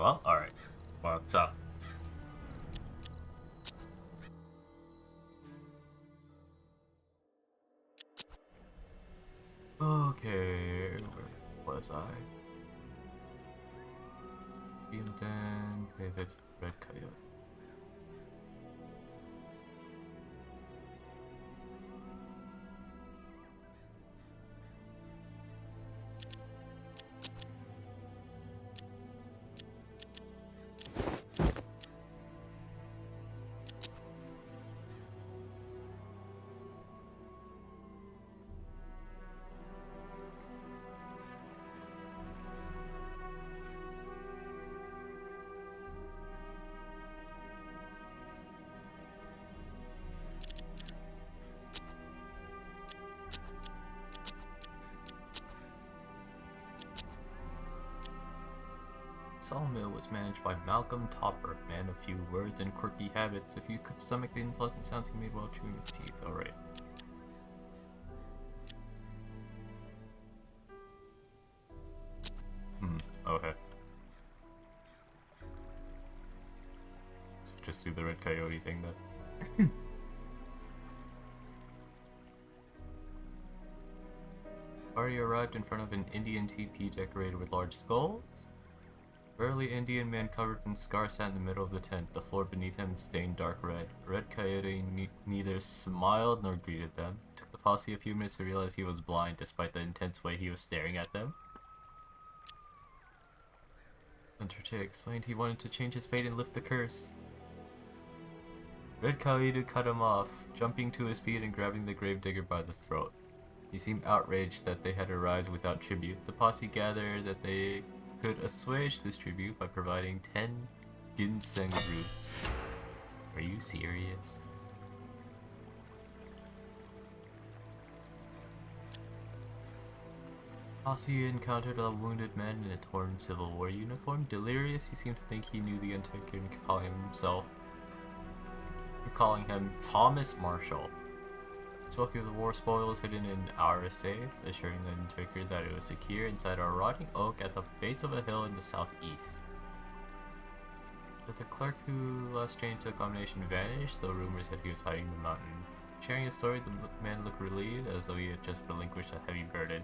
Well, alright. What's up? Okay, where was I? Beamden, Pivot, Red Coyote. Sawmill was managed by Malcolm Topper, man of few words and quirky habits. If you could stomach the unpleasant sounds he made while chewing his teeth, alright. Okay. Let's just do the Red Coyote thing then. Party arrived in front of an Indian teepee decorated with large skulls. Burly Indian man covered in scars sat in the middle of the tent, the floor beneath him stained dark red. Red Coyote neither smiled nor greeted them. It took the posse a few minutes to realize he was blind, despite the intense way he was staring at them. Undertaker explained he wanted to change his fate and lift the curse. Red Coyote cut him off, jumping to his feet and grabbing the gravedigger by the throat. He seemed outraged that they had arrived without tribute. The posse gathered that they could assuage this tribute by providing 10 ginseng roots. Are you serious? Posse encountered a wounded man in a torn Civil War uniform. Delirious, he seemed to think he knew the Undertaker and calling him Thomas Marshall. Spoke of the war spoils hidden in our safe, assuring the Undertaker that it was secure inside a rotting oak at the base of a hill in the southeast. But the clerk who last changed the combination vanished, though rumors said he was hiding in the mountains. Sharing his story, the man looked relieved, as though he had just relinquished a heavy burden.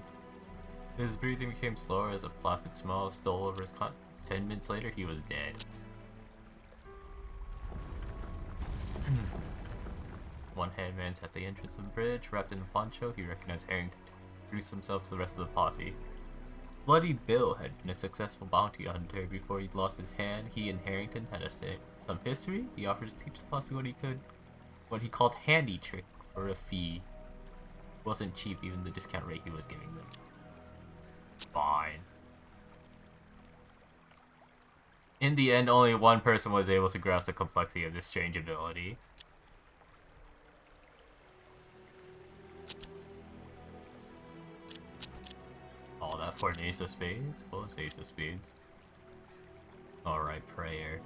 His breathing became slower as a placid smile stole over his countenance. 10 minutes later, he was dead. One headman sat at the entrance of the bridge, wrapped in a poncho. He recognized Harrington, introduced himself to the rest of the posse. Bloody Bill had been a successful bounty hunter before he lost his hand. He and Harrington had some history. He offered to teach the posse what he called handy trick for a fee. It wasn't cheap, even the discount rate he was giving them. Fine. In the end, only one person was able to grasp the complexity of this strange ability. All that for an ace of spades? Well, it's ace of spades. Alright, prayer.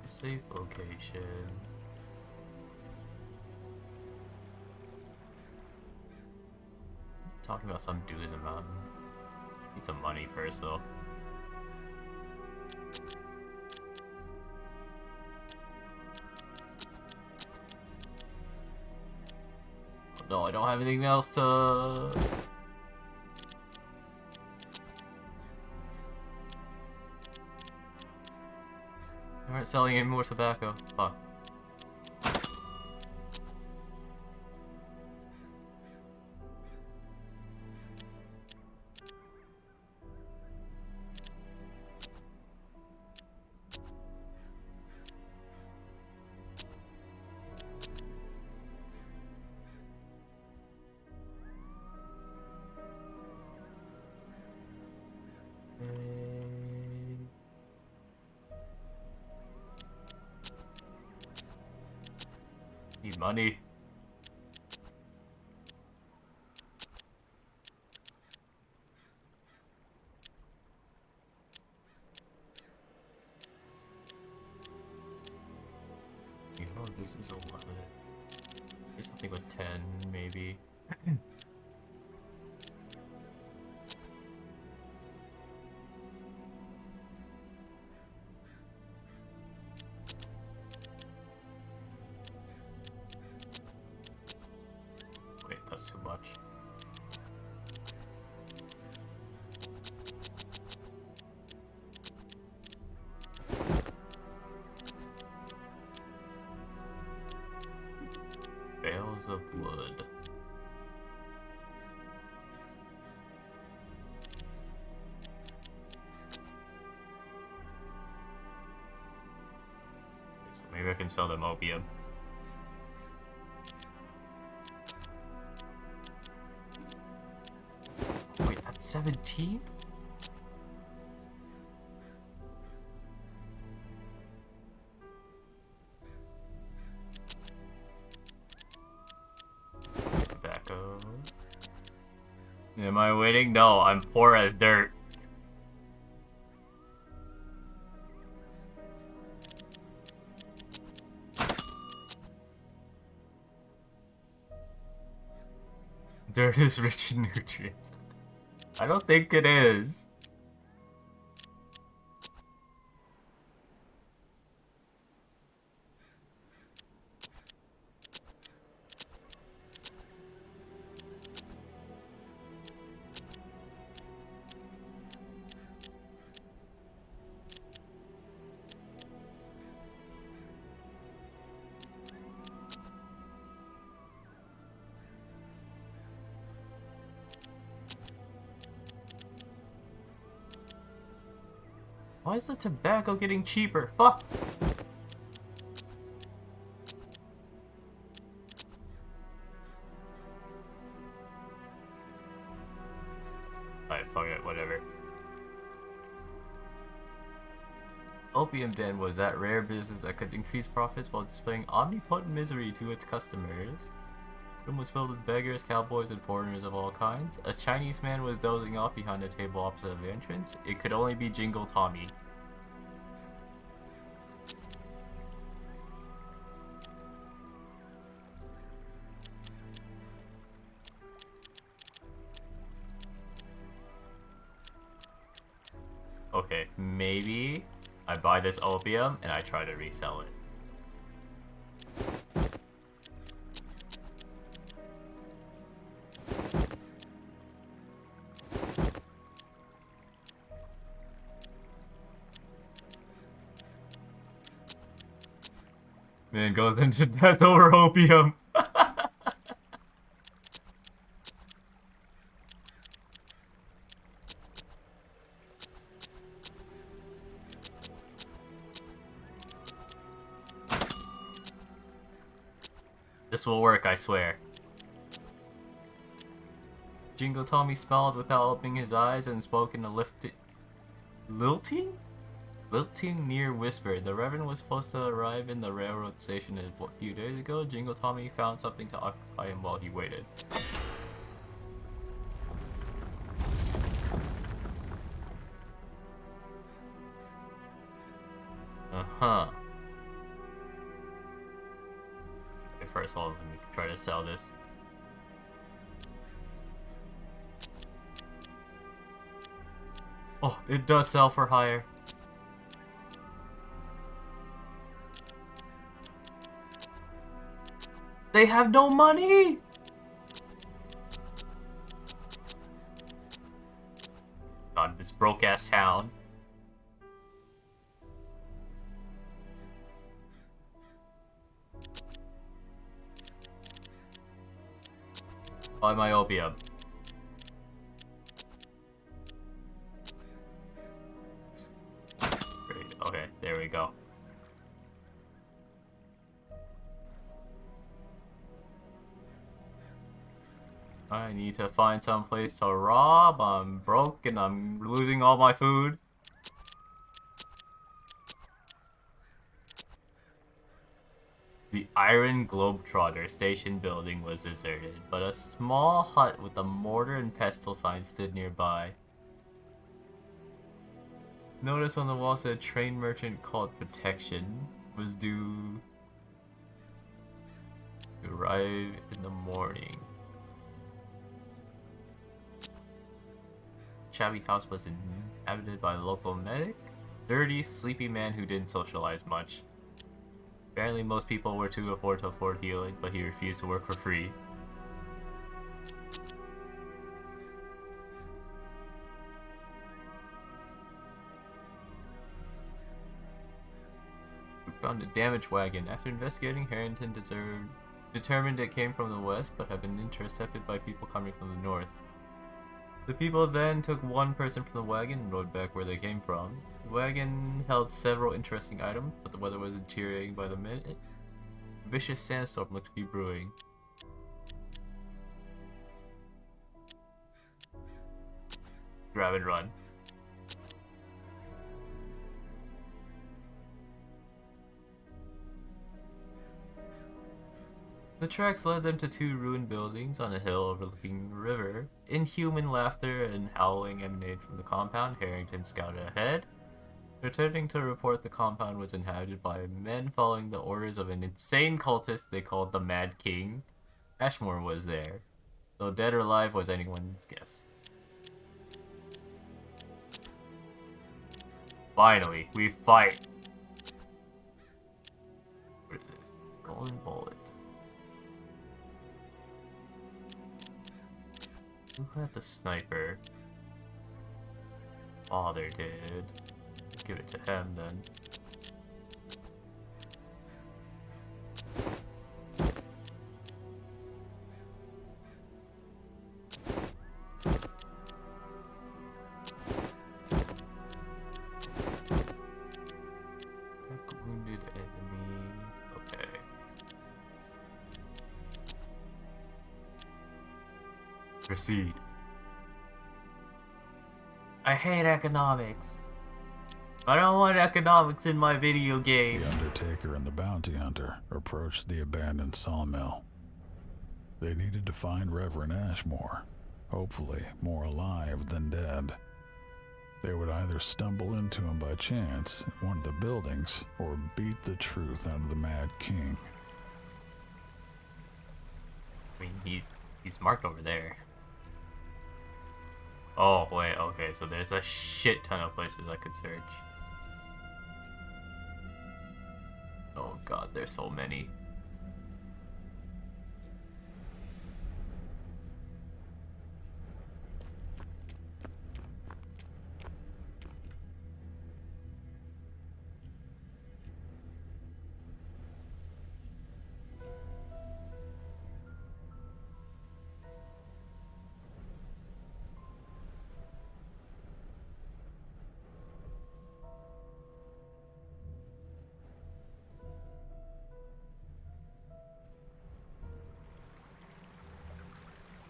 Safe location. Talking about some dude in the mountains. Need some money first, though. No, I don't have anything else to... They aren't selling any more tobacco. Fuck. Need money. This is 11. Maybe something with 10, maybe. Wait, that's too much. Bales of wood. So maybe I can sell them opium. Wait, that's 17? Tobacco. Am I waiting? No, I'm poor as dirt. Dirt is rich in nutrients. I don't think it is. Why is the tobacco getting cheaper? Fuck! Alright, fuck it, whatever. Opium Den was that rare business that could increase profits while displaying omnipotent misery to its customers. The room was filled with beggars, cowboys, and foreigners of all kinds. A Chinese man was dozing off behind a table opposite the entrance. It could only be Jingle Tommy. Okay, maybe I buy this opium and I try to resell it. Man goes into death over opium. This will work, I swear. Jingle Tommy smiled without opening his eyes and spoke in a lilting near whisper. The Reverend was supposed to arrive in the railroad station a few days ago. Jingle Tommy found something to occupy him while he waited. Uh-huh. Okay, first of all, let me try to sell this. Oh, it does sell for higher. They have no money! God, this broke-ass town. Buy my opium. Okay, there we go. I need to find some place to rob. I'm broke and I'm losing all my food. The Iron Globetrotter station building was deserted, but a small hut with a mortar and pestle sign stood nearby. Notice on the wall said train merchant called Protection was due We arrive in the morning. Shabby house was inhabited by a local medic. Dirty, sleepy man who didn't socialize much. Apparently most people were too afford to afford healing, but he refused to work for free. We found a damaged wagon. After investigating, Harrington determined it came from the west, but had been intercepted by people coming from the north. The people then took one person from the wagon and rode back where they came from. The wagon held several interesting items, but the weather was deteriorating by the minute. A vicious sandstorm looked to be brewing. Grab and run. The tracks led them to two ruined buildings on a hill overlooking the river. Inhuman laughter and howling emanated from the compound. Harrington scouted ahead, returning to report the compound was inhabited by men following the orders of an insane cultist they called the Mad King. Ashmore was there, though dead or alive was anyone's guess. Finally, we fight! What is this? Golden bullet. Who had the sniper? Father did. Give it to him then. Wounded enemies. Okay. Proceed. I hate economics. I don't want economics in my video games. The Undertaker and the Bounty Hunter approached the abandoned sawmill. They needed to find Reverend Ashmore, hopefully more alive than dead. They would either stumble into him by chance in one of the buildings or beat the truth out of the Mad King. I mean, he's marked over there. Oh, wait, okay, so there's a shit ton of places I could search. Oh god, there's so many.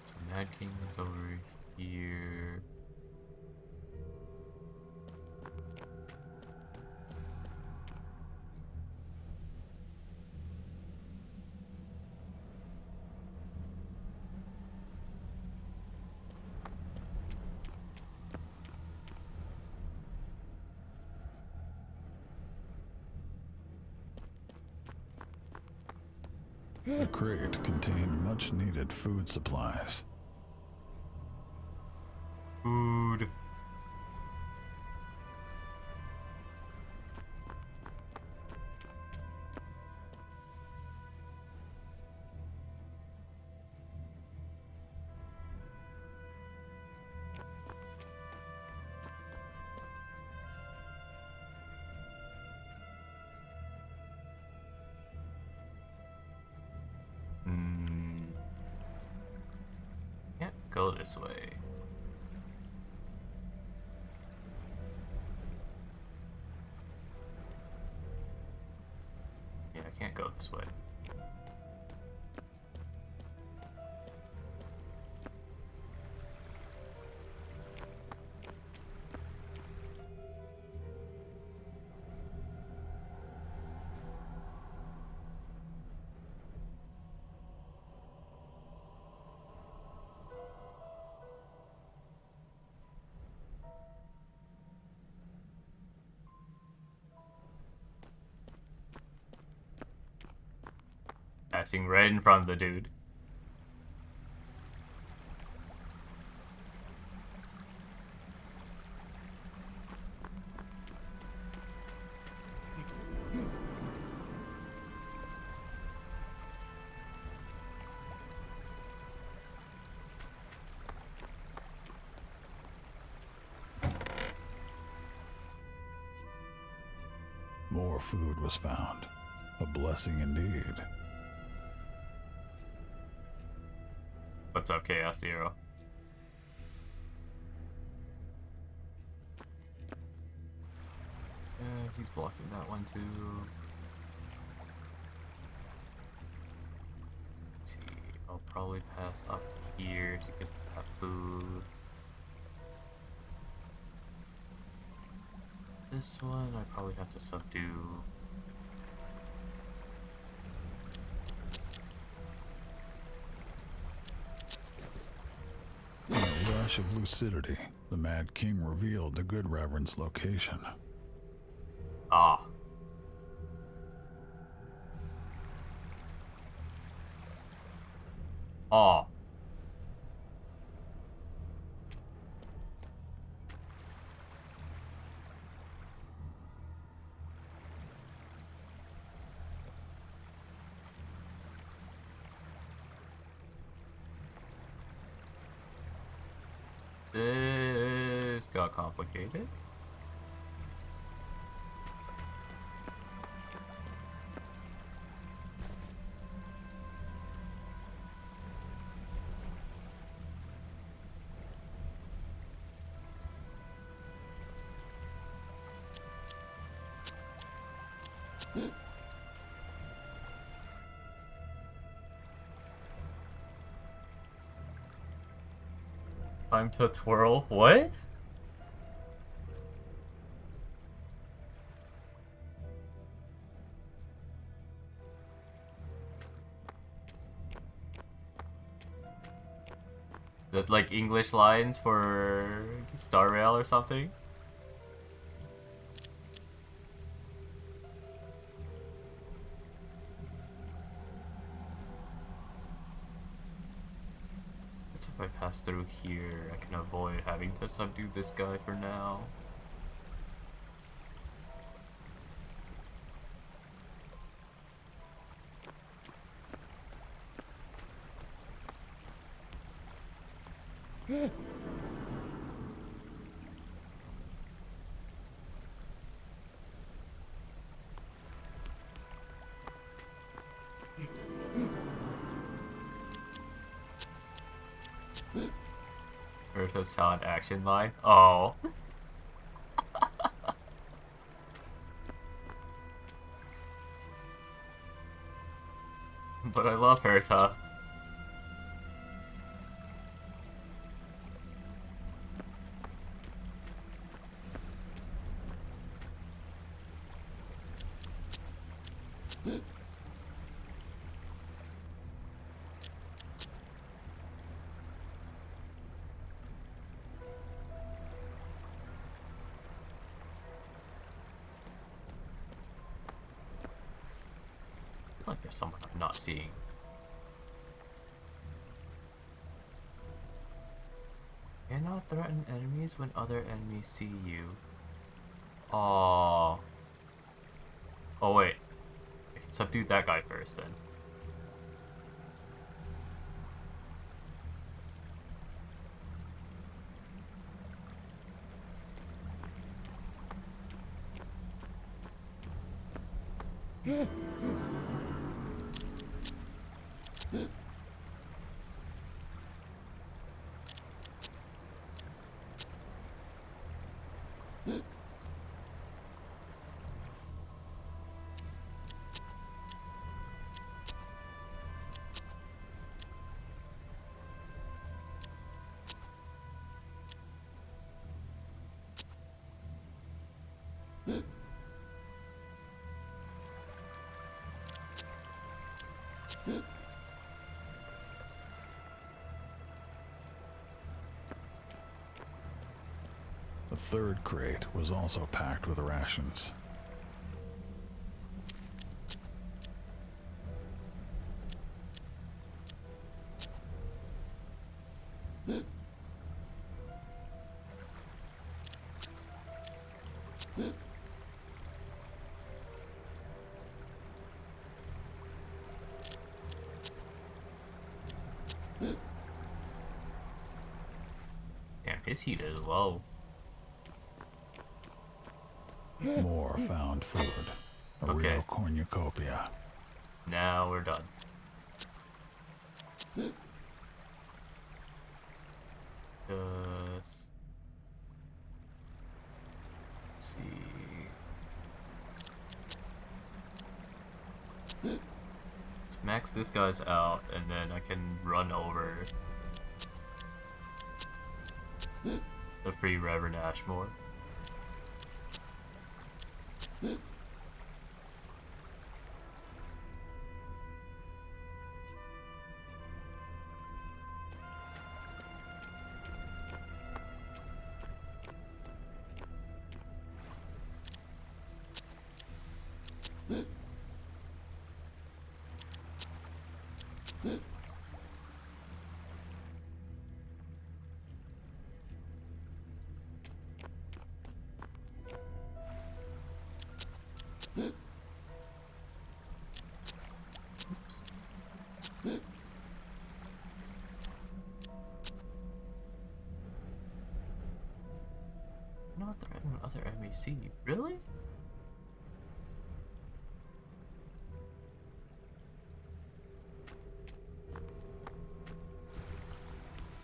So Mad King is over here. The crate contained much-needed food supplies. Food. Can't go this way. Yeah, I can't go this way. passing right in front of the dude. More food was found. A blessing indeed. What's up, Chaos Zero? He's blocking that one too. Let's see, I'll probably pass up here to get that food. This one I probably have to subdue. In a rush of lucidity, the Mad King revealed the Good Reverend's location. Ah. Ah. This got complicated. Time to twirl. What? That like English lines for Star Rail or something? Guess if I pass through here, I can avoid having to subdue this guy for now. Urta's talent action line. Oh. But I love Urta. I feel like there's someone I'm not seeing. Cannot threaten enemies when other enemies see you. Oh. Oh wait. I can subdue that guy first then. The third crate was also packed with rations. His heat is low. More found food. A Okay. real cornucopia. Now we're done. Just... Let's see... Let's max this guy's out, and then I can run over the free Reverend Ashmore. Not the other MEC, really?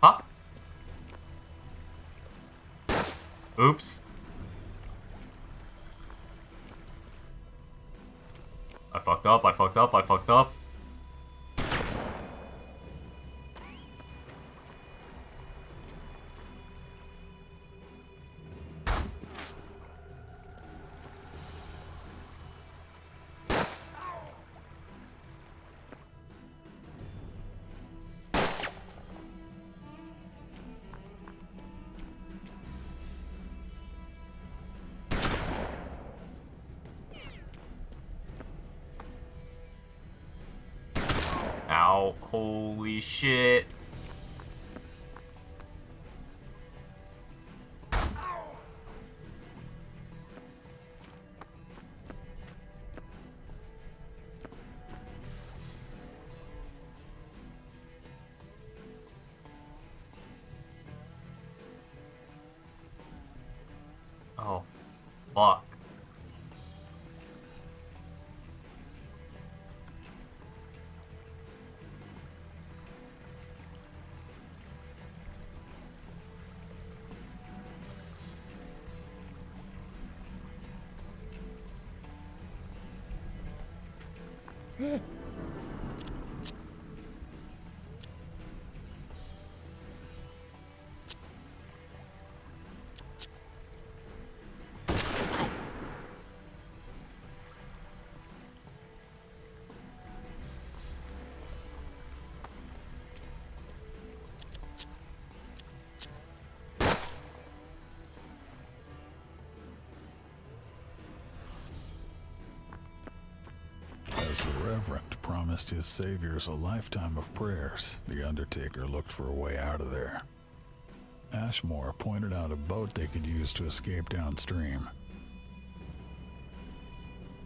Huh? Oops. I fucked up, I fucked up, I fucked up. Ow, holy shit. Oh, fuck. As the Reverend promised his saviors a lifetime of prayers, the Undertaker looked for a way out of there. Ashmore pointed out a boat they could use to escape downstream.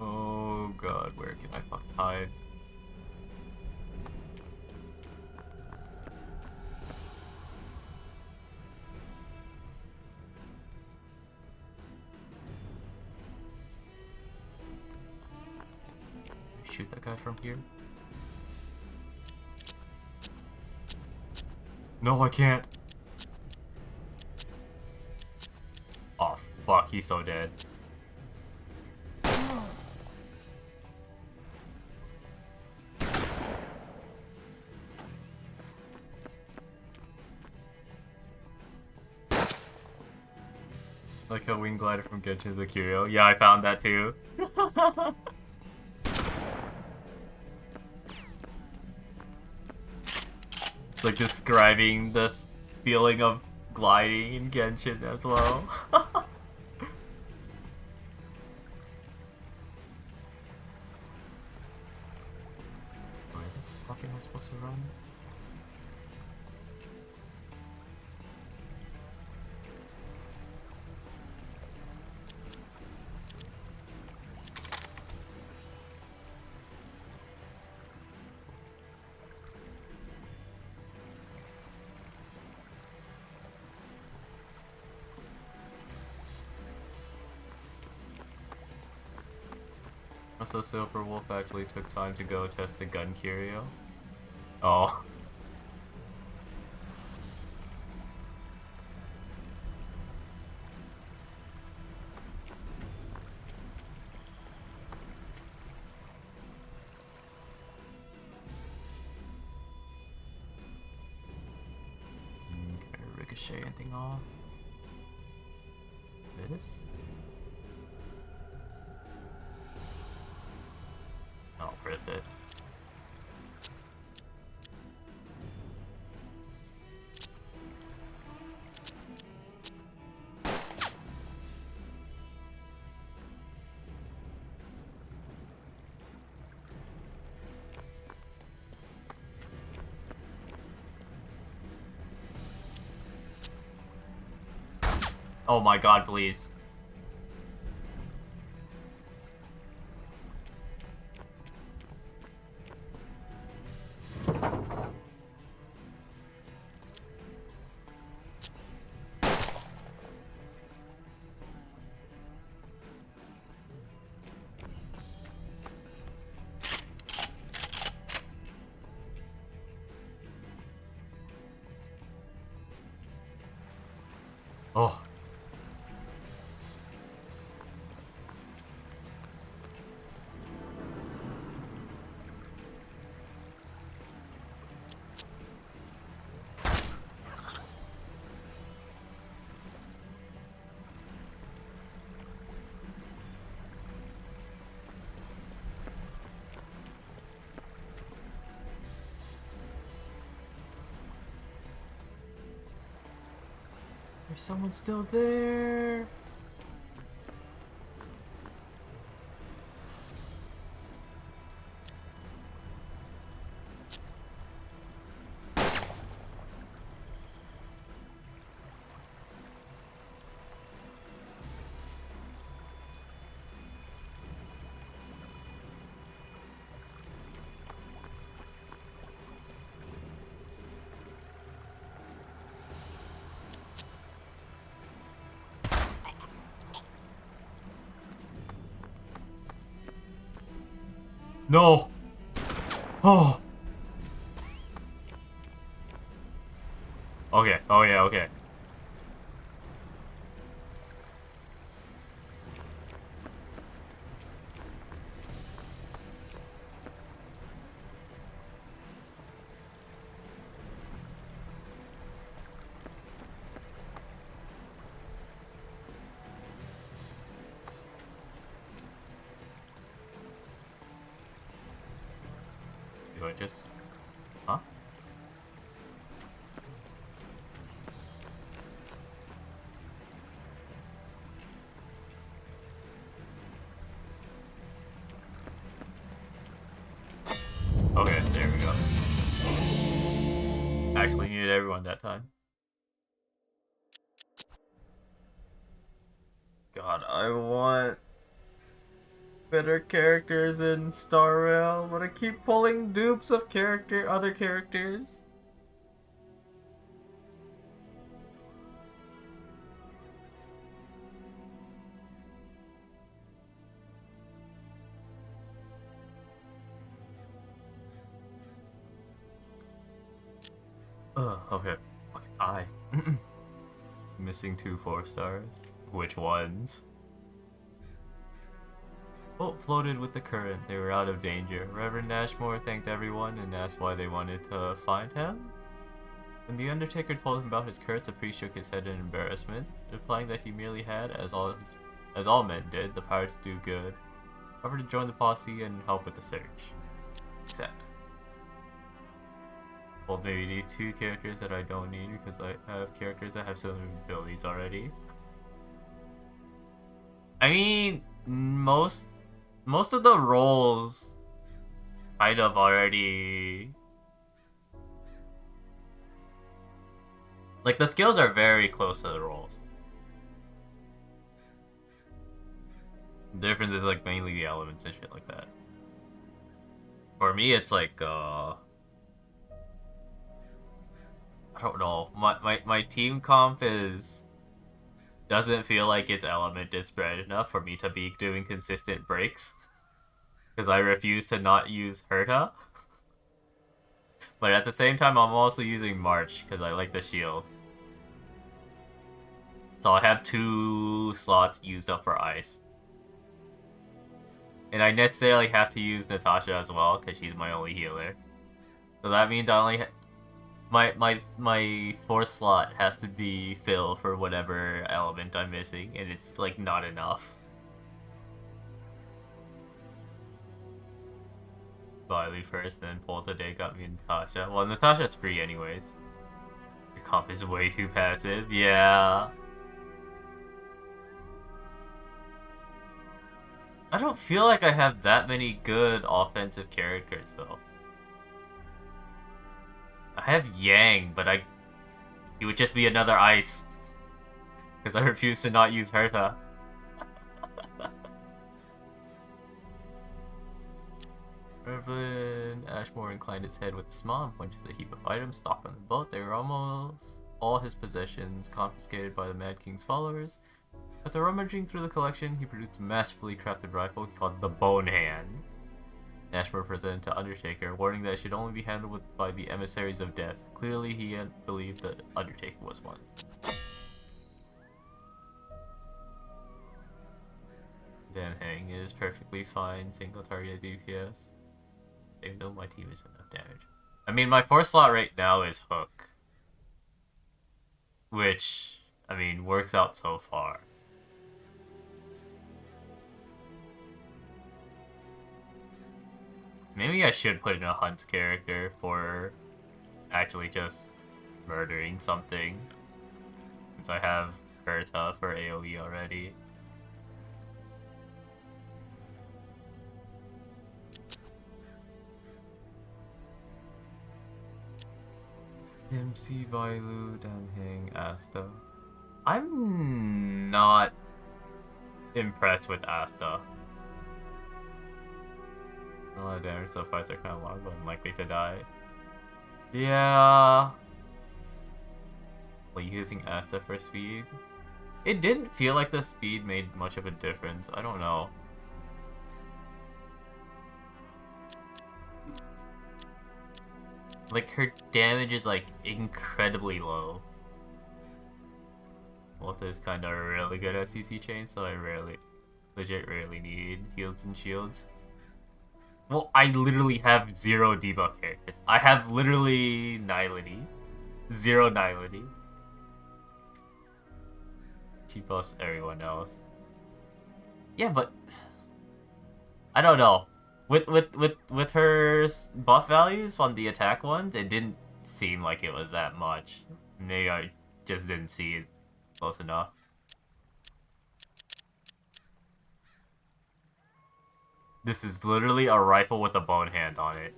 Oh god, where can I fucking hide? Shoot that guy from here? No, I can't. Oh, fuck, he's so dead. Like a wing glider from Genshin Zakiro. Yeah, I found that too. It's like describing the feeling of gliding in Genshin as well. Where the fuck am I supposed to run? So Silver Wolf actually took time to go test the gun curio. Oh. Can I ricochet anything off? This? Oh, press it. Oh my god, please. Oh. There's someone still there. No. Oh. Okay. Oh yeah. Okay. Do I just? Huh? Okay, there we go. Actually needed everyone that time. God, I want better characters in Star Rail, but I keep pulling dupes of other characters. Okay. Fucking I. Missing 2 4-stars. Which ones? Boat floated with the current. They were out of danger. Reverend Ashmore thanked everyone and asked why they wanted to find him. When the Undertaker told him about his curse, the priest shook his head in embarrassment, implying that he merely had, as all men did, the power to do good. Offered to join the posse and help with the search. Except. Well, maybe need 2 characters that I don't need because I have characters that have similar abilities already. I mean, most of the roles kind of already... Like, the skills are very close to the roles. The difference is, like, mainly the elements and shit like that. For me, it's like, I don't know. My team comp doesn't feel like its element is spread enough for me to be doing consistent breaks. Because I refuse to not use Herta. But at the same time, I'm also using March because I like the shield. So I have 2 slots used up for ice. And I necessarily have to use Natasha as well because she's my only healer. So that means I only my 4th slot has to be filled for whatever element I'm missing, and it's like not enough. Violet first, then Polta got me Natasha. Well, Natasha's free anyways. Your comp is way too passive. Yeah. I don't feel like I have that many good offensive characters though. I have Yang, but he would just be another ice. Because I refuse to not use Herta. Reverend Ashmore inclined his head with a smile and pointed to the heap of items stocked on the boat. They were almost all his possessions, confiscated by the Mad King's followers. After rummaging through the collection, he produced a masterfully crafted rifle called the Bone Hand. Ashmore presented to Undertaker, warning that it should only be handled by the emissaries of death. Clearly, he had believed that Undertaker was one. Dan Hang is perfectly fine, single target DPS. Even though my team isn't enough damage. I mean, my 4th slot right now is Hook. Which, I mean, works out so far. Maybe I should put in a Hunt character for actually just murdering something. Since I have Berta for AoE already. MC Vailu, Danheng, Asta. I'm not impressed with Asta. A lot of damage, so fights are kind of long, but I'm likely to die. Yeah. Like using Asta for speed. It didn't feel like the speed made much of a difference. I don't know. Like her damage is like incredibly low. Malta is kind of really good at CC chains, so I legit rarely need heals and shields. Well, I literally have 0 debuff characters. I have literally Nihility. 0 Nihility. She buffs everyone else. Yeah, but I don't know. With her buff values on the attack ones, it didn't seem like it was that much. Maybe I just didn't see it close enough. This is literally a rifle with a bone hand on it.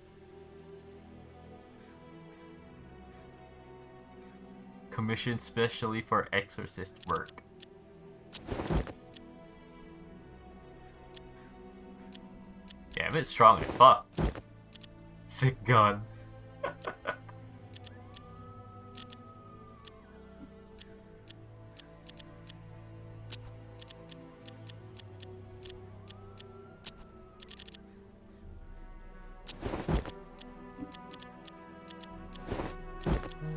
Commissioned specially for exorcist work. Damn, it's strong as fuck. Sick gun.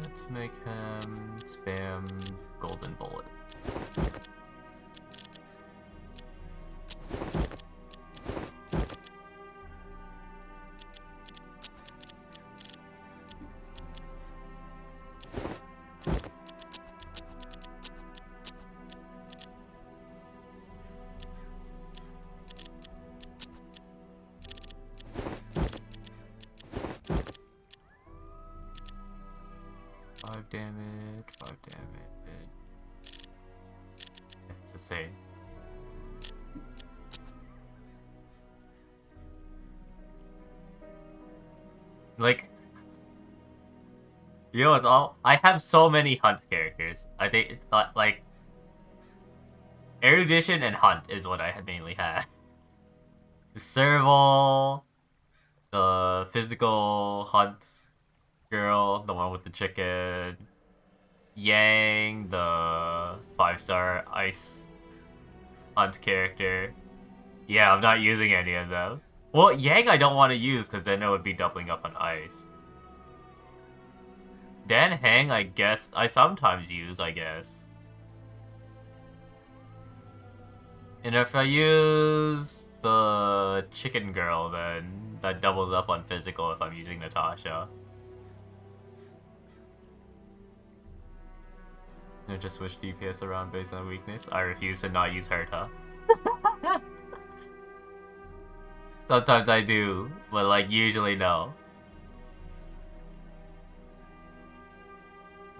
Let's make him spam golden bullet. Five damage. It's the same. Like, you know what's all? I have so many Hunt characters. I think it's not like Erudition and Hunt is what I mainly have. Serval, the physical Hunt girl, the one with the chicken. Yang, the 5-star ice Hunt character. Yeah, I'm not using any of them. Well, Yang I don't want to use because then it would be doubling up on ice. Dan Hang, I guess, I sometimes use, I guess. And if I use the chicken girl, then that doubles up on physical if I'm using Natasha. I just switch DPS around based on weakness. I refuse to not use Herta. Sometimes I do, but like usually no.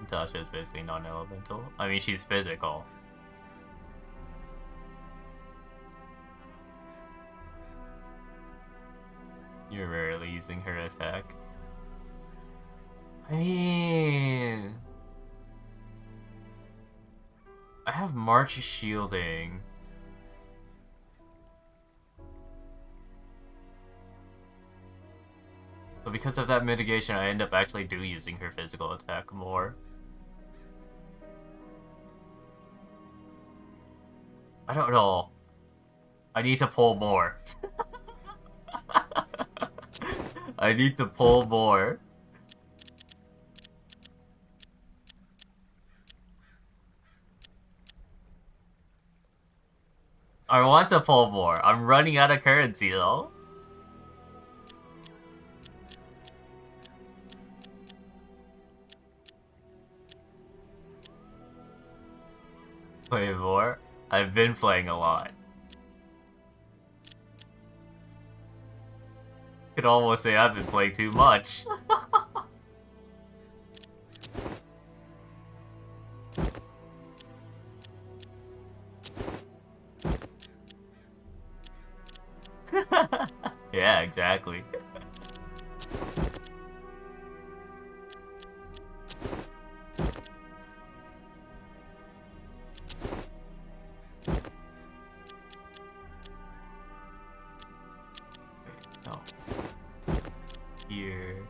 Natasha is basically non-elemental. I mean, she's physical. You're rarely using her attack. I mean, I have March shielding. But because of that mitigation, I end up actually using her physical attack more. I don't know. I need to pull more. I need to pull more. I want to pull more. I'm running out of currency though. Play more? I've been playing a lot. Could almost say I've been playing too much. Yeah, exactly. No. Here.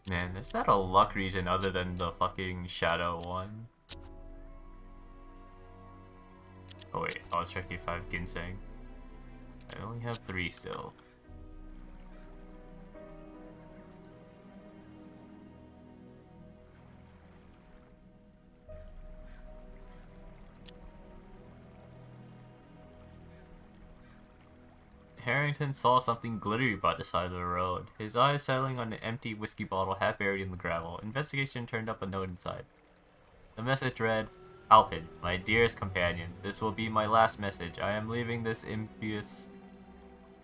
Man, is that a luck region other than the fucking shadow one? Oh wait, I was checking 5 ginseng. I only have 3 still. Harrington saw something glittery by the side of the road. His eyes settling on an empty whiskey bottle half buried in the gravel. Investigation turned up a note inside. The message read, Alpin, my dearest companion, this will be my last message. I am leaving this impious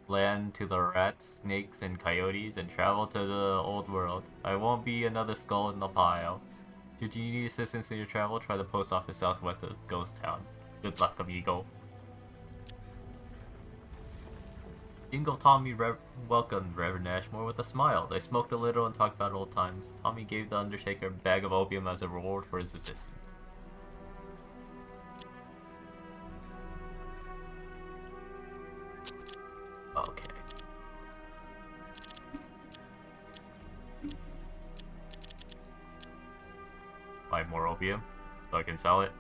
land to the rats, snakes, and coyotes and travel to the old world. I won't be another skull in the pile. Should you need assistance in your travel, try the post office southwest of Ghost Town. Good luck, amigo. Jingle Tommy welcomed Reverend Ashmore with a smile. They smoked a little and talked about old times. Tommy gave the Undertaker a bag of opium as a reward for his assistance. Okay. Buy more opium so I can sell it.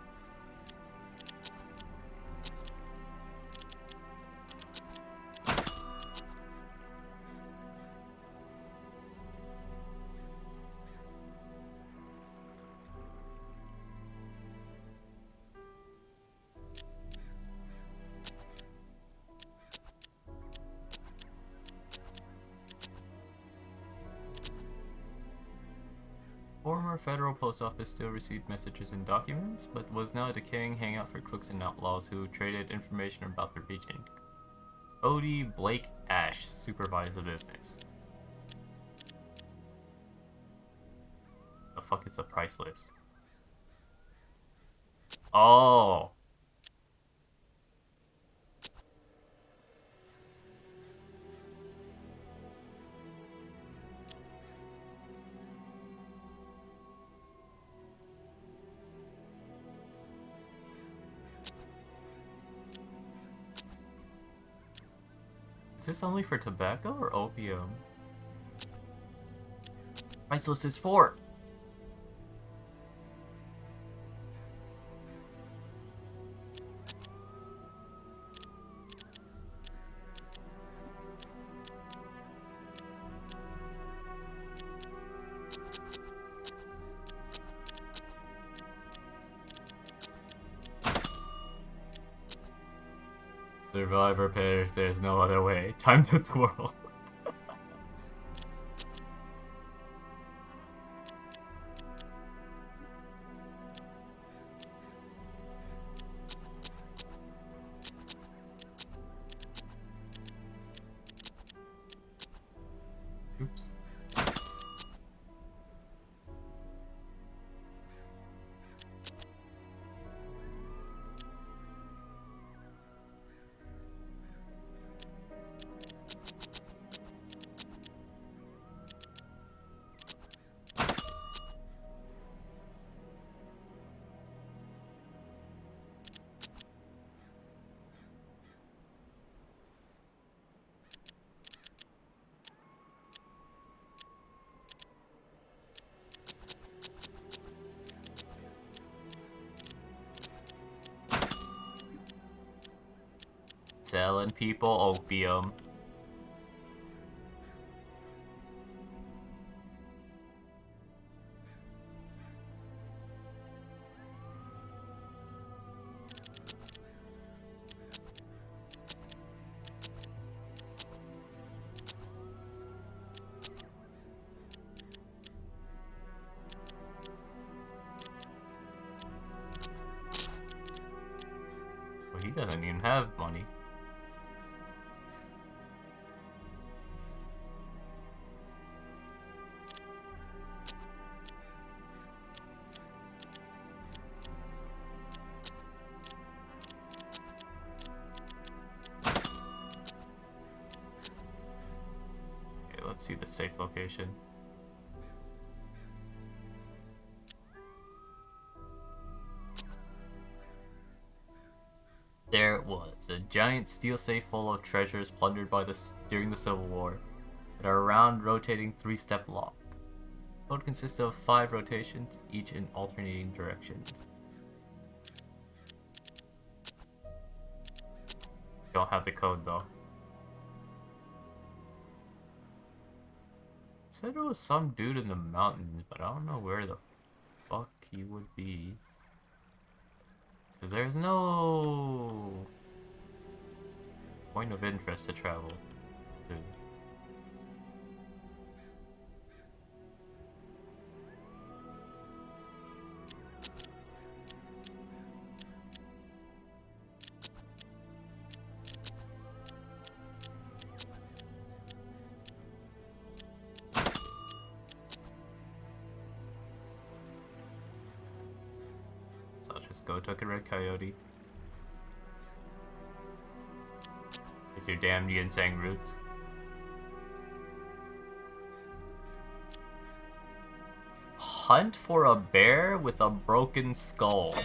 Former federal post office still received messages and documents, but was now a decaying hangout for crooks and outlaws who traded information about the region. Odie Blake Ash supervised the business. The fuck is the price list? Oh! Is this only for tobacco or opium? Priceless is 4. Survive or perish, there's no other way. Time to twirl. Oops. Selling people opium. Well, he doesn't even have money. Okay, let's see the safe location. There it was, a giant steel safe full of treasures plundered during the Civil War, with a round rotating 3-step lock. The code consists of 5 rotations, each in alternating directions. Don't have the code though. It said it was some dude in the mountains, but I don't know where the fuck he would be. Because there's no point of interest to travel to. So I'll just go to a red coyote. Is your damn ginseng roots. Hunt for a bear with a broken skull.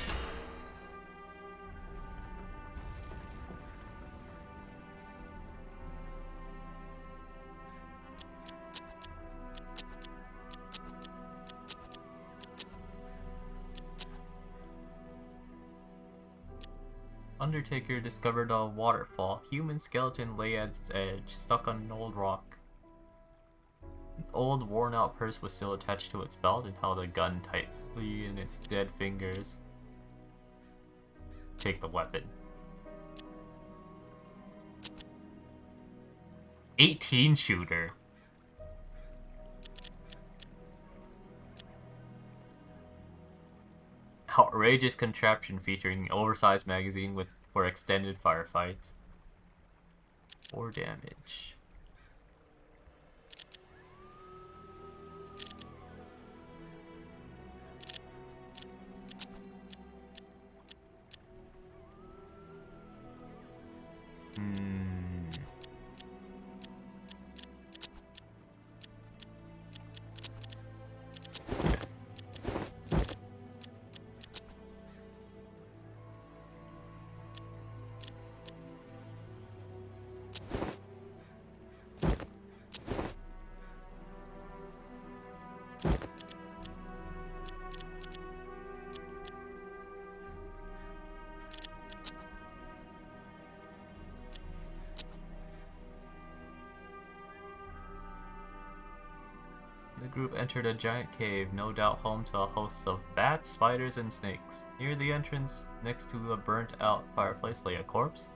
Undertaker discovered a waterfall. Human skeleton lay at its edge, stuck on an old rock. An old, worn-out purse was still attached to its belt and held a gun tightly in its dead fingers. Take the weapon. 18 shooter. Outrageous contraption featuring an oversized magazine for extended firefights. 4 damage. group entered a giant cave, no doubt home to a host of bats, spiders, and snakes. Near the entrance, next to a burnt-out fireplace, lay a corpse.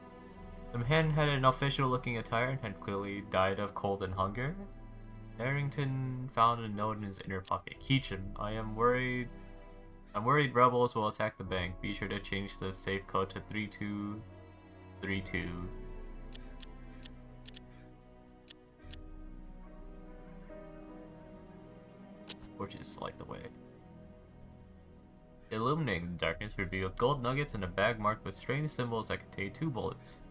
The man had an official-looking attire and had clearly died of cold and hunger. Harrington found a note in his inner pocket. Keacham, I'm worried rebels will attack the bank. Be sure to change the safe code to 3232. Torches to light the way. Illuminating the darkness revealed gold nuggets in a bag marked with strange symbols that contained 2 bullets.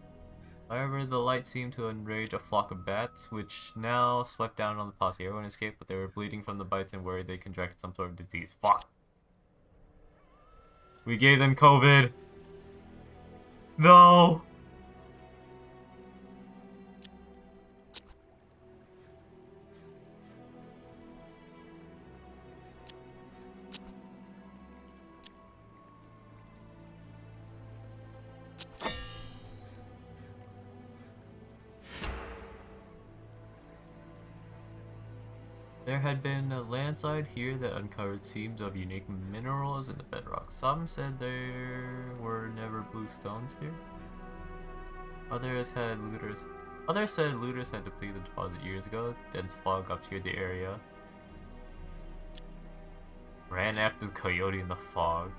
However, the light seemed to enrage a flock of bats, which now swept down on the posse. Everyone escaped, but they were bleeding from the bites and worried they contracted some sort of disease. Fuck! We gave them COVID! No! There had been a landslide here that uncovered seams of unique minerals in the bedrock. Some said there were never blue stones here. Others said looters had depleted the deposit years ago. Dense fog obscured the area. Ran after the coyote in the fog.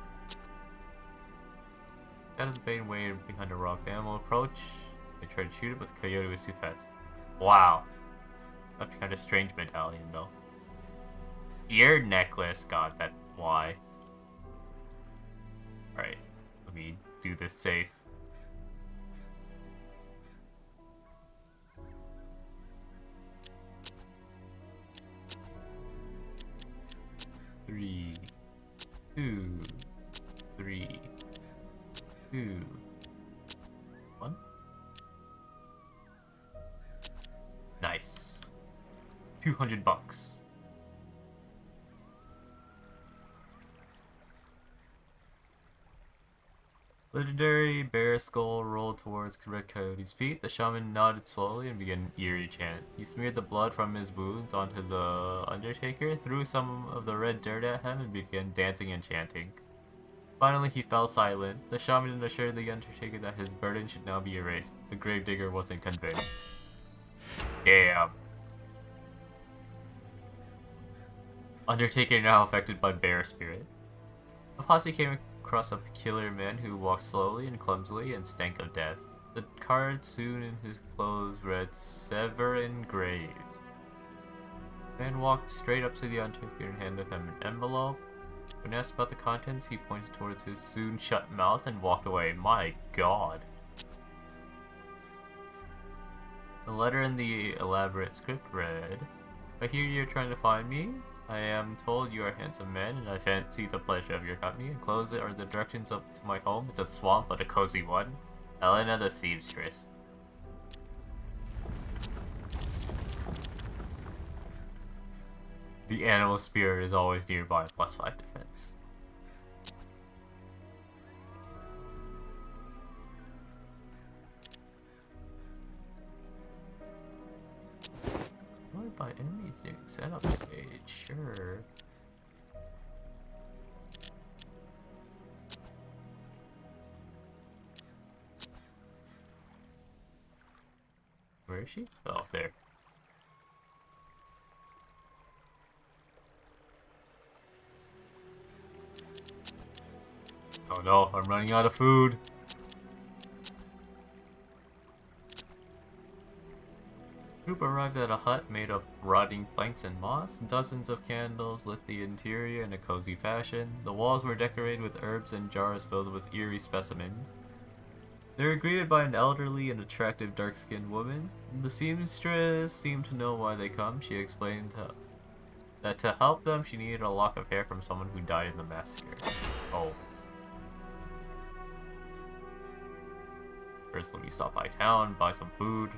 Out of the bay and waited behind a rock. The animal approached. They tried to shoot it, but the coyote was too fast. Wow. That's kind of strange medallion, though. Ear necklace. God, that. Why? Alright. Let me do this safe. Three. 2. 3. 2. 1. Nice. $200. Legendary bear skull rolled towards Red Coyote's feet. The shaman nodded slowly and began an eerie chant. He smeared the blood from his wounds onto the Undertaker, threw some of the red dirt at him, and began dancing and chanting. Finally, he fell silent. The shaman assured the Undertaker that his burden should now be erased. The gravedigger wasn't convinced. Damn. Undertaker now affected by bear spirit. The posse came across a peculiar man who walked slowly and clumsily and stank of death. The card soon in his clothes read Severin Graves. The man walked straight up to the Undertaker and handed him an envelope. When asked about the contents, he pointed towards his soon shut mouth and walked away. My God. The letter in the elaborate script read, I hear you're trying to find me. I am told you are a handsome man, and I fancy the pleasure of your company. Enclosed are the directions up to my home. It's a swamp, but a cozy one. Elena the seamstress. The animal spirit is always nearby, +5 defense. By enemies during setup stage, sure. Where is she? Oh, there. Oh no, I'm running out of food. The group arrived at a hut made of rotting planks and moss. Dozens of candles lit the interior in a cozy fashion. The walls were decorated with herbs and jars filled with eerie specimens. They were greeted by an elderly and attractive dark-skinned woman. The seamstress seemed to know why they come. She explained that to help them, she needed a lock of hair from someone who died in the massacre. Oh. First, let me stop by town, buy some food.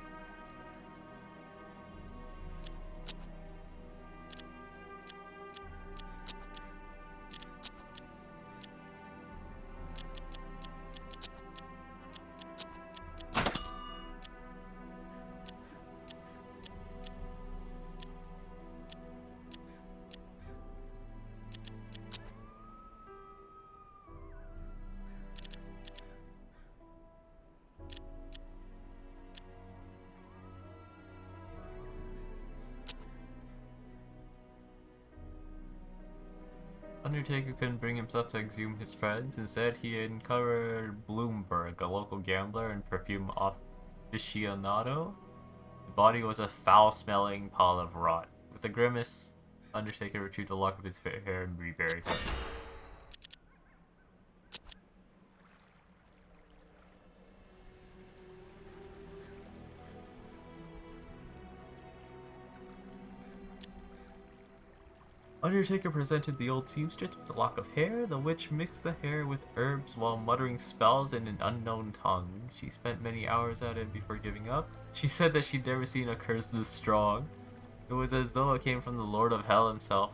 Undertaker couldn't bring himself to exhume his friends. Instead, he uncovered Bloomberg, a local gambler and perfume aficionado. The body was a foul-smelling pile of rot. With a grimace, Undertaker retrieved a lock of his hair and reburied it. Undertaker presented the old seamstress with a lock of hair. The witch mixed the hair with herbs while muttering spells in an unknown tongue. She spent many hours at it before giving up. She said that she'd never seen a curse this strong. It was as though it came from the Lord of Hell himself.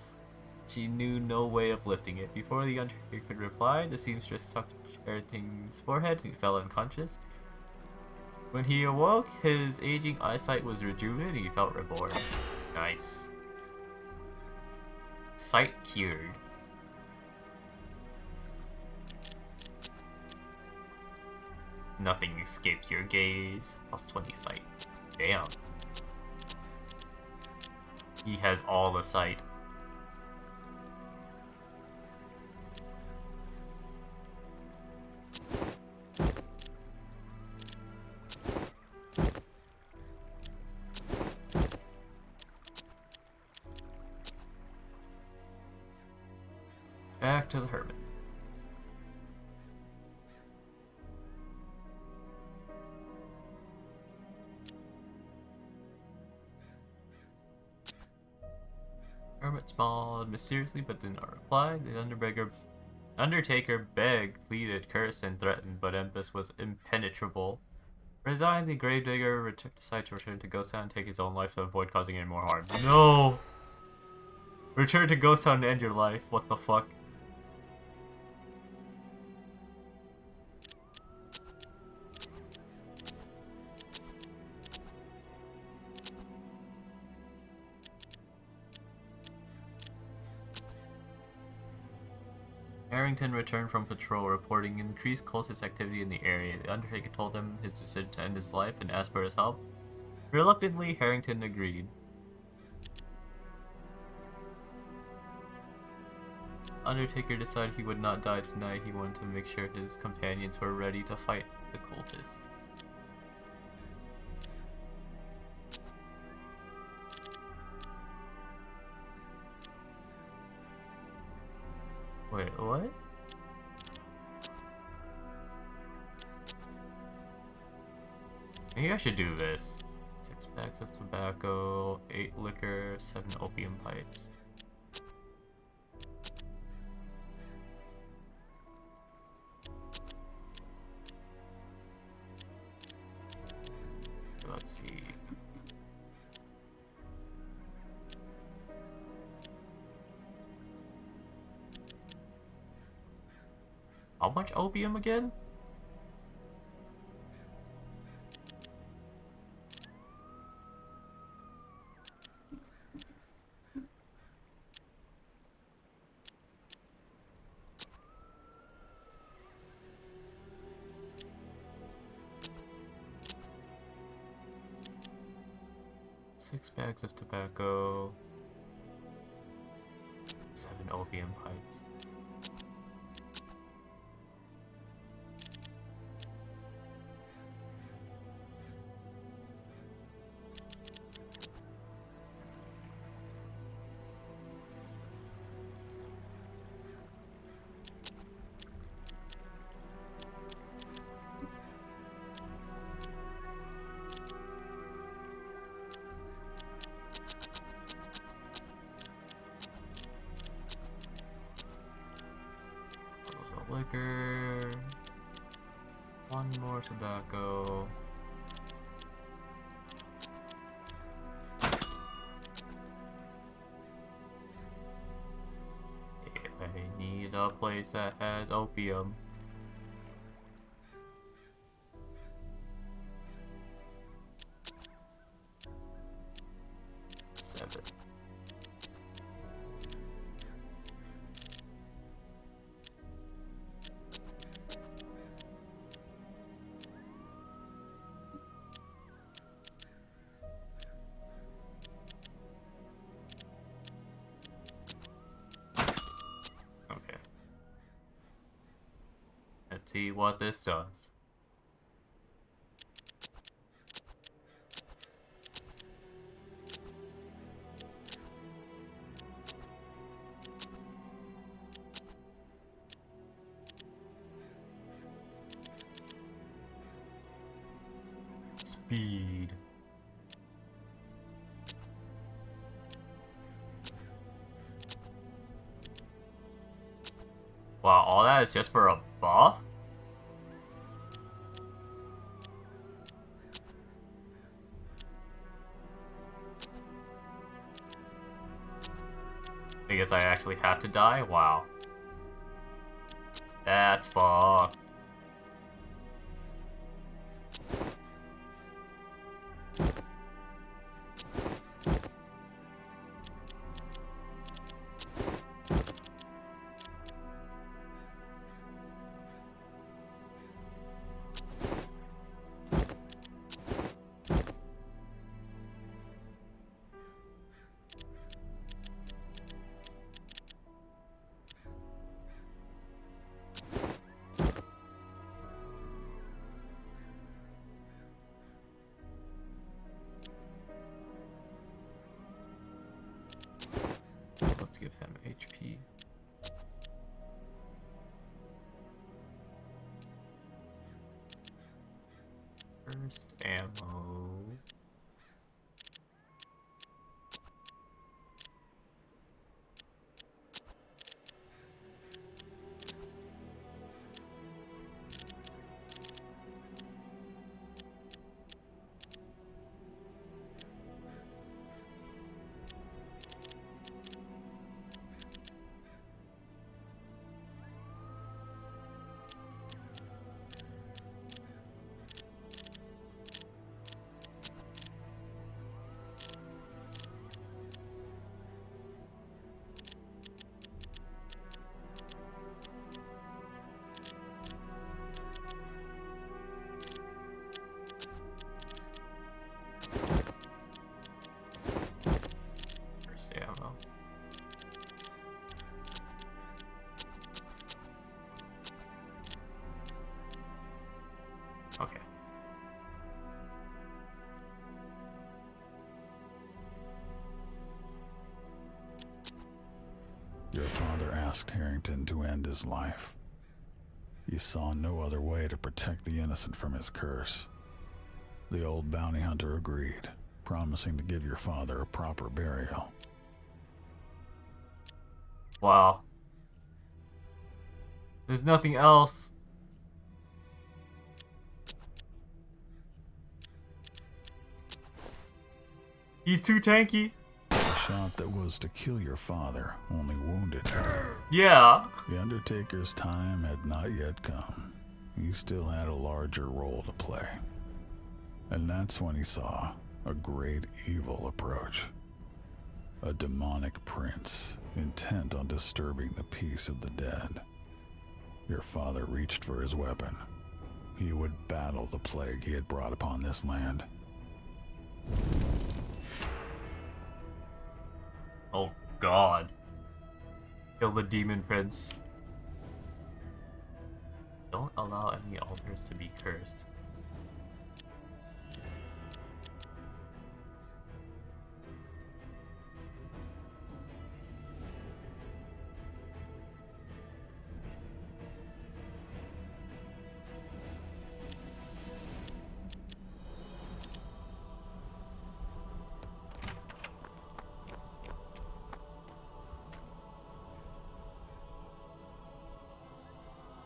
She knew no way of lifting it. Before the Undertaker could reply, the seamstress tucked Charrington's forehead and he fell unconscious. When he awoke, his aging eyesight was rejuvenated and he felt reborn. Nice. Sight cured. Nothing escapes your gaze. Plus 20 sight. Damn. He has all the sight. Back to the hermit. Hermit smiled mysteriously but did not reply. The Undertaker begged, pleaded, cursed, and threatened, but Empus was impenetrable. Resigned, the gravedigger decided to return to Ghost Town and take his own life to avoid causing any more harm. No! Return to Ghost Town and end your life. What the fuck? Harrington returned from patrol, reporting increased cultist activity in the area. The Undertaker told him his decision to end his life and asked for his help. Reluctantly, Harrington agreed. Undertaker decided he would not die tonight. He wanted to make sure his companions were ready to fight the cultists. Wait, what? Maybe I should do this. 6 bags of tobacco, 8 liquor, 7 opium pipes. Let's see. How much opium again? Six bags of tobacco, 7 opium pipes. Liquor, 1 more tobacco. I need a place that has opium. Seven. see what this does. Speed. Wow, all that is just for a buff? I guess I actually have to die? Wow. That's fucked. Let's give him HP. First ammo. First ammo. Okay. Your father asked Harrington to end his life. He saw no other way to protect the innocent from his curse. The old bounty hunter agreed, promising to give your father a proper burial. Wow. There's nothing else. He's too tanky. The shot that was to kill your father only wounded him. Yeah. The Undertaker's time had not yet come. He still had a larger role to play. And that's when he saw a great evil approach. A demonic prince, intent on disturbing the peace of the dead. Your father reached for his weapon. He would battle the plague he had brought upon this land. Oh God. Kill the demon prince. Don't allow any altars to be cursed.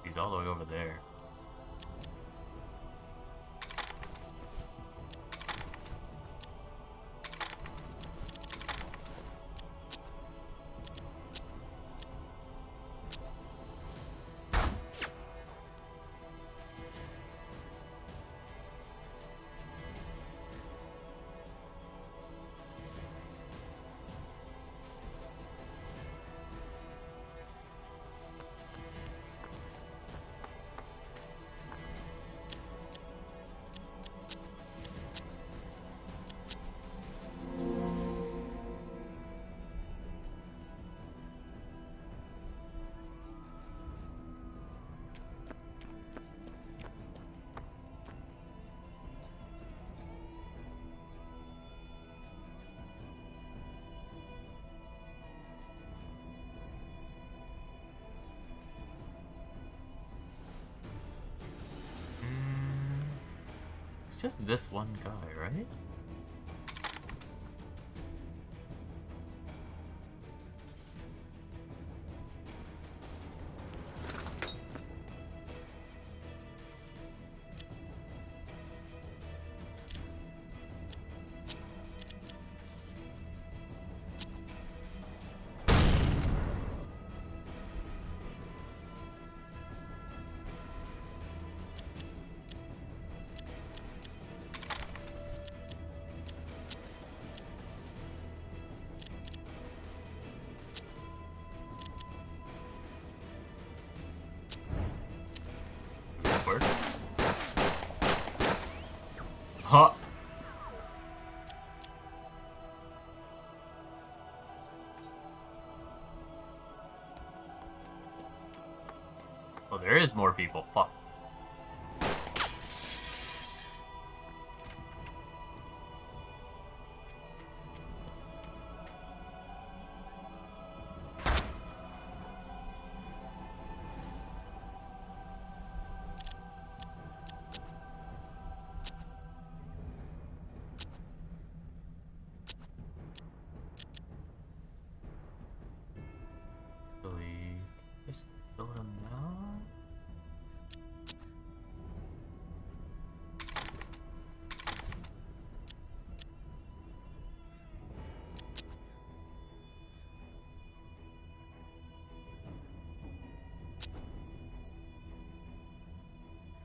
He's all the way over there. It's just this one guy, right? Work. Huh. Oh, there is more people. Fuck. Really, just kill him now.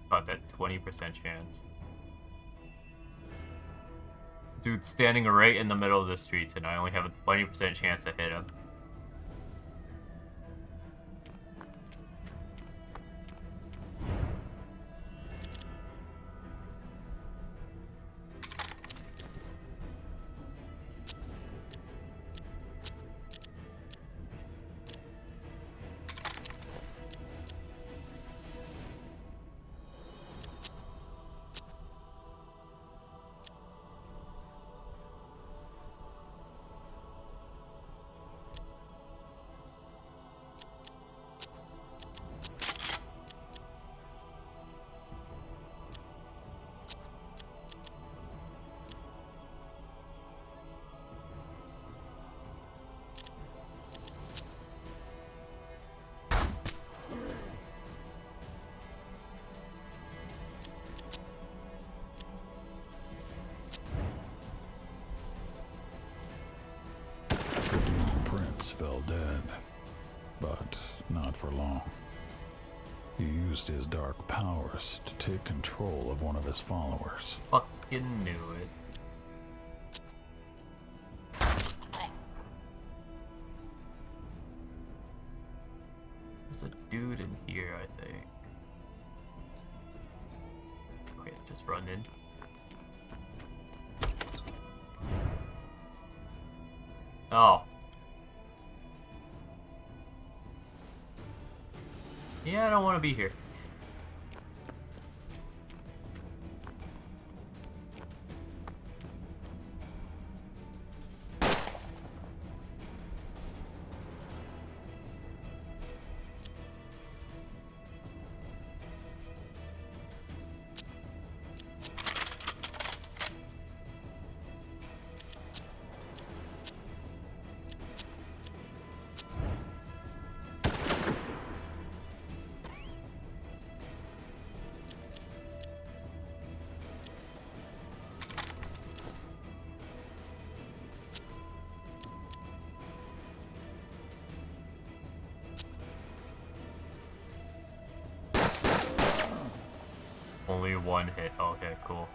About that 20% chance. Dude's standing right in the middle of the streets, and I only have a 20% chance to hit him. The Demon Prince fell dead, but not for long. He used his dark powers to take control of one of his followers. Fucking knew it. There's a dude in here, I think. Okay, just run in. Oh. Yeah, I don't want to be here. Only one hit. Okay, cool.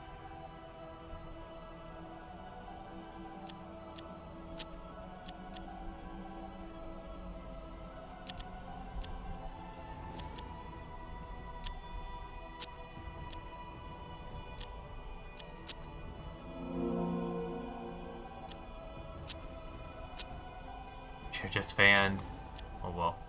You're just fanned. Oh well.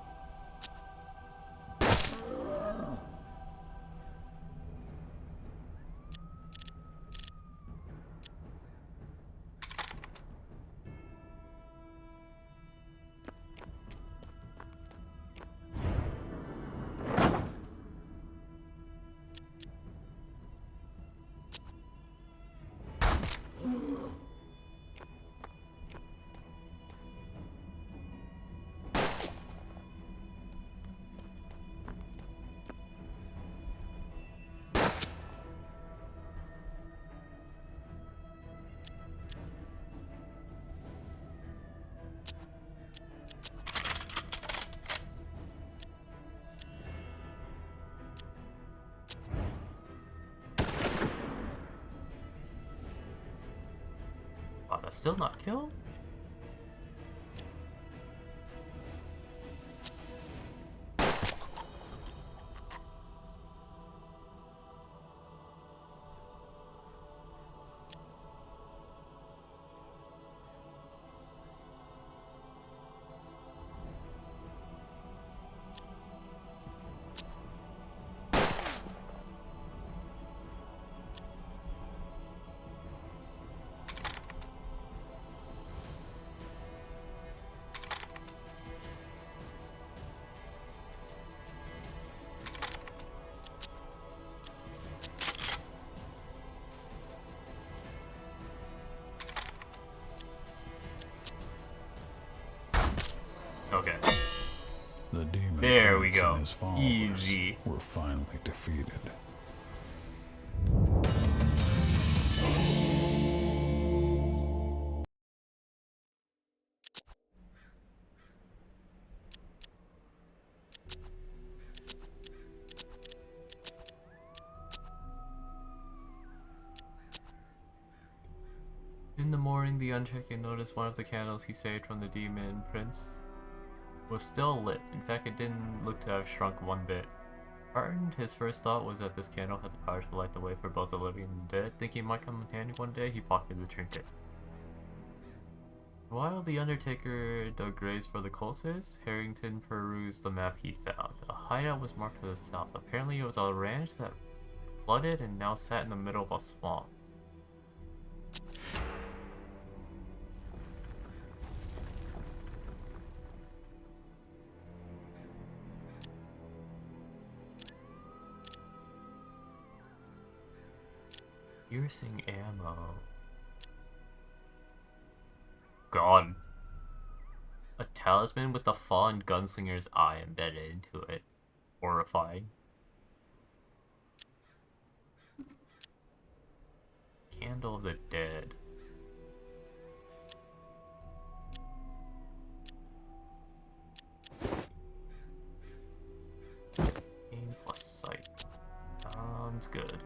Wow, that's still not killed? Okay. The demon There we prince go. and his followers Easy. were finally defeated. In the morning, the Untaker noticed one of the candles he saved from the demon prince was still lit. In fact, it didn't look to have shrunk one bit. Heartened, his first thought was that this candle had the power to light the way for both the living and the dead. Thinking it might come in handy one day, he pocketed the trinket. While the Undertaker dug graves for the cultists, Harrington perused the map he found. A hideout was marked to the south. Apparently it was a ranch that flooded and now sat in the middle of a swamp. Piercing ammo. God. A talisman with the fallen gunslinger's eye embedded into it. Horrifying. Candle of the Dead. Aim plus sight. Sounds good.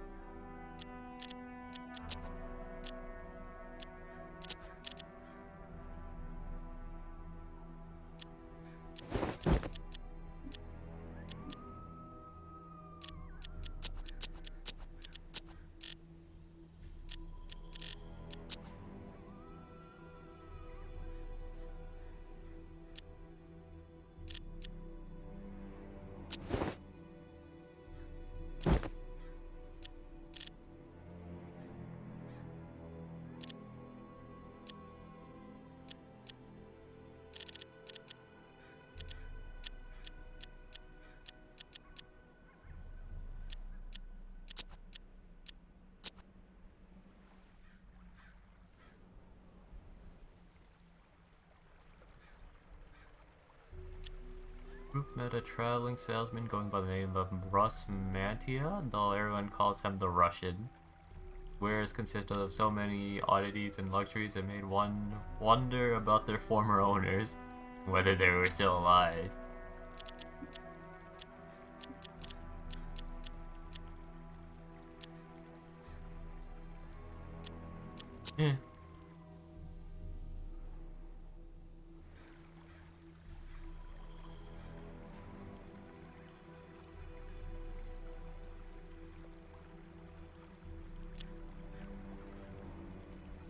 Group met a traveling salesman going by the name of Russ Mantia, though everyone calls him the Russian. Wares consisted of so many oddities and luxuries that made one wonder about their former owners, whether they were still alive. Eh.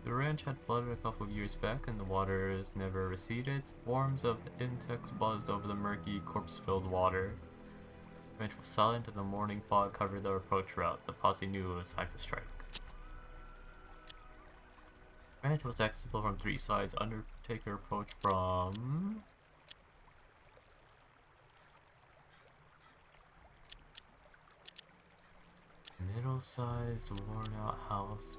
The ranch had flooded a couple of years back and the waters never receded. Swarms of insects buzzed over the murky, corpse-filled water. The ranch was silent and the morning fog covered the approach route. The posse knew it was time to strike. The ranch was accessible from three sides. Undertaker approached from... middle-sized, worn-out house.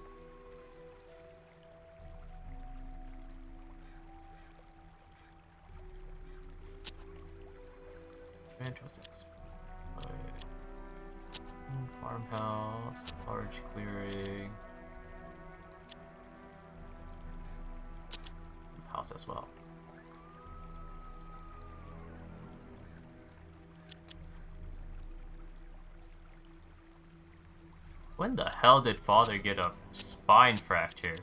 Ranch was farmhouse, large clearing, house as well. When the hell did father get a spine fracture?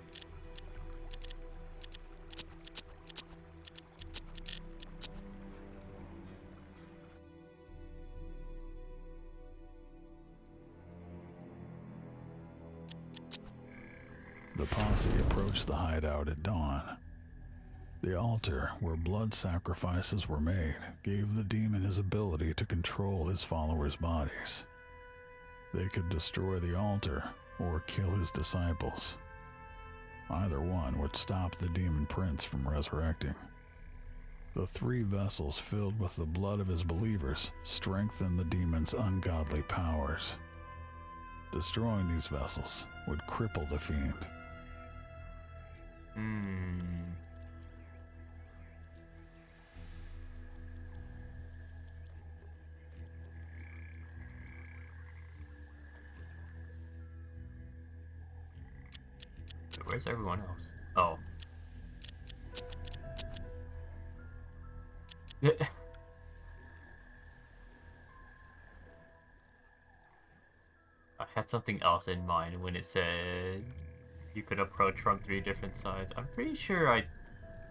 The posse approached the hideout at dawn. The altar, where blood sacrifices were made, gave the demon his ability to control his followers' bodies. They could destroy the altar or kill his disciples. Either one would stop the demon prince from resurrecting. The 3 vessels filled with the blood of his believers strengthened the demon's ungodly powers. Destroying these vessels would cripple the fiend. Where's everyone else? Oh. I had something else in mind when it said you could approach from 3 different sides. I'm pretty sure I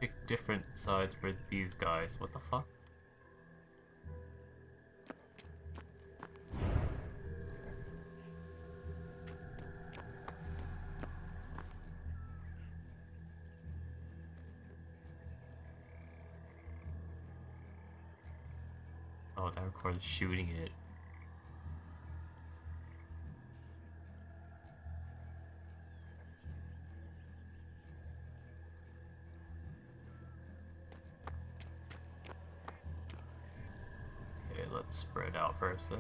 picked different sides for these guys. What the fuck? Oh, that records shooting it. Okay, let's spread out first then.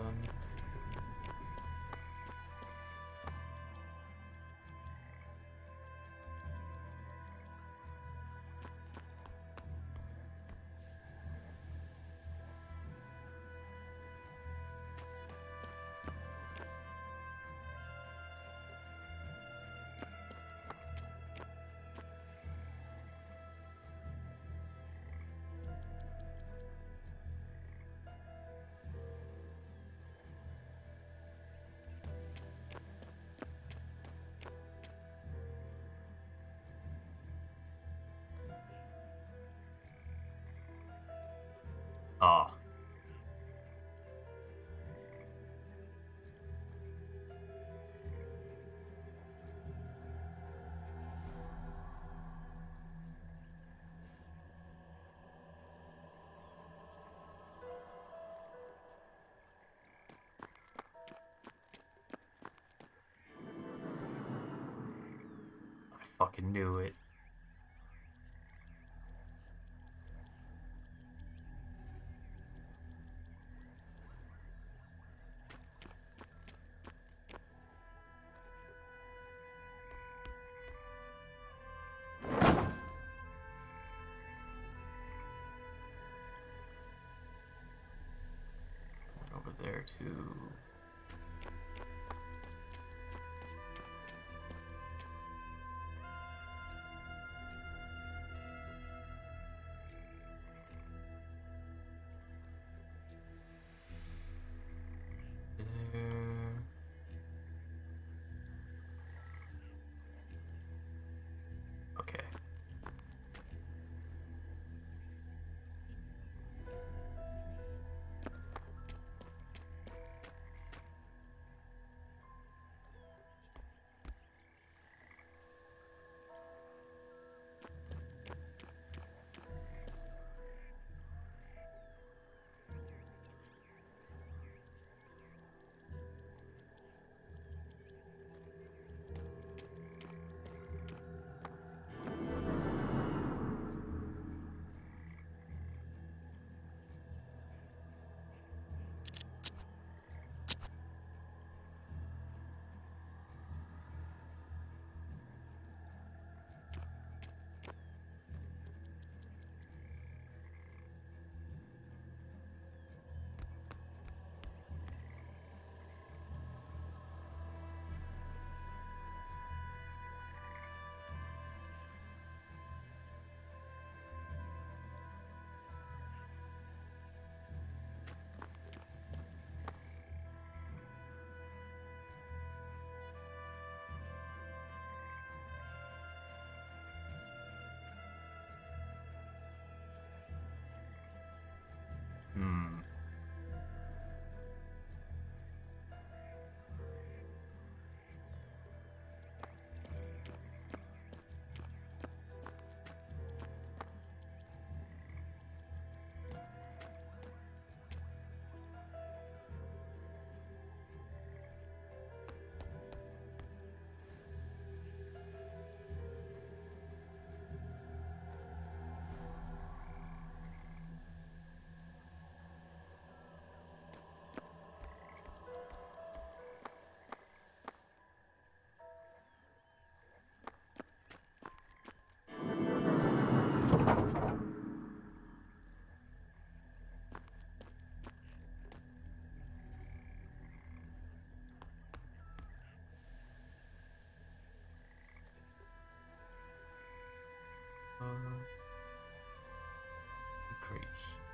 Ah. I fucking knew it. Over there too. There. Okay.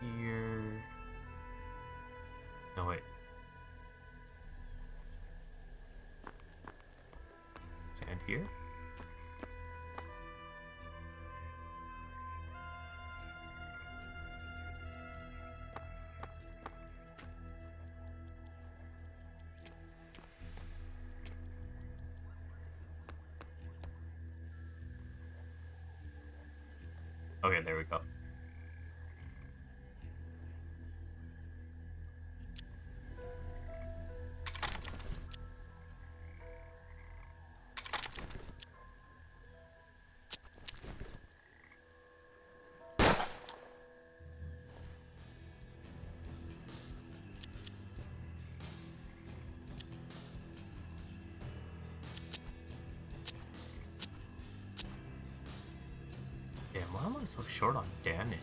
here. No, wait. Sand here? Okay, there we go. Damn, why am I so short on damage?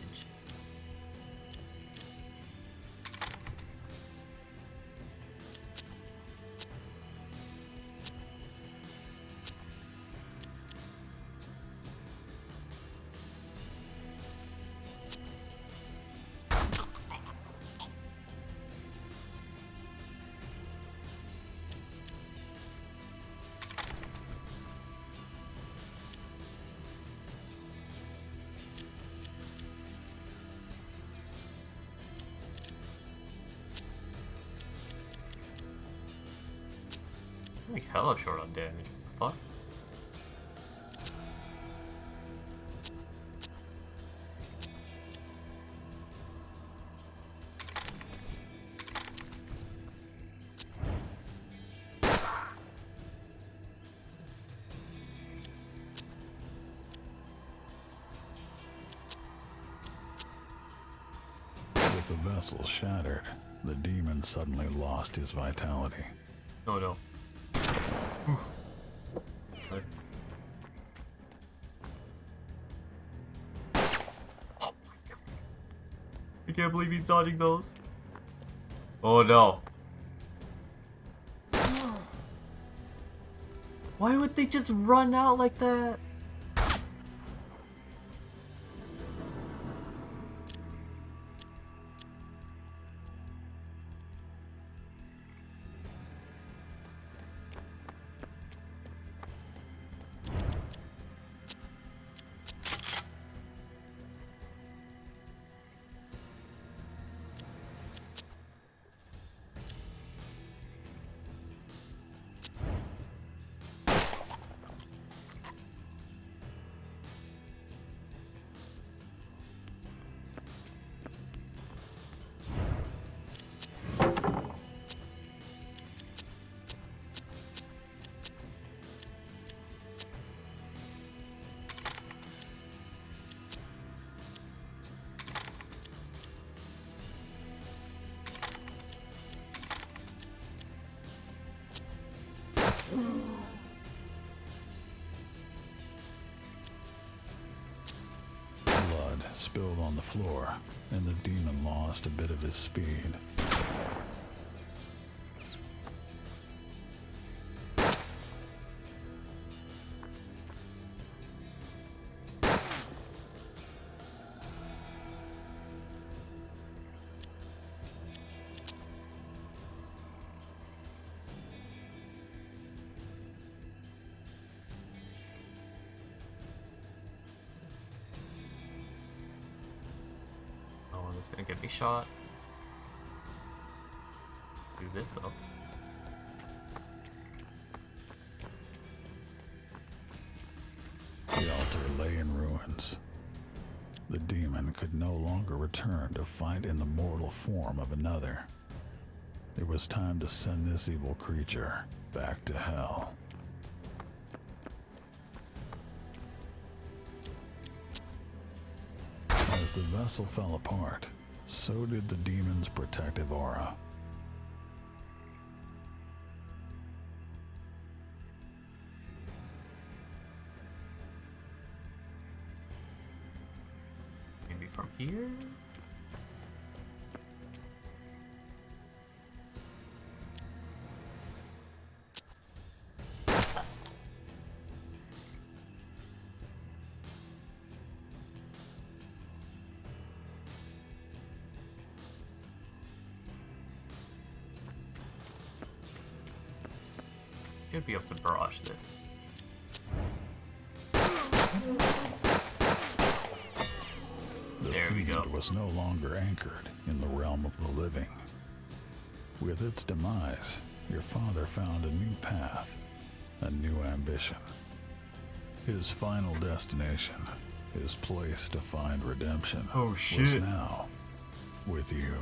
I'm like hella short on damage. What the fuck? With the vessel shattered, the demon suddenly lost his vitality. Oh no. What? Oh my god. I can't believe he's dodging those. Oh no. Why would they just run out like that? Blood spilled on the floor, and the demon lost a bit of his speed. Oh, that's gonna get me shot. Do this though. The altar lay in ruins. The demon could no longer return to fight in the mortal form of another. It was time to send this evil creature back to hell. As the vessel fell apart, so did the demon's protective aura. Maybe from here? Should be able to barrage this. The There we go. fiend was no longer anchored in the realm of the living. With its demise, your father found a new path, a new ambition. His final destination, his place to find redemption, Oh, was shit. now with you.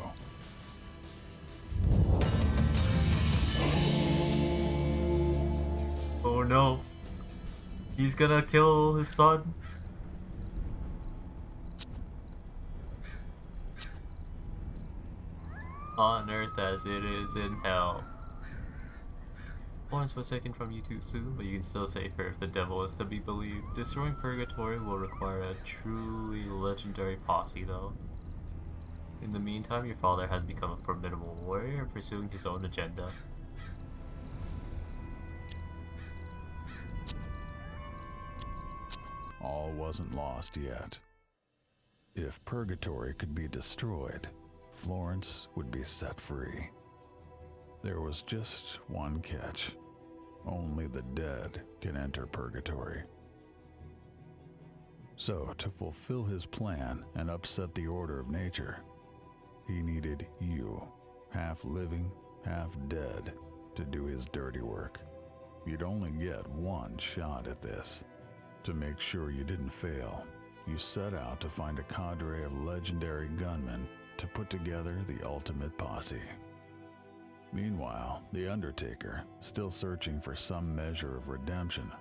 Oh no. He's gonna kill his son. On earth as it is in hell. Florence was taken from you too soon, but you can still save her if the devil is to be believed. Destroying Purgatory will require a truly legendary posse, though. In the meantime, your father has become a formidable warrior, pursuing his own agenda. All wasn't lost yet. If Purgatory could be destroyed, Florence would be set free. There was just one catch. Only the dead can enter Purgatory. So, to fulfill his plan and upset the order of nature, he needed you, half living, half dead, to do his dirty work. You'd only get one shot at this. To make sure you didn't fail, you set out to find a cadre of legendary gunmen to put together the ultimate posse. Meanwhile, the Undertaker, still searching for some measure of redemption,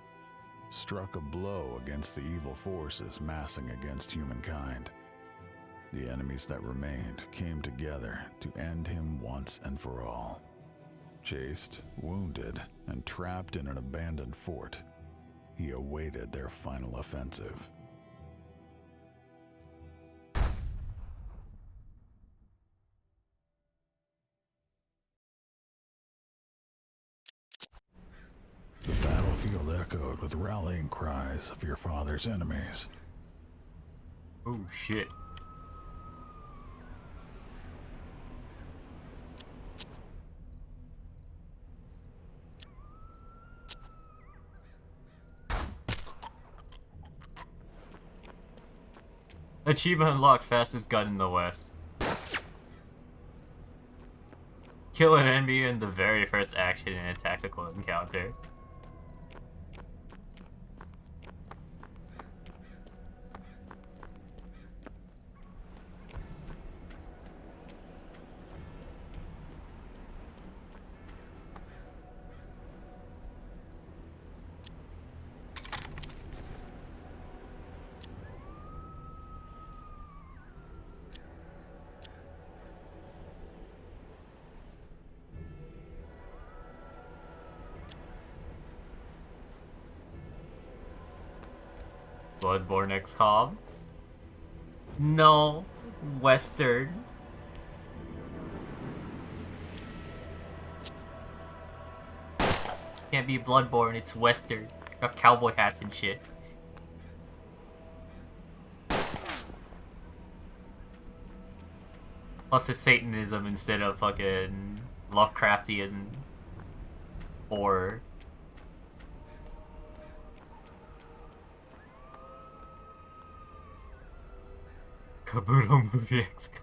struck a blow against the evil forces massing against humankind. The enemies that remained came together to end him once and for all. Chased, wounded, and trapped in an abandoned fort, he awaited their final offensive. The battlefield echoed with rallying cries of your father's enemies. Oh shit. Achievement unlocked, fastest gun in the West. Kill an enemy in the very first action in a tactical encounter. Bloodborne XCOM? No. Western. Can't be Bloodborne, it's Western. Got cowboy hats and shit. Plus it's Satanism instead of fucking Lovecraftian horror. Kabuto movie XCOM.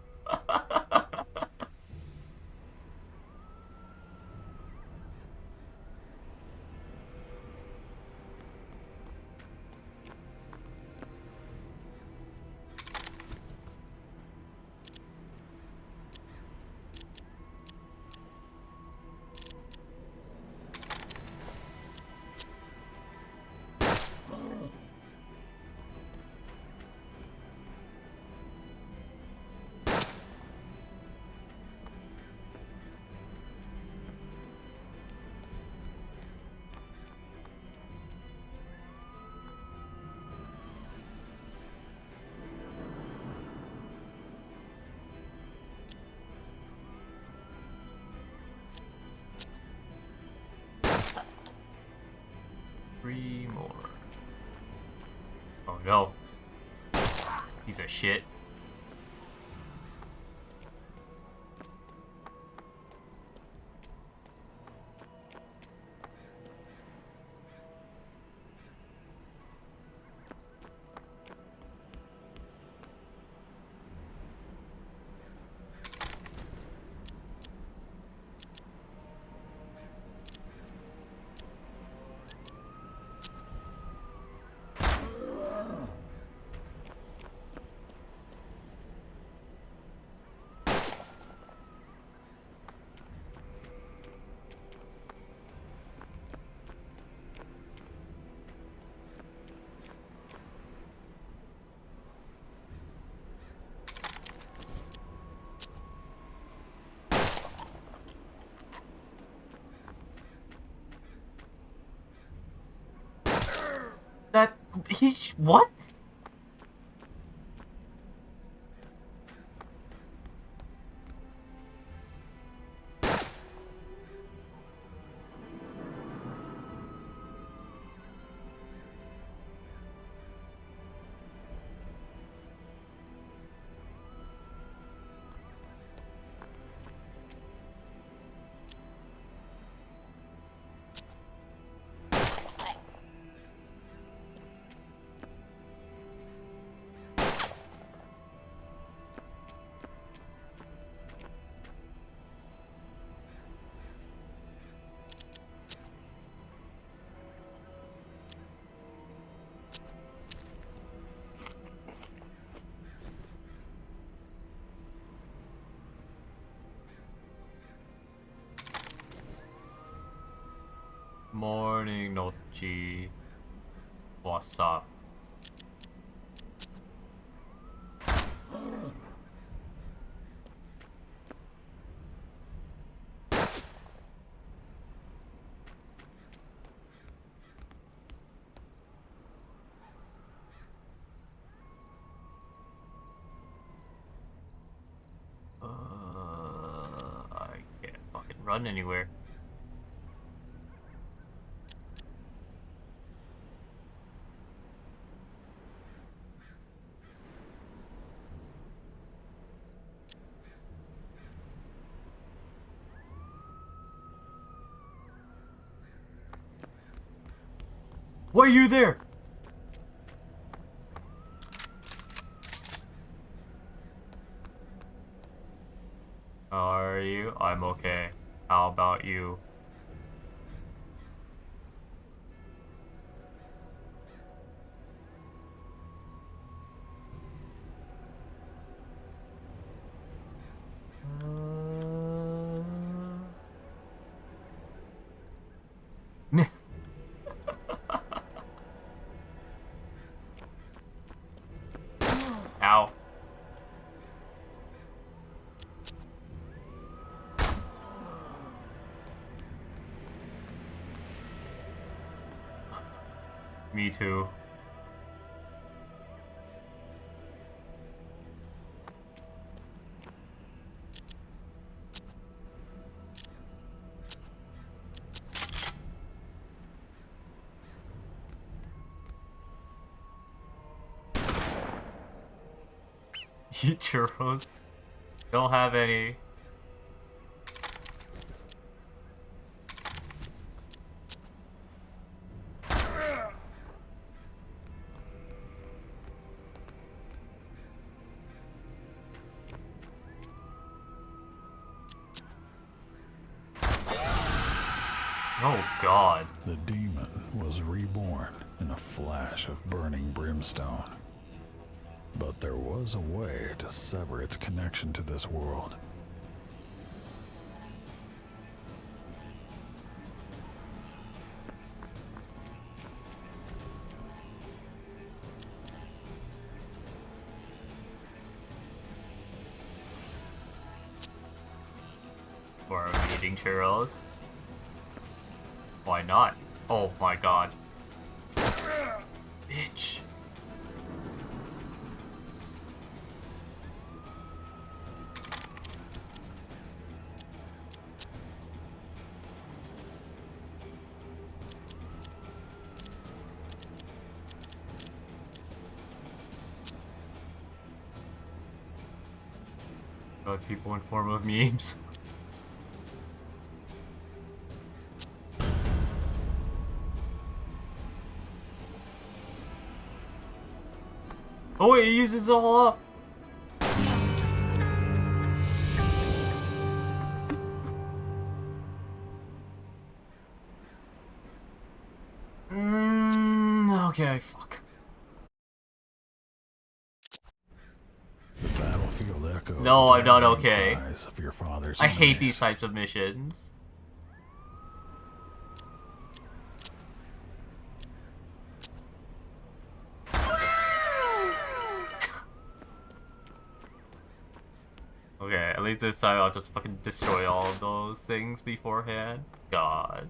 Three more. Oh no. Piece of shit. What? Morning, Nochi. What's up? I can't fucking run anywhere. Why are you there? How are you? I'm okay. How about you? Ow. Me too. Eat churros? Don't have any. Oh god. The demon was reborn in a flash of burning brimstone. But there was a way to sever its connection to this world. Or are we eating churros? Why not? Oh my god. Bitch. God, people in form of memes. Oh wait, he uses it all up. Okay, fuck. The battlefield echoed. No, I'm not the okay. cries of your father's I hate enemies. these types of missions. Okay, at least this time I'll just fucking destroy all of those things beforehand. God.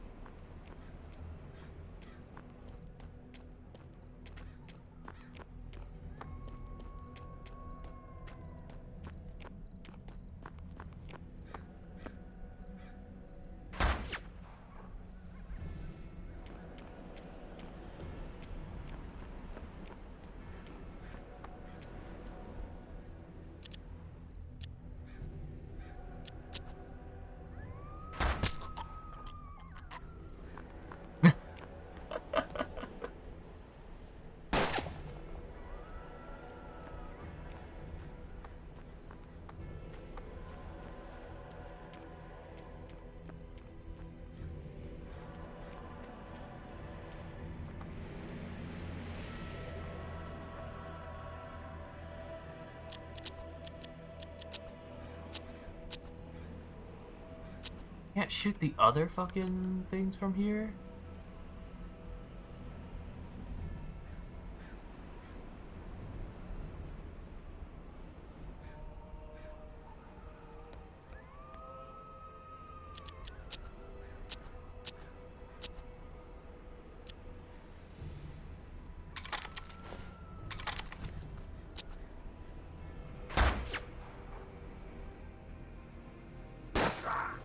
can't shoot the other fucking things from here?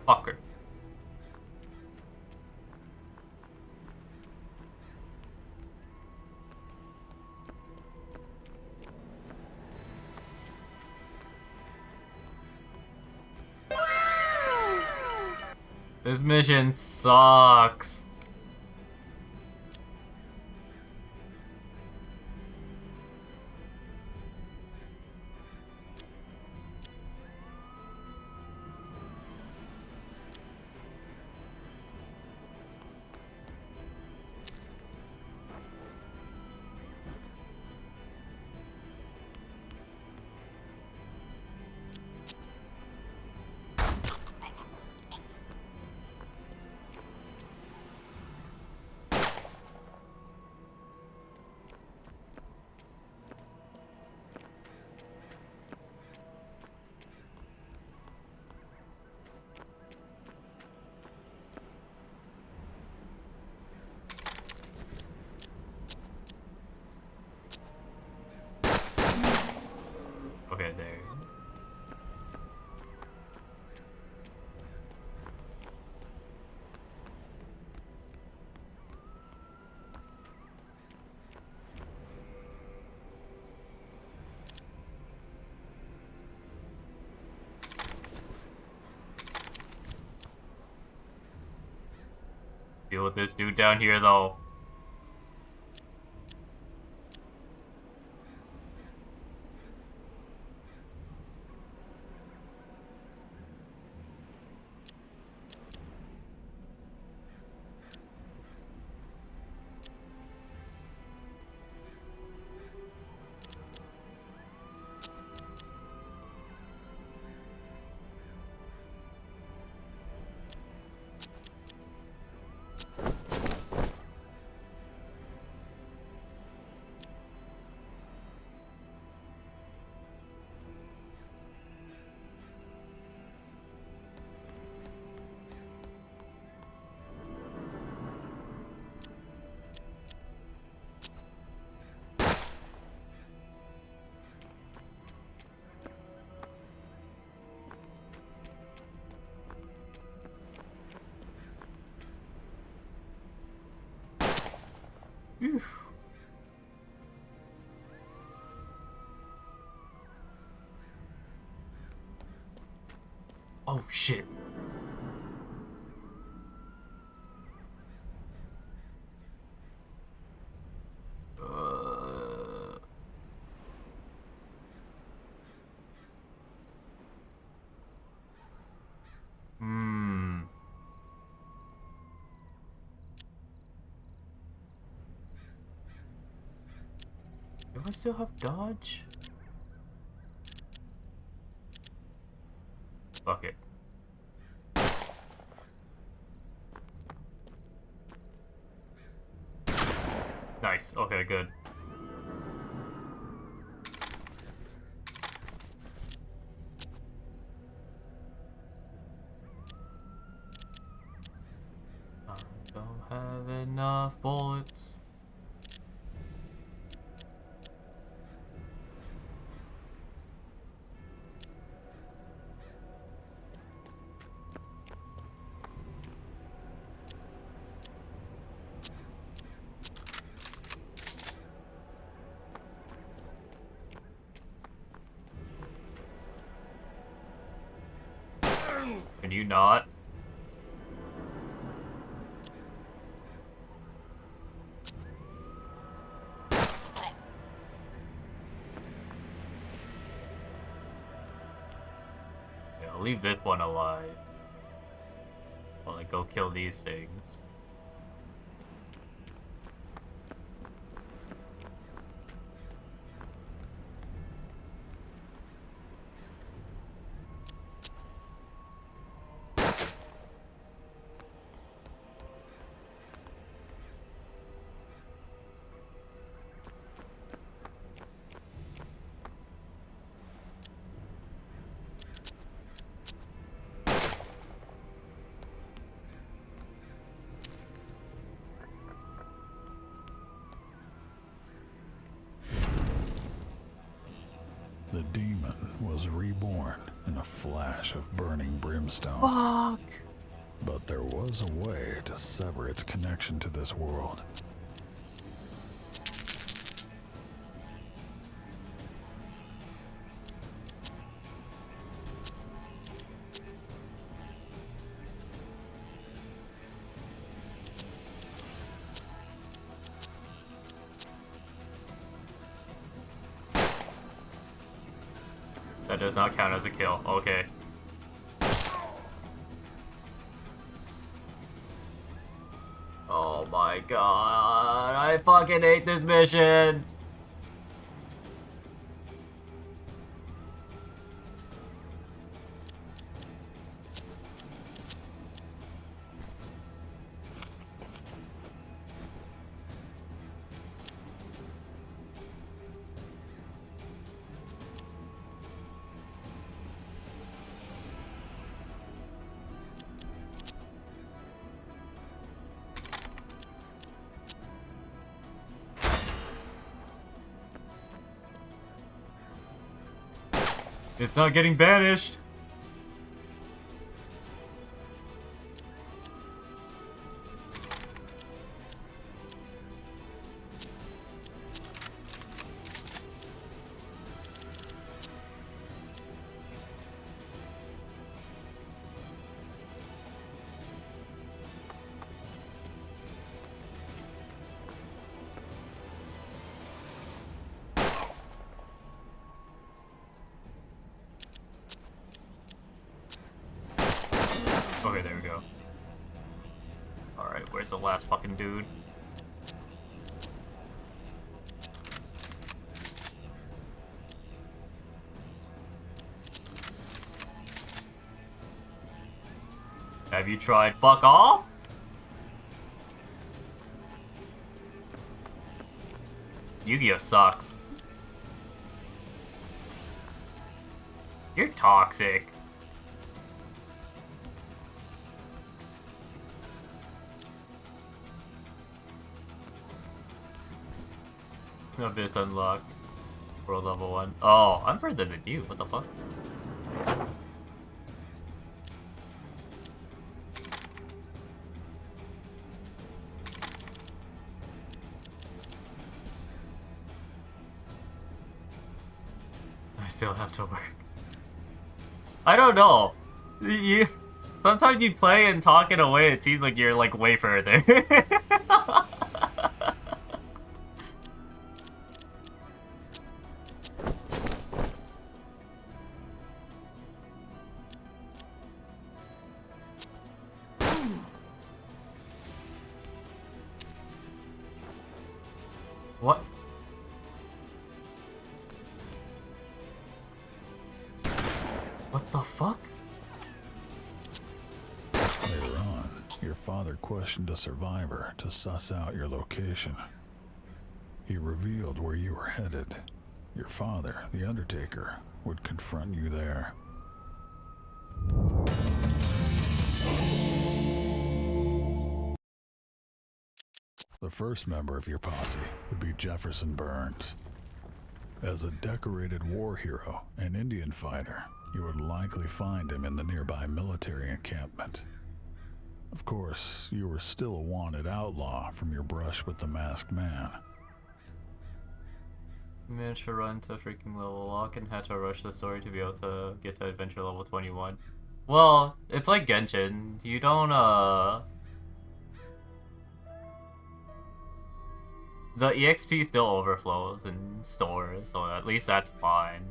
Fucker. This mission sucks. Okay, there. Deal with this dude down here, though. Oof. Oh shit. Hmm. Do I still have dodge? Fuck it. Nice. Okay, good. I don't have enough bullets. Can you not? Yeah, I'll leave this one alive while I go kill these things. The demon was reborn in a flash of burning brimstone. Fuck! But there was a way to sever its connection to this world. That does not count as a kill. Okay. Oh my god. I fucking hate this mission. It's not getting banished. Okay, there we go. Alright, where's the last fucking dude? Have you tried fuck off? Yu-Gi-Oh sucks. You're toxic. Abyss unlocked. World level 1. Oh, I'm further than you. What the fuck? I still have to work. I don't know. You sometimes you play and talk in a way it seems like you're like way further. What? What the fuck? Later on, your father questioned a survivor to suss out your location. He revealed where you were headed. Your father, the Undertaker, would confront you there. The first member of your posse would be Jefferson Burns. As a decorated war hero and Indian fighter, you would likely find him in the nearby military encampment. Of course, you were still a wanted outlaw from your brush with the Masked Man. You managed to run to freaking level lock and had to rush the story to be able to get to adventure level 21. Well, it's like Genshin. You don't, the EXP still overflows in stores, so at least that's fine.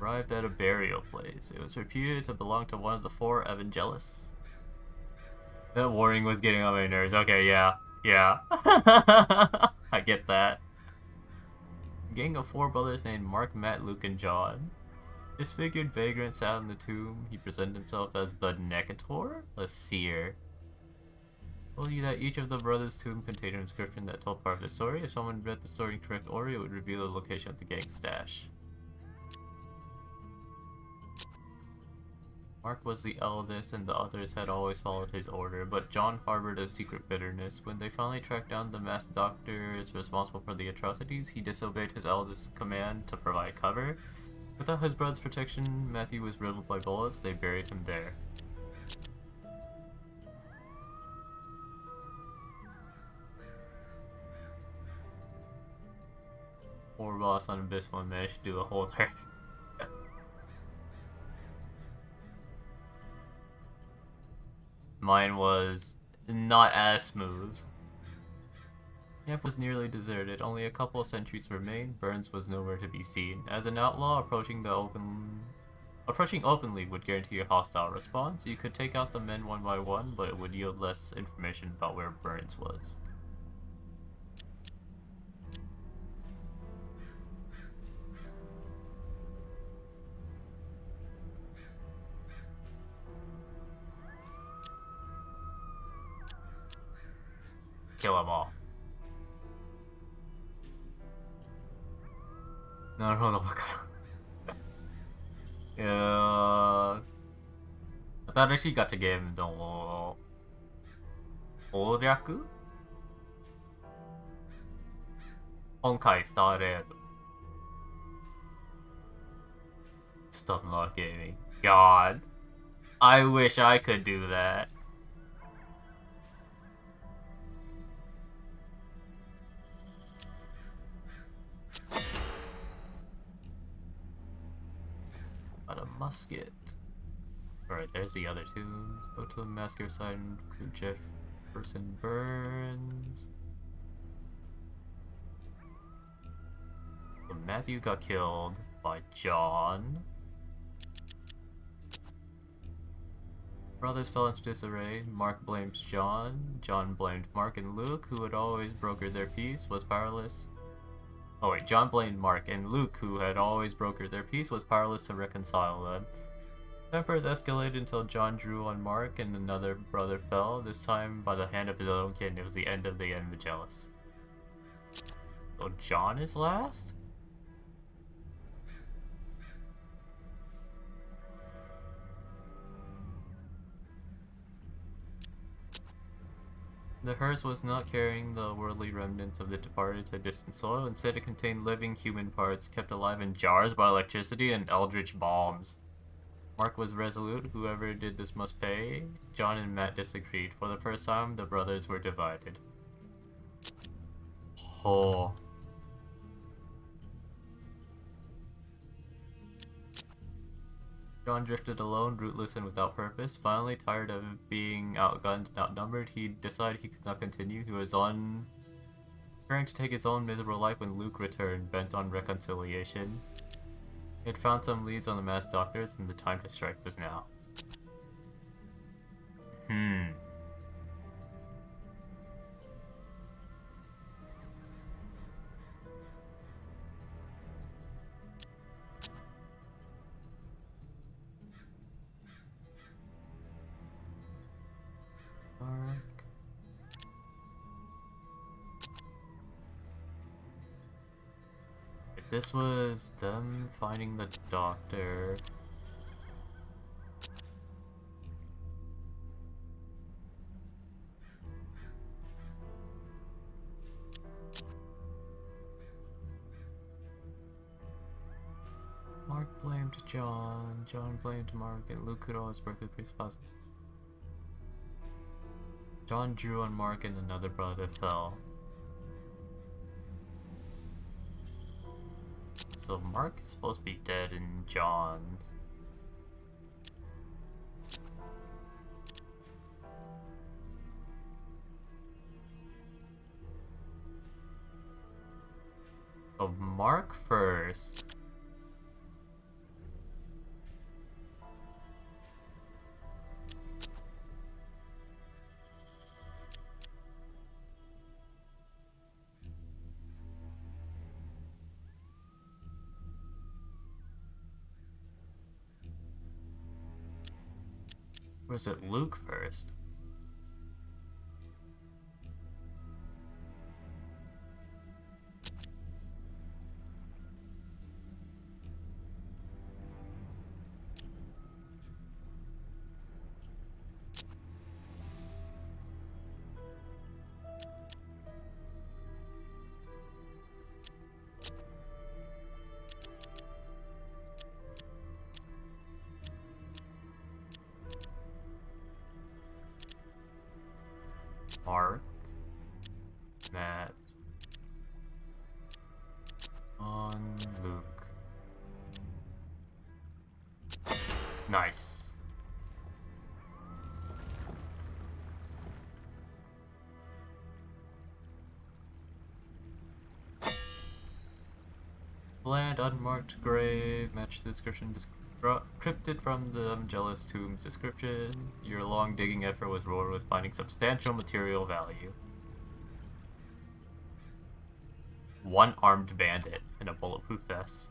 Arrived at a burial place. It was reputed to belong to one of the 4 Evangelists. That warning was getting on my nerves. Okay, yeah. Yeah. I get that. A gang of 4 brothers named Mark, Matt, Luke, and John. Disfigured vagrant sat in the tomb. He presented himself as the Necator, a seer. Told you that each of the brothers' tomb contained an inscription that told part of the story. If someone read the story in correct order, it would reveal the location of the gang's stash. Mark was the eldest and the others had always followed his order, but John harbored a secret bitterness. When they finally tracked down the masked doctors responsible for the atrocities, he disobeyed his eldest's command to provide cover. Without his brother's protection, Matthew was riddled by bullets. They buried him there. Poor boss on Abyss One managed to do a whole turn. Mine was not as smooth. Camp was nearly deserted. Only a couple of sentries remained. Burns was nowhere to be seen. As an outlaw, approaching openly would guarantee a hostile response. You could take out the men one by one, but it would yield less information about where Burns was. Kill them all. なるほど、わからん。いやー、新しいガチャゲームの攻略今回started. Still not gaming. God. I wish I could do that. Got a musket. Alright, there's the other tombs. Go to the massacre site and recruit Jefferson Burns. So Matthew got killed by John. Brothers fell into disarray. Mark blamed John. John blamed Mark and Luke, who had always brokered their peace, was powerless. Oh wait, John blamed Mark, and Luke, who had always brokered their peace, was powerless to reconcile them. Tempers escalated until John drew on Mark, and another brother fell, this time by the hand of his own kin. It was the end of the Evangelist. So John is last? The hearse was not carrying the worldly remnants of the departed to distant soil. Instead, it contained living human parts kept alive in jars by electricity and eldritch bombs. Mark was resolute. Whoever did this must pay. John and Matt disagreed. For the first time, the brothers were divided. Oh. John drifted alone, rootless and without purpose. Finally, tired of being outgunned and outnumbered, he decided he could not continue. He was preparing to take his own miserable life when Luke returned, bent on reconciliation. He had found some leads on the masked doctors, and the time to strike was now. This was them finding the doctor. Mark blamed John, John blamed Mark, and Luke could always work with peace possible. John drew on Mark and another brother fell. So Mark is supposed to be dead and John's. So Mark first. Or is it Luke first? Mark, Matt, on Luke. Nice. Bland, unmarked grave, match the description cryptid from the Jealous Tomb's description. Your long digging effort was rewarded with finding substantial material value. One armed bandit in a bulletproof vest.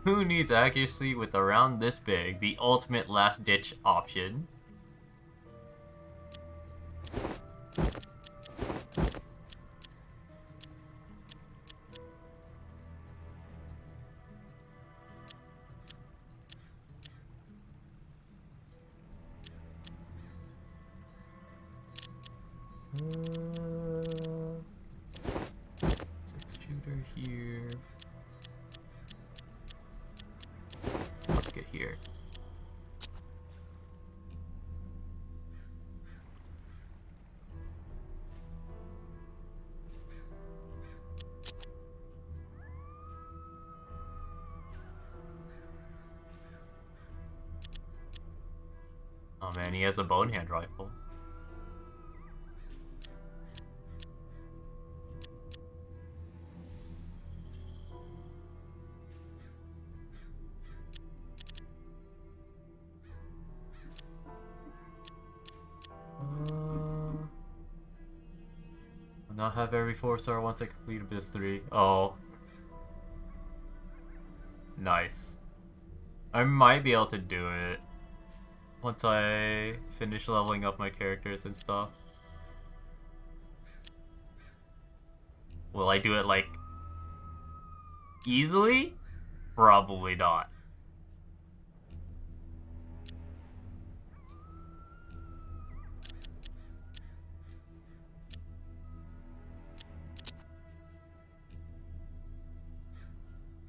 Who needs accuracy with a round this big? The ultimate last-ditch option. Six shooter here. Let's get here. Oh man, he has a bone hand rifle. I'll not have every 4-star once I complete Abyss 3. Oh. Nice. I might be able to do it once I finish leveling up my characters and stuff. Will I do it, like, easily? Probably not.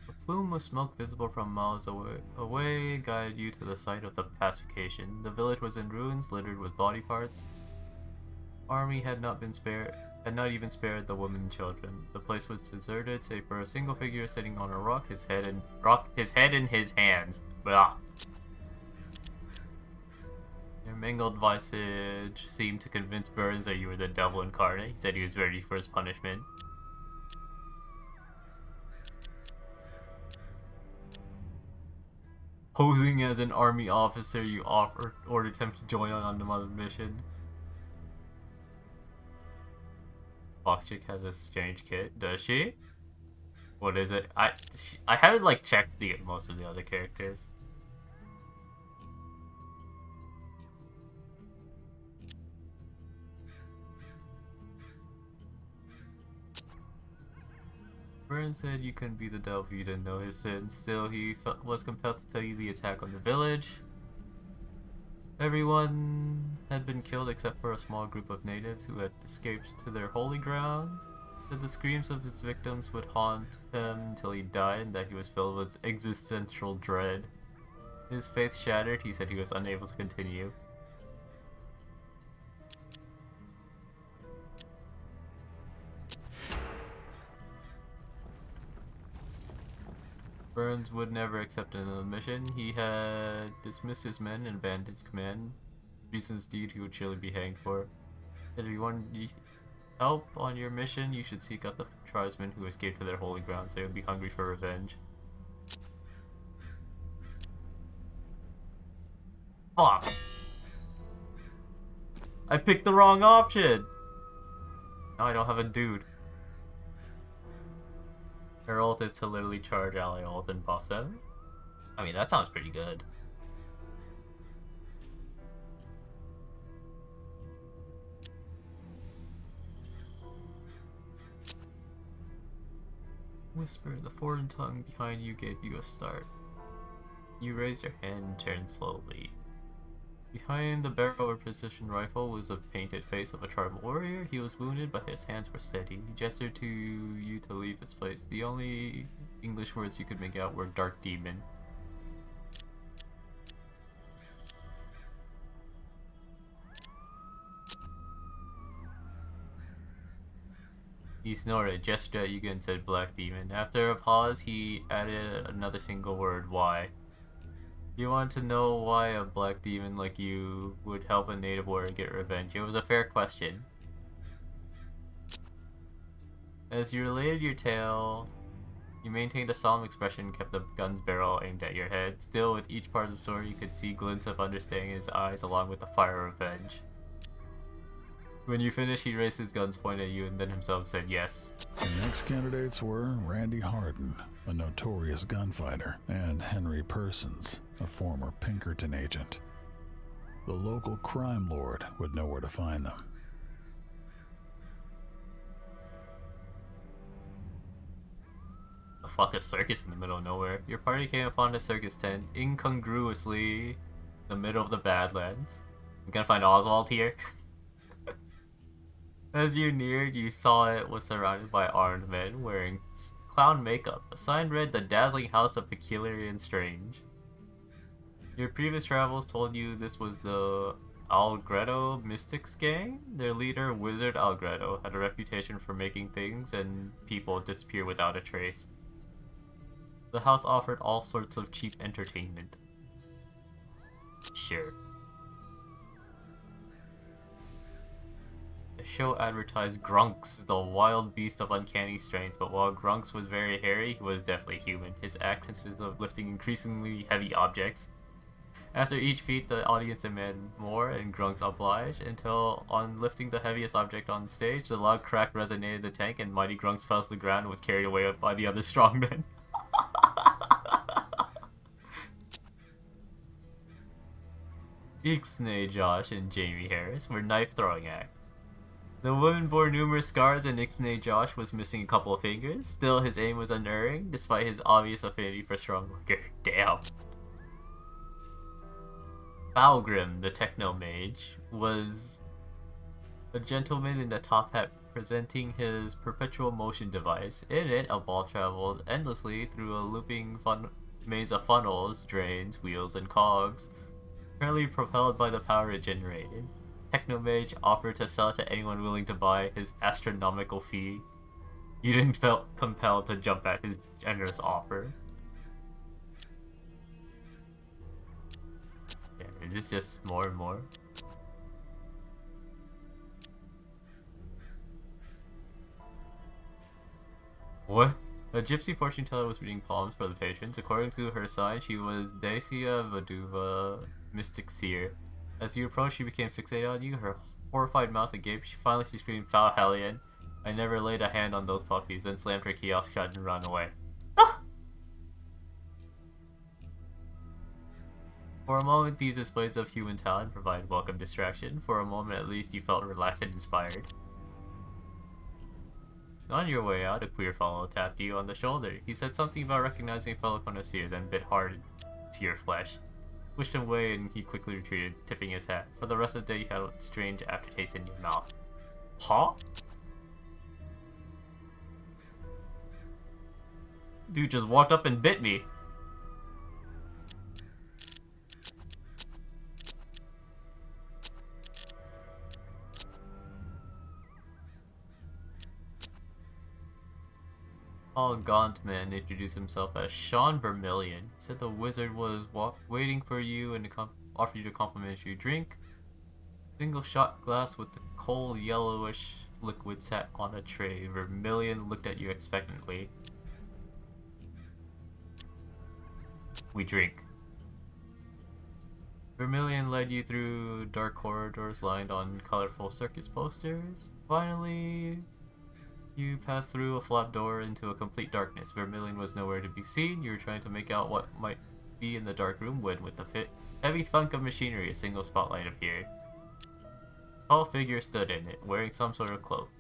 A plume of smoke visible from miles away guided you to the site of the pacification. The village was in ruins, littered with body parts. Army had not even spared the women and children. The place was deserted, save for a single figure sitting on a rock, his head in his hands. Blah. Your mangled visage seemed to convince Burns that you were the devil incarnate. He said he was ready for his punishment. Posing as an army officer, you ordered him to join on another mission. Fox Chick has a strange kit, does she? What is it? I haven't like checked most of the other characters. Burns said you couldn't be the devil if you didn't know his sins. Still, he was compelled to tell you the attack on the village. Everyone had been killed except for a small group of natives who had escaped to their holy ground. That the screams of his victims would haunt him until he died, and that he was filled with existential dread. His faith shattered, he said he was unable to continue. Burns would never accept another mission. He had dismissed his men and abandoned his command. Reasons deed he would surely be hanged for. If you want help on your mission, you should seek out the tribesmen who escaped to their holy grounds. They would be hungry for revenge. Fuck! I picked the wrong option! Now I don't have a dude. Her ult is to literally charge ally ult and buff them. I mean, that sounds pretty good. Whisper, the foreign tongue behind you gave you a start. You raise your hand and turn slowly. Behind the barrel of a precision rifle was a painted face of a tribal warrior. He was wounded, but his hands were steady. He gestured to you to leave this place. The only English words you could make out were Dark Demon. He snorted, gestured at you and said Black Demon. After a pause, he added another single word, why. You want to know why a black demon like you would help a native warrior get revenge. It was a fair question. As you related your tale, you maintained a solemn expression and kept the gun's barrel aimed at your head. Still, with each part of the story, you could see glints of understanding in his eyes along with the fire of revenge. When you finished, he raised his guns, pointed at you, and then himself said yes. The next candidates were Randy Harden, a notorious gunfighter, and Henry Persons, a former Pinkerton agent. The local crime lord would know where to find them. The fuck, a circus in the middle of nowhere. Your party came upon a circus tent incongruously in the middle of the Badlands. I'm gonna find Oswald here. As you neared, you saw it was surrounded by armed men wearing clown makeup. A sign read, "The Dazzling House of Peculiar and Strange." Your previous travels told you this was the Algredo Mystics gang. Their leader, Wizard Algredo, had a reputation for making things and people disappear without a trace. The house offered all sorts of cheap entertainment. Sure. The show advertised Grunks, the wild beast of uncanny strength, but while Grunks was very hairy, he was definitely human. His act consisted of lifting increasingly heavy objects. After each feat, the audience demanded more, and Grunks obliged, until on lifting the heaviest object on stage, the loud crack resonated the tank, and Mighty Grunks fell to the ground and was carried away by the other strongmen. Ixnay Josh and Jamie Harris were knife-throwing acts. The woman bore numerous scars, and Ixnay Josh was missing a couple of fingers. Still, his aim was unerring, despite his obvious affinity for strong liquor. Damn. Balgrim, the techno-mage, was a gentleman in a top hat presenting his perpetual motion device. In it, a ball traveled endlessly through a looping maze of funnels, drains, wheels, and cogs, currently propelled by the power it generated. Technomage offered to sell it to anyone willing to buy his astronomical fee. You didn't feel compelled to jump at his generous offer. Yeah, is this just more and more? What? A gypsy fortune teller was reading palms for the patrons. According to her sign, she was Dacia Vaduva, Mystic Seer. As you approached, she became fixated on you, her horrified mouth agape. Finally, she screamed, "Foul hellion! I never laid a hand on those puppies," then slammed her kiosk shut and ran away. Ah! For a moment, these displays of human talent provided welcome distraction. For a moment, at least, you felt relaxed and inspired. On your way out, a queer fellow tapped you on the shoulder. He said something about recognizing a fellow connoisseur, then bit hard to your flesh. Pushed him away, and he quickly retreated, tipping his hat. For the rest of the day, you had a strange aftertaste in your mouth. Huh? Dude just walked up and bit me. Tall, gaunt man introduced himself as Sean Vermillion. He said the wizard was waiting for you and offered you a complimentary drink. Single shot glass with the cold yellowish liquid sat on a tray. Vermillion looked at you expectantly. We drink. Vermillion led you through dark corridors lined on colorful circus posters. Finally, you passed through a flap door into a complete darkness. Vermillion was nowhere to be seen. You were trying to make out what might be in the dark room when, with a heavy thunk of machinery, a single spotlight appeared. A tall figure stood in it, wearing some sort of cloak.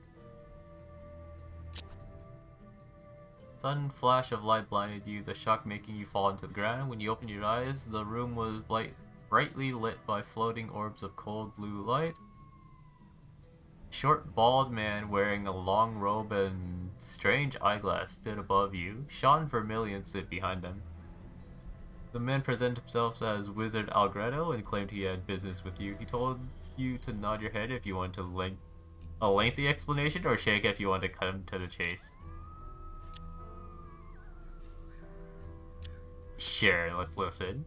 Sudden flash of light blinded you, the shock making you fall into the ground. When you opened your eyes, the room was brightly lit by floating orbs of cold blue light. Short, bald man wearing a long robe and strange eyeglass stood above you. Sean Vermillion stood behind them. The man presented himself as Wizard Algredo and claimed he had business with you. He told you to nod your head if you want a lengthy explanation, or shake if you want to cut him to the chase. Sure, let's listen.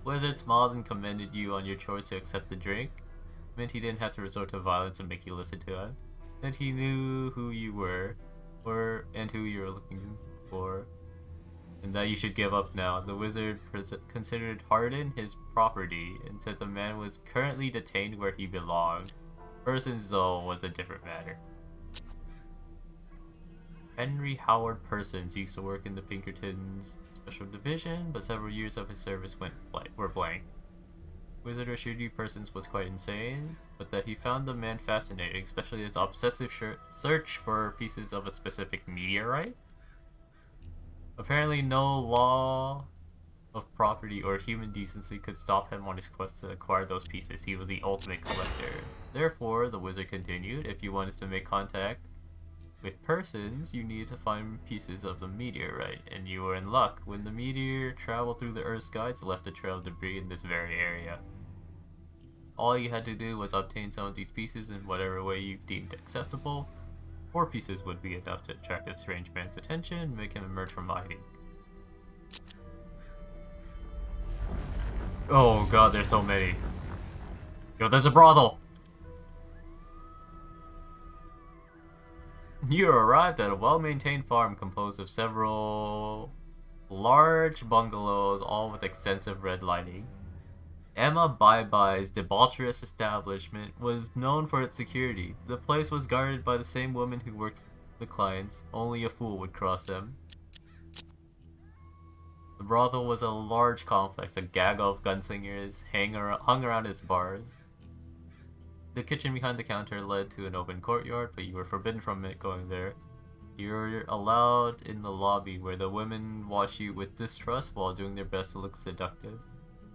Wizard smiled and commended you on your choice to accept the drink. It meant he didn't have to resort to violence and make you listen to him. That he knew who you were and who you were looking for, and that you should give up now. The wizard considered Hardin his property and said the man was currently detained where he belonged. Persons, though, was a different matter. Henry Howard Persons used to work in the Pinkertons Special Division, but several years of his service were blank. Wizard assured you Persons was quite insane, but that he found the man fascinating, especially his obsessive search for pieces of a specific meteorite. Apparently no law of property or human decency could stop him on his quest to acquire those pieces. He was the ultimate collector. Therefore, the wizard continued, if you wanted to make contact with Persons, you needed to find pieces of the meteorite, and you were in luck when the meteor traveled through the Earth's guides and left a trail of debris in this very area. All you had to do was obtain some of these pieces in whatever way you deemed acceptable. 4 pieces would be enough to attract the strange man's attention and make him emerge from hiding. Oh god, there's so many. Yo, there's a brothel! You arrived at a well-maintained farm composed of several large bungalows, all with extensive red lighting. Emma Bye-Bye's debaucherous establishment was known for its security. The place was guarded by the same woman who worked the clients. Only a fool would cross them. The brothel was a large complex, a gaggle of gunslingers hung around its bars. The kitchen behind the counter led to an open courtyard, but you were forbidden from going there. You were allowed in the lobby, where the women watched you with distrust while doing their best to look seductive.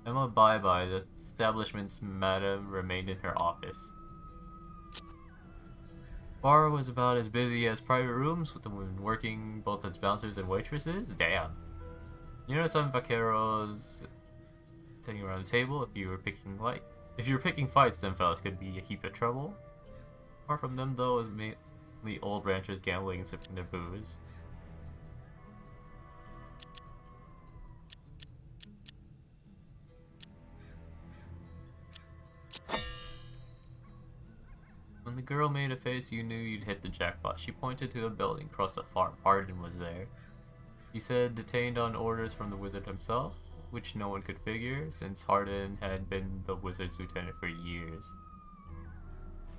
Emma Bye-Bye, the establishment's madam, remained in her office. Bar was about as busy as private rooms, with the women working both as bouncers and waitresses. Damn. You know, some vaqueros sitting around the table. If you were picking fights, them fellas could be a heap of trouble. Apart from them, though, it was mainly old ranchers gambling and sipping their booze. When the girl made a face, you knew you'd hit the jackpot. She pointed to a building across a farm. Hardin was there. He said detained on orders from the wizard himself, which no one could figure, since Hardin had been the wizard's lieutenant for years.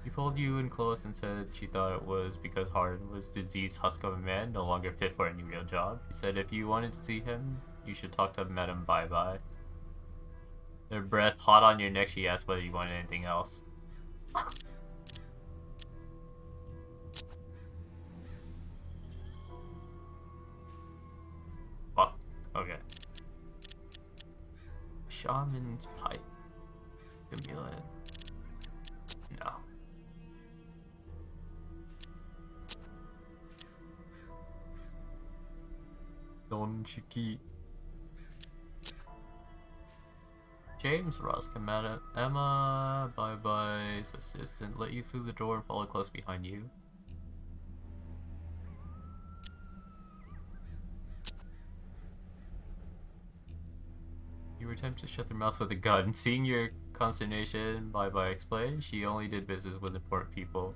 She pulled you in close and said she thought it was because Hardin was a diseased husk of a man, no longer fit for any real job. He said if you wanted to see him, you should talk to Madame Bye-Bye. Her breath hot on your neck, she asked whether you wanted anything else. Fuck. Okay. Shaman's pipe. Stimulant. No. Don Shiki. James Rusk and Emma Bye-Bye's assistant let you through the door and followed close behind you. You were tempted to shut their mouth with a gun. Seeing your consternation, Bye-Bye explained she only did business with important people.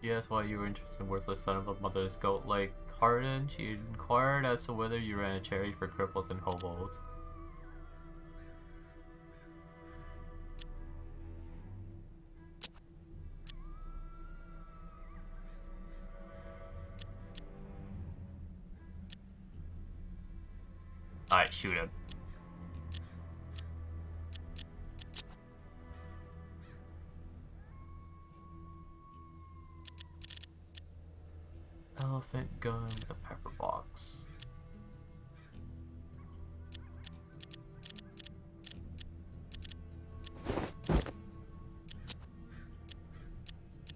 She asked why you were interested in worthless son of a mother's goat like Hardin. She inquired as to whether you ran a charity for cripples and hobos. Alright, shoot him. Elephant gun with a pepper box.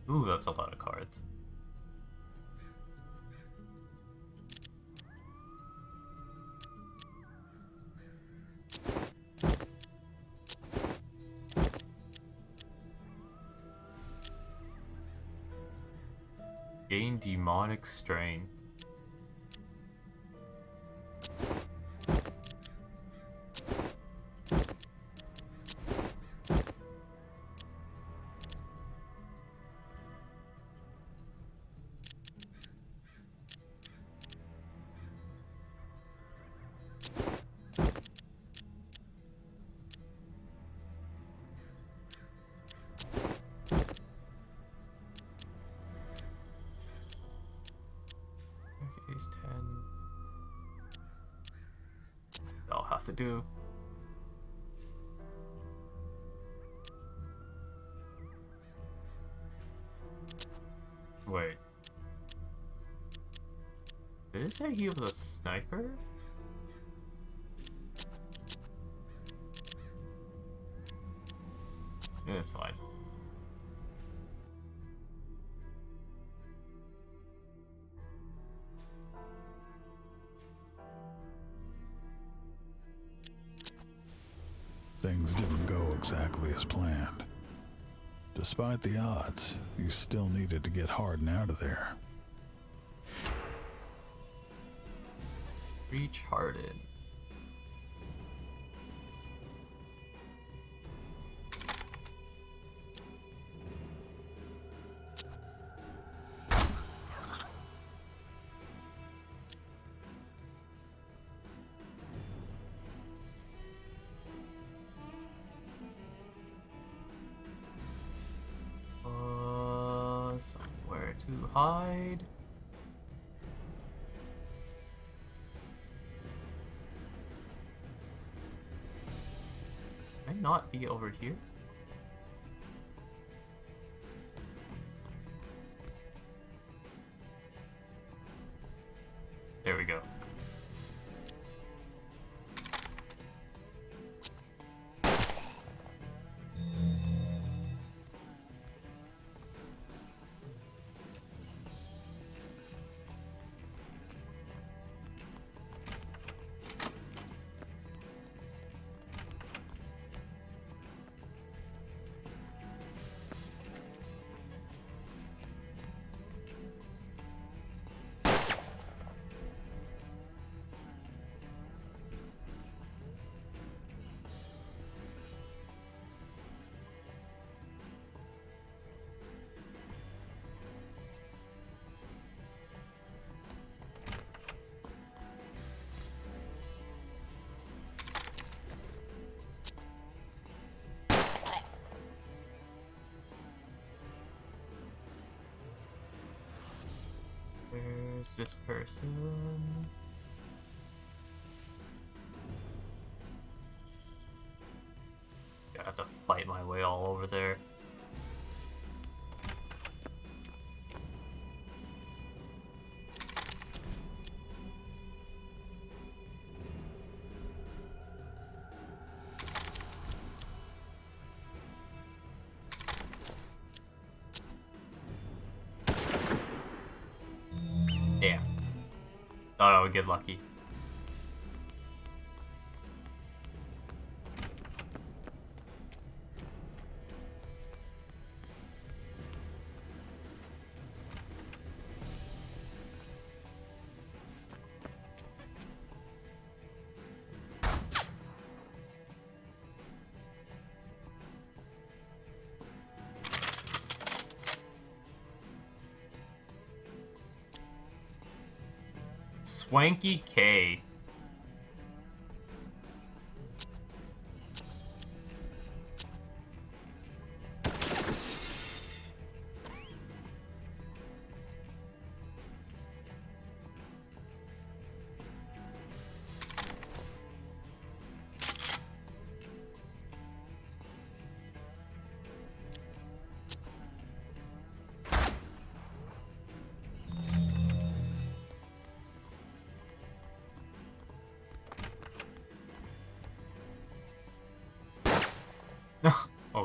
Ooh, that's a lot of cards. Gain demonic strength. Is 10. I'll have to do. Wait. Did it say he was a sniper? It's fine. Things didn't go exactly as planned. Despite the odds, you still needed to get Hardin out of there. Reach Hardin. Somewhere to hide. Can I not be over here? There we go. Where's this person? I have to fight my way all over there. Damn. Thought I would get lucky. Swanky K.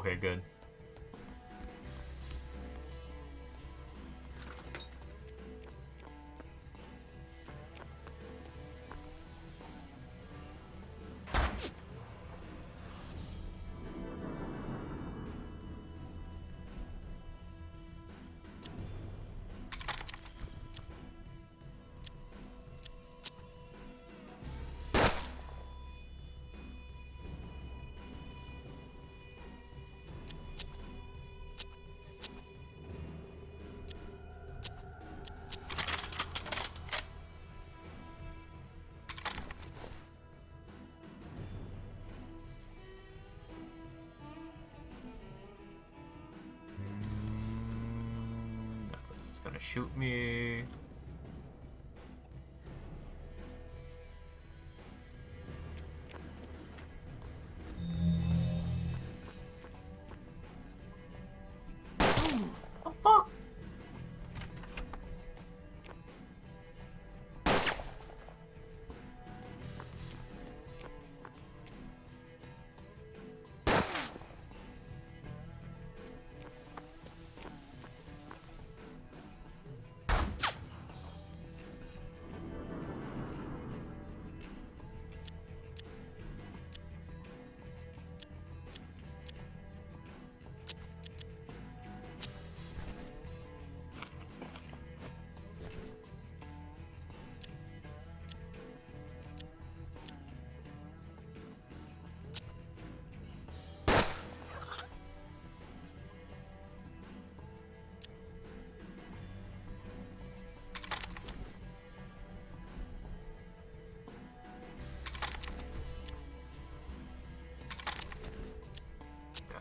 Okay, good. This is gonna shoot me. Oh fuck!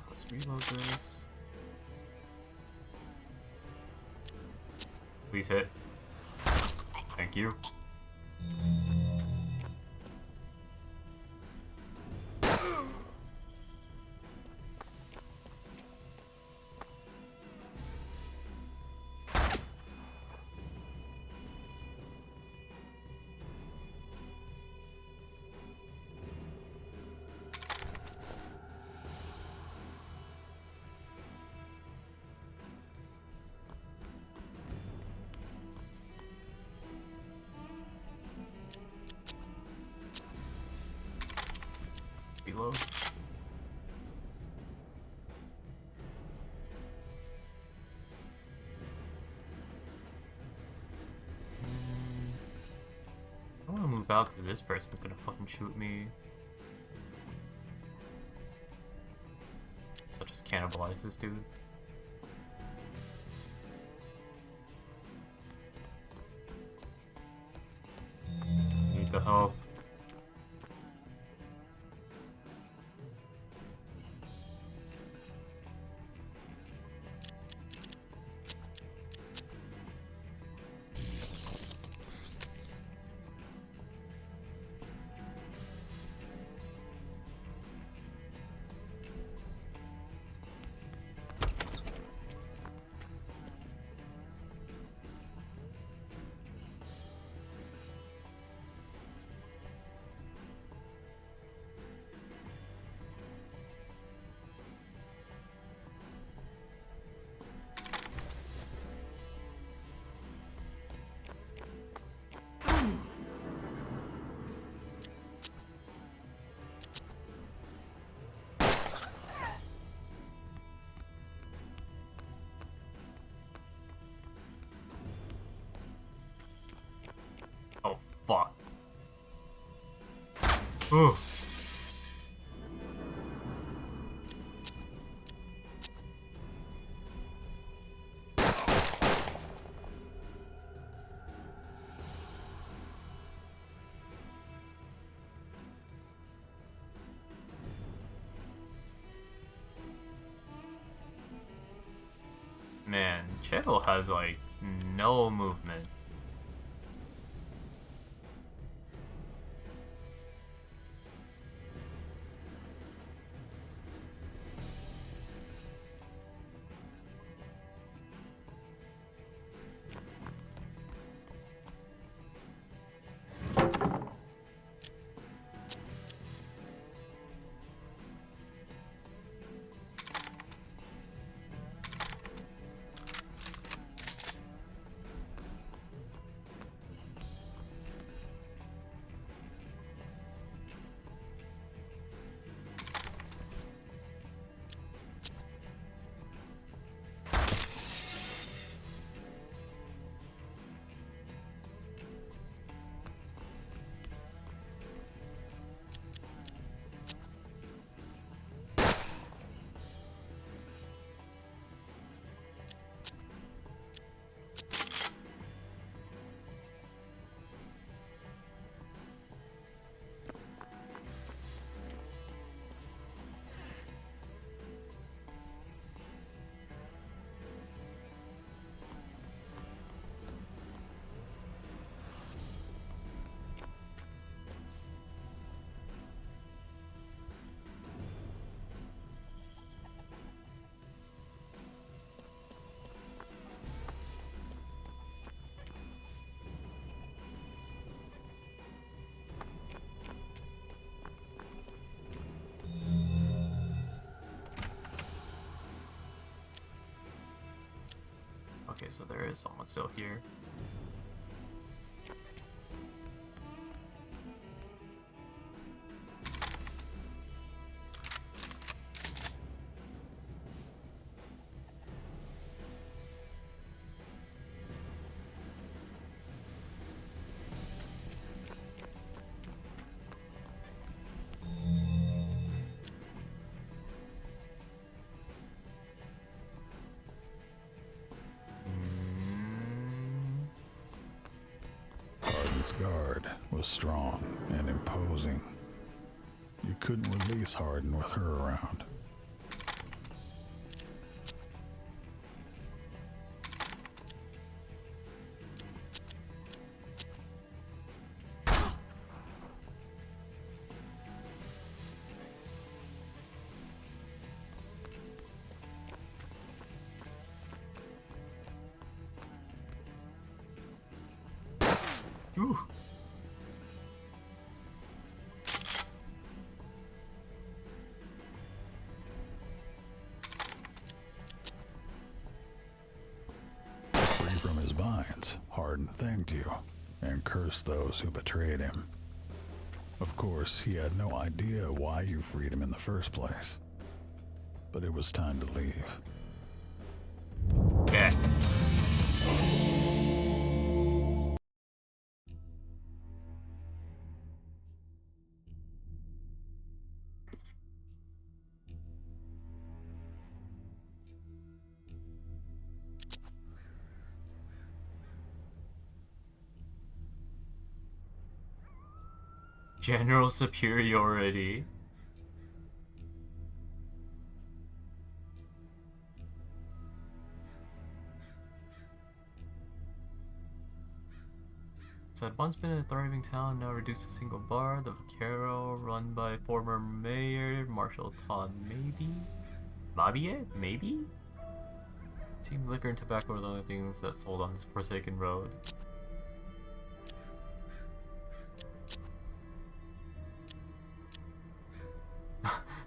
Let's reload this. Please hit. Thank you. Reload. I don't want to move out because this person's gonna fucking shoot me. So just cannibalize this dude. Need the health. Oh, fuck. Ooh. Man, Cheto has like no movement. Okay, so there is someone still here. His guard was strong and imposing. You couldn't release Hardin with her around. Ooh. Free from his binds, Hardin thanked you and cursed those who betrayed him. Of course, he had no idea why you freed him in the first place. But it was time to leave. Yeah. General superiority. So had once been a thriving town, now reduced to a single bar, the Vaquero, run by former mayor Marshall Todd Mabie? Maybe? It seemed liquor and tobacco were the only things that sold on this forsaken road.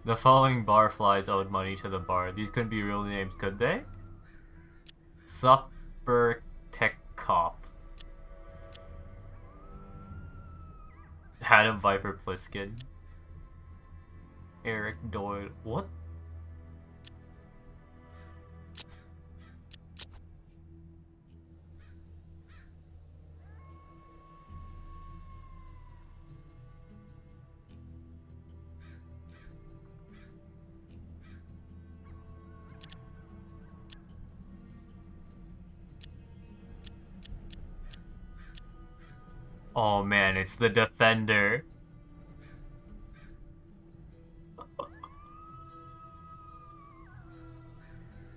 The following barflies owed money to the bar. These couldn't be real names, could they? Supper Tech Cop. Adam Viper Pliskin. Eric Doyle. What? Oh man, it's the Defender.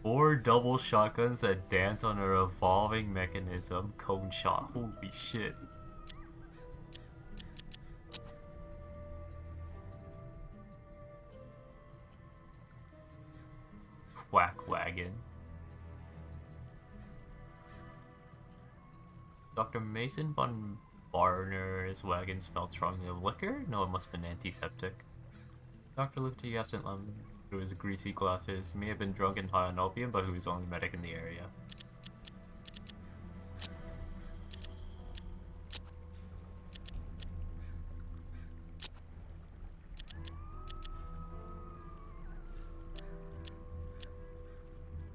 Four double shotguns that dance on a revolving mechanism. Cone shot. Holy shit. Whack wagon. Dr. Mason von Barner's wagon smelled strongly of liquor? No, it must have been antiseptic. Doctor looked at Gaston Lemon through his greasy glasses. He may have been drunk and high on opium, but he was the only medic in the area.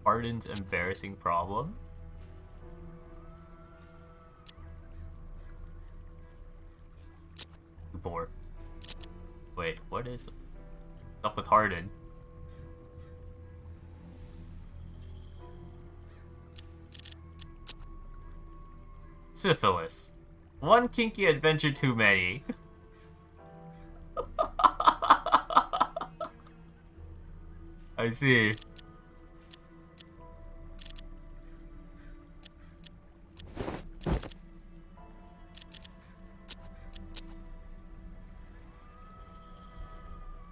Hardin's embarrassing problem? Bored. Wait, what is up with Hardin? Syphilis. One kinky adventure too many. I see.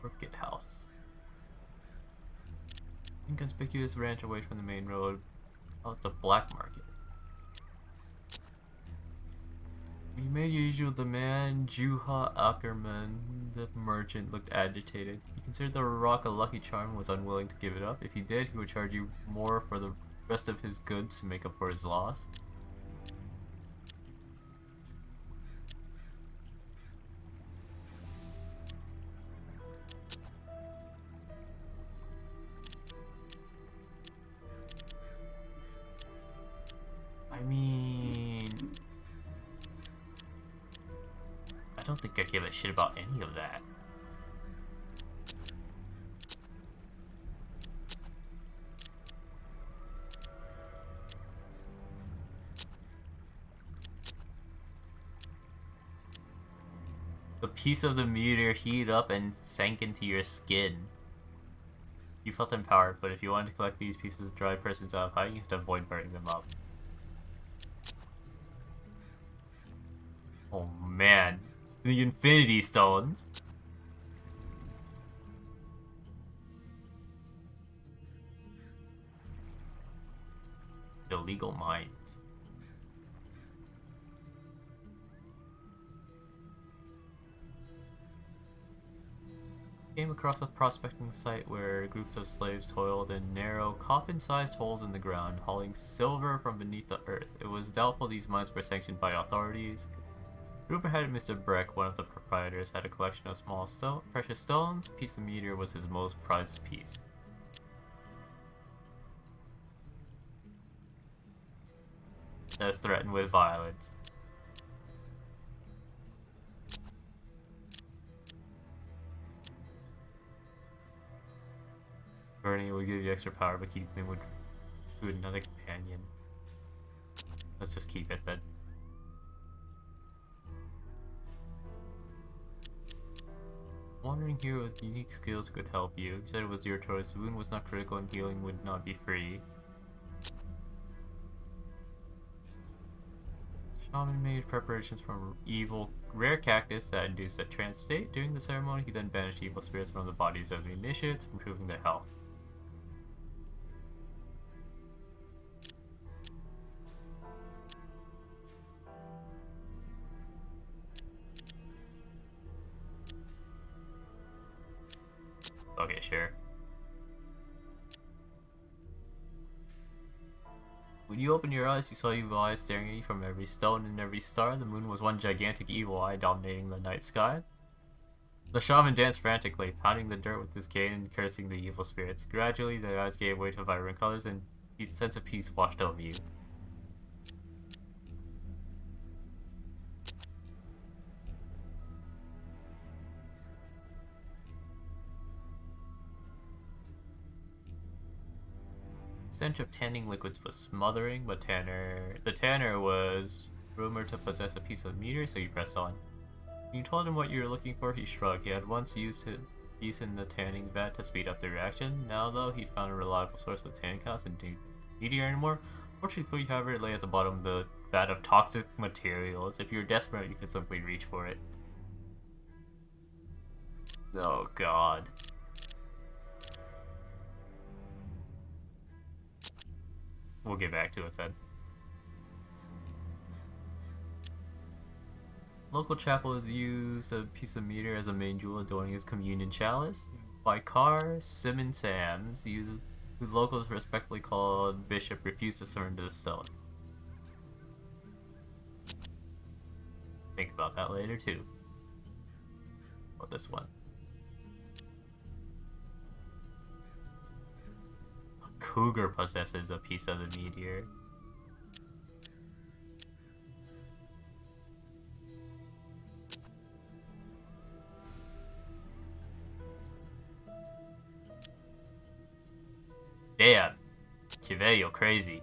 Crooked House. Inconspicuous ranch away from the main road. Oh, it's a black market. You made your usual demand. Juha Ackerman, the merchant, looked agitated. He considered the rock a lucky charm and was unwilling to give it up. If he did, he would charge you more for the rest of his goods to make up for his loss. I mean, I don't think I give a shit about any of that. The piece of the meteor heated up and sank into your skin. You felt empowered, but if you wanted to collect these pieces of dry persons out of hiding, you have to avoid burning them up. Oh man, it's the Infinity Stones. Illegal mines. Came across a prospecting site where groups of slaves toiled in narrow, coffin-sized holes in the ground, hauling silver from beneath the earth. It was doubtful these mines were sanctioned by authorities. Rumor had it Mr. Breck, one of the proprietors, had a collection of small precious stones. A piece of meteor was his most prized piece. That was threatened with violence. Burning it would give you extra power, but keeping it would food another companion. Let's just keep it then. Wandering here with unique skills could help you. He said it was your choice. The wound was not critical and healing would not be free. Shaman made preparations from evil rare cactus that induced a trance state. During the ceremony, he then banished evil spirits from the bodies of the initiates, improving their health. Okay, sure. When you opened your eyes, you saw evil eyes staring at you from every stone and every star. The moon was one gigantic evil eye dominating the night sky. The shaman danced frantically, pounding the dirt with his cane and cursing the evil spirits. Gradually, the eyes gave way to vibrant colors, and a sense of peace washed over you. The stench of tanning liquids was smothering, but the tanner was rumored to possess a piece of the meteor, so you pressed on. When you told him what you were looking for, he shrugged. He had once used his piece in the tanning vat to speed up the reaction. Now, though, he'd found a reliable source of tanning counts and didn't need meteor anymore. Fortunately, however, it lay at the bottom of the vat of toxic materials. If you were desperate, you could simply reach for it. Oh god. We'll get back to it then. Local chapel has used a piece of meteor as a main jewel adorning his communion chalice. By car, Simon Sams, who locals respectfully called Bishop, refused to surrender the stone. Think about that later too. About this one. A cougar possesses a piece of the meteor. Damn, Chivello crazy.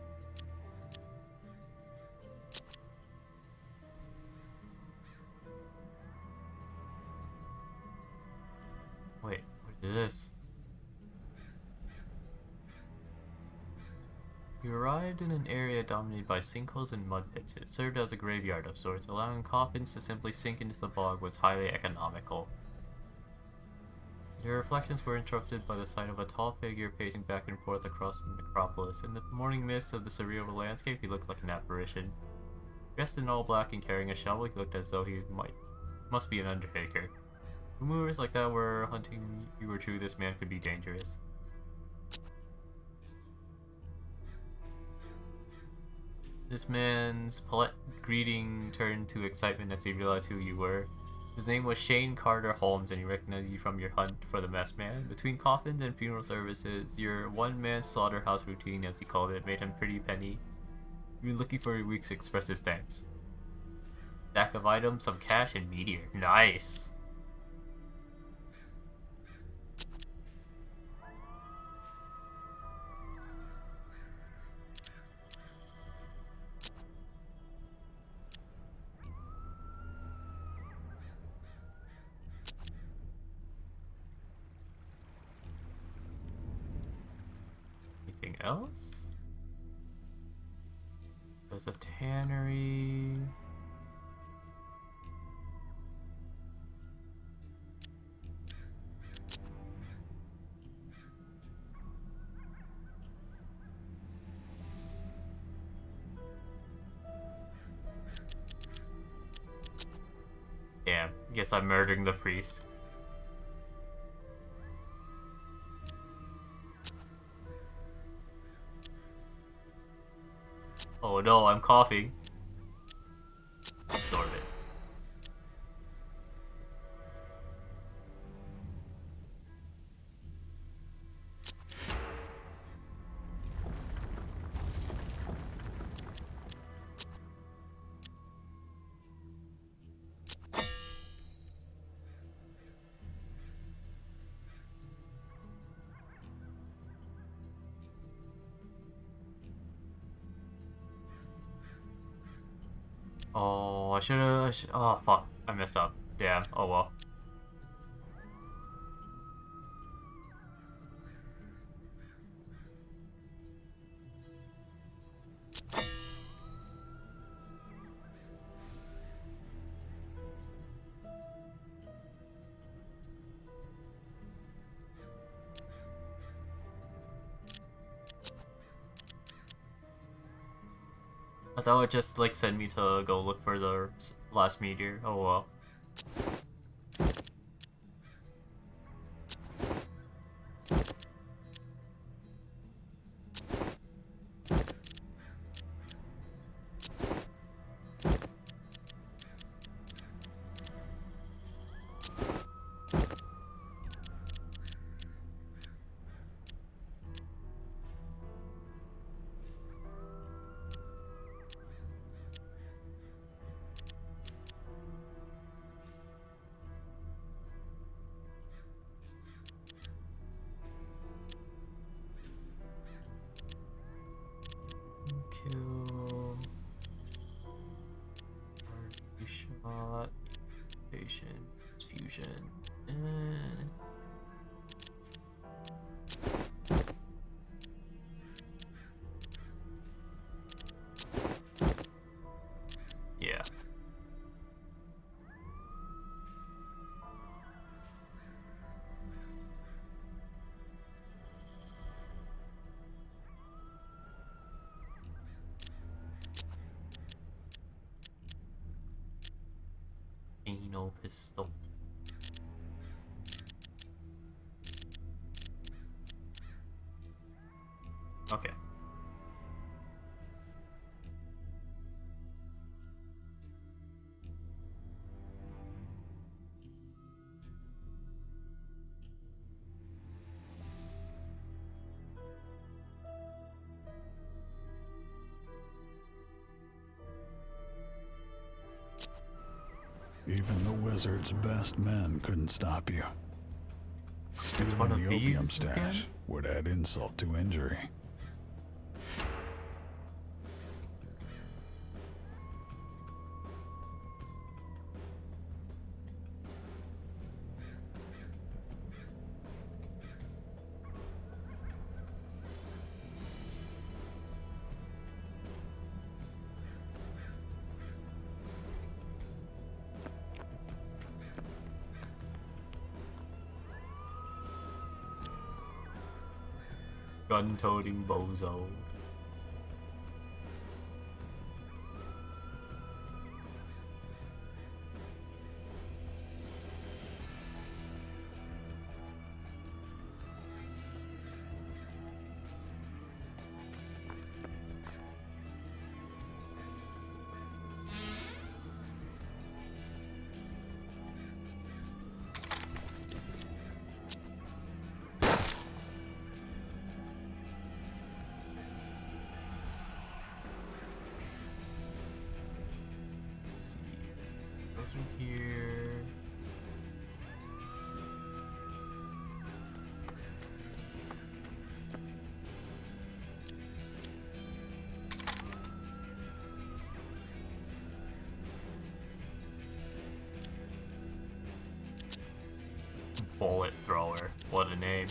Wait, what is this? You arrived in an area dominated by sinkholes and mud pits. It served as a graveyard of sorts. Allowing coffins to simply sink into the bog was highly economical. Your reflections were interrupted by the sight of a tall figure pacing back and forth across the necropolis. In the morning mist of the surreal landscape, he looked like an apparition. Dressed in all black and carrying a shovel, he looked as though he must be an undertaker. Rumors like that were hunting you were true. This man could be dangerous. This man's polite greeting turned to excitement as he realized who you were. His name was Shane Carter Holmes, and he recognized you from your hunt for the mess man. Between coffins and funeral services, your one-man slaughterhouse routine, as he called it, made him pretty penny. You've been looking for weeks to express his thanks. Stack of items, some cash, and meteor. Nice! Anything else? There's a tannery. Damn, guess I'm murdering the priest. Oh no, I'm coughing. Absorb it. Oh, I should've. Oh, fuck. I messed up. Damn. Oh well. I thought it would just like send me to go look for the last meteor. Oh well. Kill. Shot. Patient. Fusion. Yeah. Anal pistol. Okay. Even the wizard's best men couldn't stop you. It's one of Stealing the opium these stash again? would add insult to injury. Gun-toting bozo. Bullet thrower. What a name.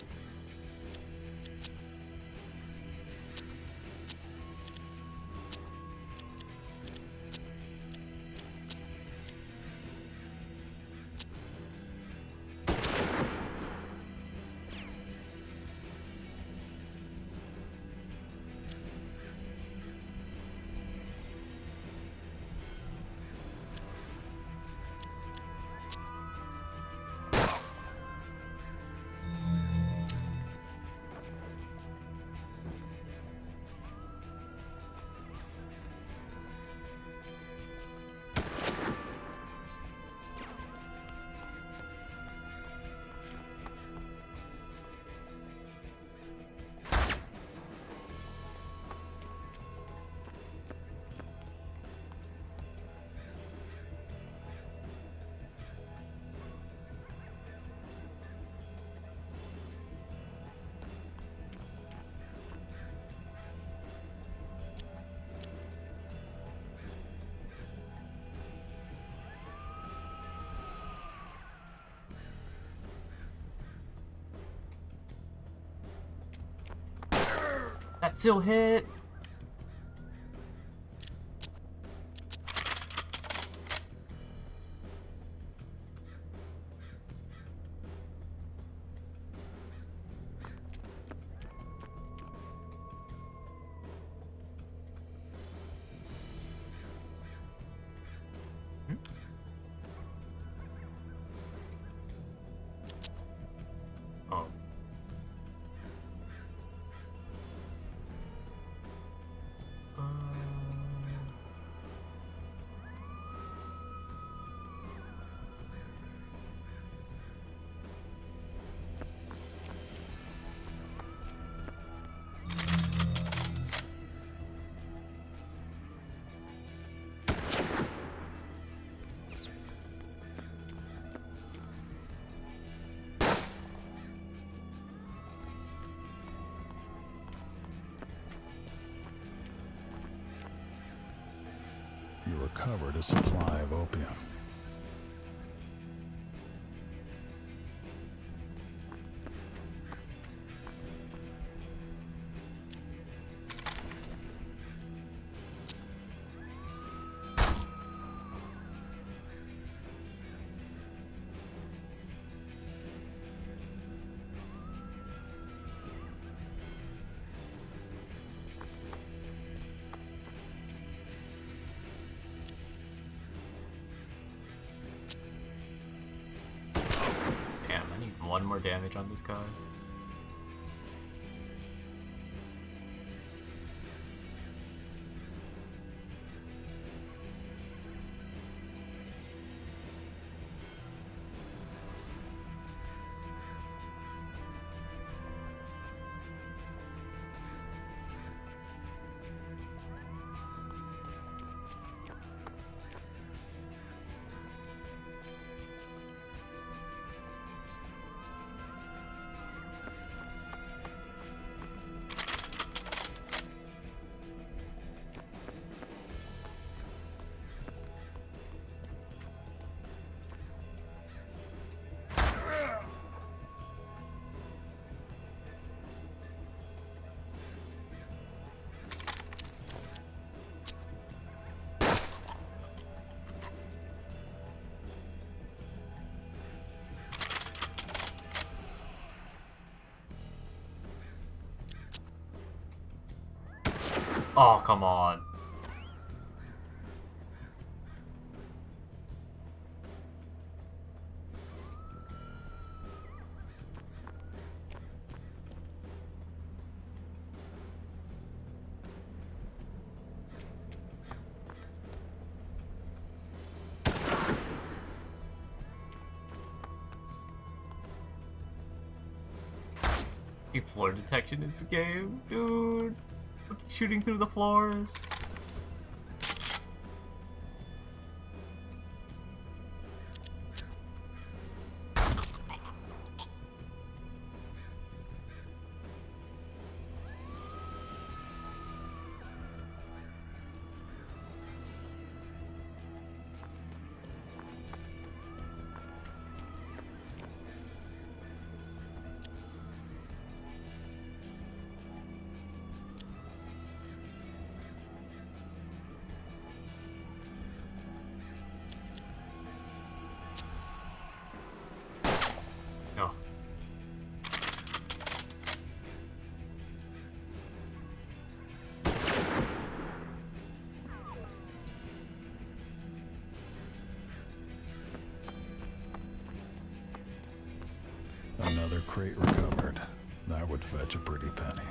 That still hit. Oh. You recovered a supply of opium. Damn, I need one more damage on this guy. Oh, come on. Keep floor detection in this game, dude. Fucking shooting through the floors. Another crate recovered. That would fetch a pretty penny.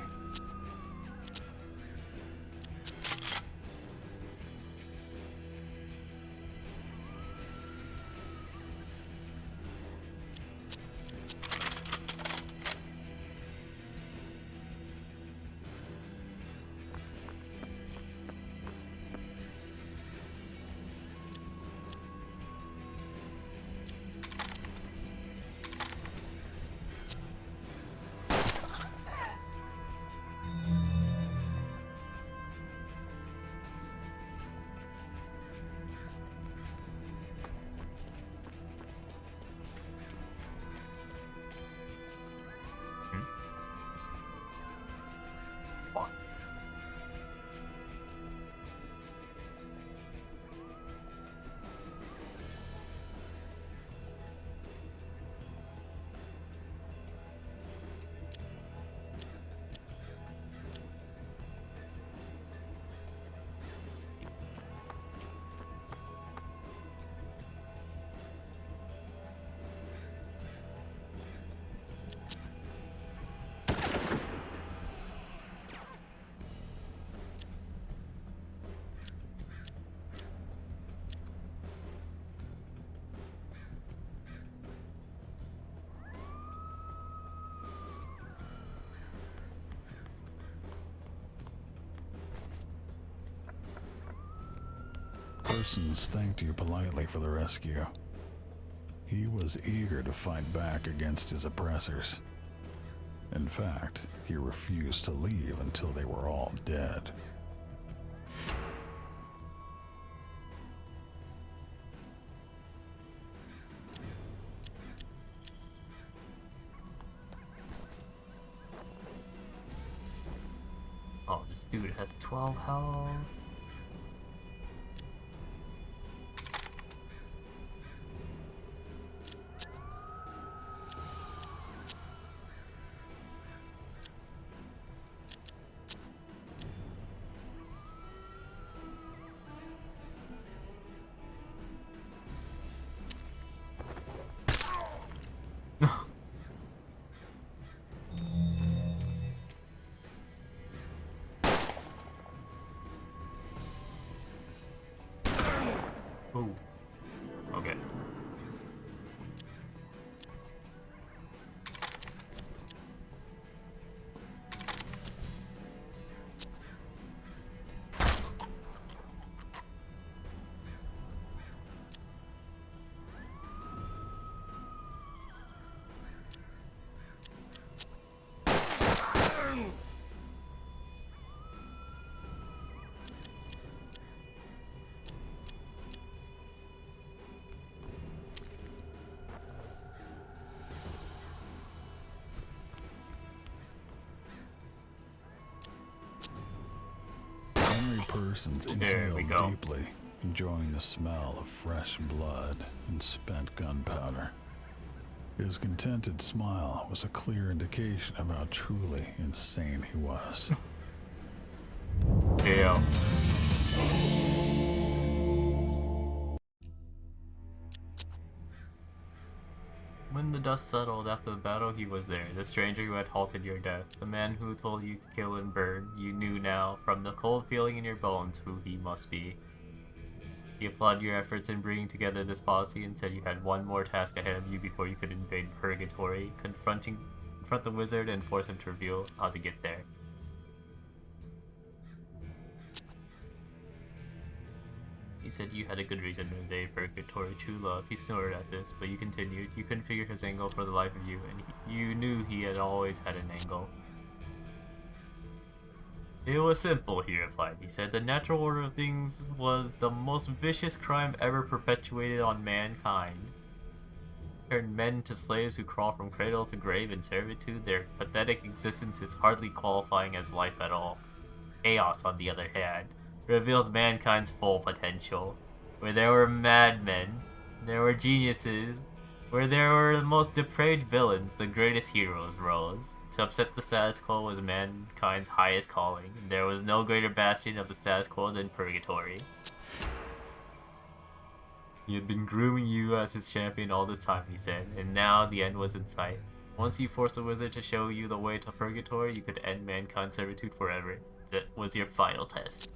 Fuck. Persons thanked you politely for the rescue. He was eager to fight back against his oppressors. In fact, he refused to leave until they were all dead. Oh, this dude has 12 health. Ooh. Okay. Henry Persons There we inhaled go. deeply, enjoying the smell of fresh blood and spent gunpowder. His contented smile was a clear indication of how truly insane he was. Damn. When the dust settled after the battle, he was there. The stranger who had halted your death. The man who told you to kill and burn. You knew now, from the cold feeling in your bones, who he must be. He applauded your efforts in bringing together this posse and said you had one more task ahead of you before you could invade Purgatory, confront the wizard and force him to reveal how to get there. He said you had a good reason to invade Purgatory, true love. He snorted at this, but you continued. You couldn't figure his angle for the life of you, and you knew he had always had an angle. It was simple, he replied. He said the natural order of things was the most vicious crime ever perpetuated on mankind. Turned men to slaves who crawl from cradle to grave in servitude. Their pathetic existence is hardly qualifying as life at all. Chaos, on the other hand, revealed mankind's full potential. Where there were madmen, there were geniuses. Where there were the most depraved villains, the greatest heroes rose. To upset the status quo was mankind's highest calling. There was no greater bastion of the status quo than Purgatory. He had been grooming you as his champion all this time, he said, and now the end was in sight. Once you force a wizard to show you the way to purgatory, you could end mankind's servitude forever. That was your final test.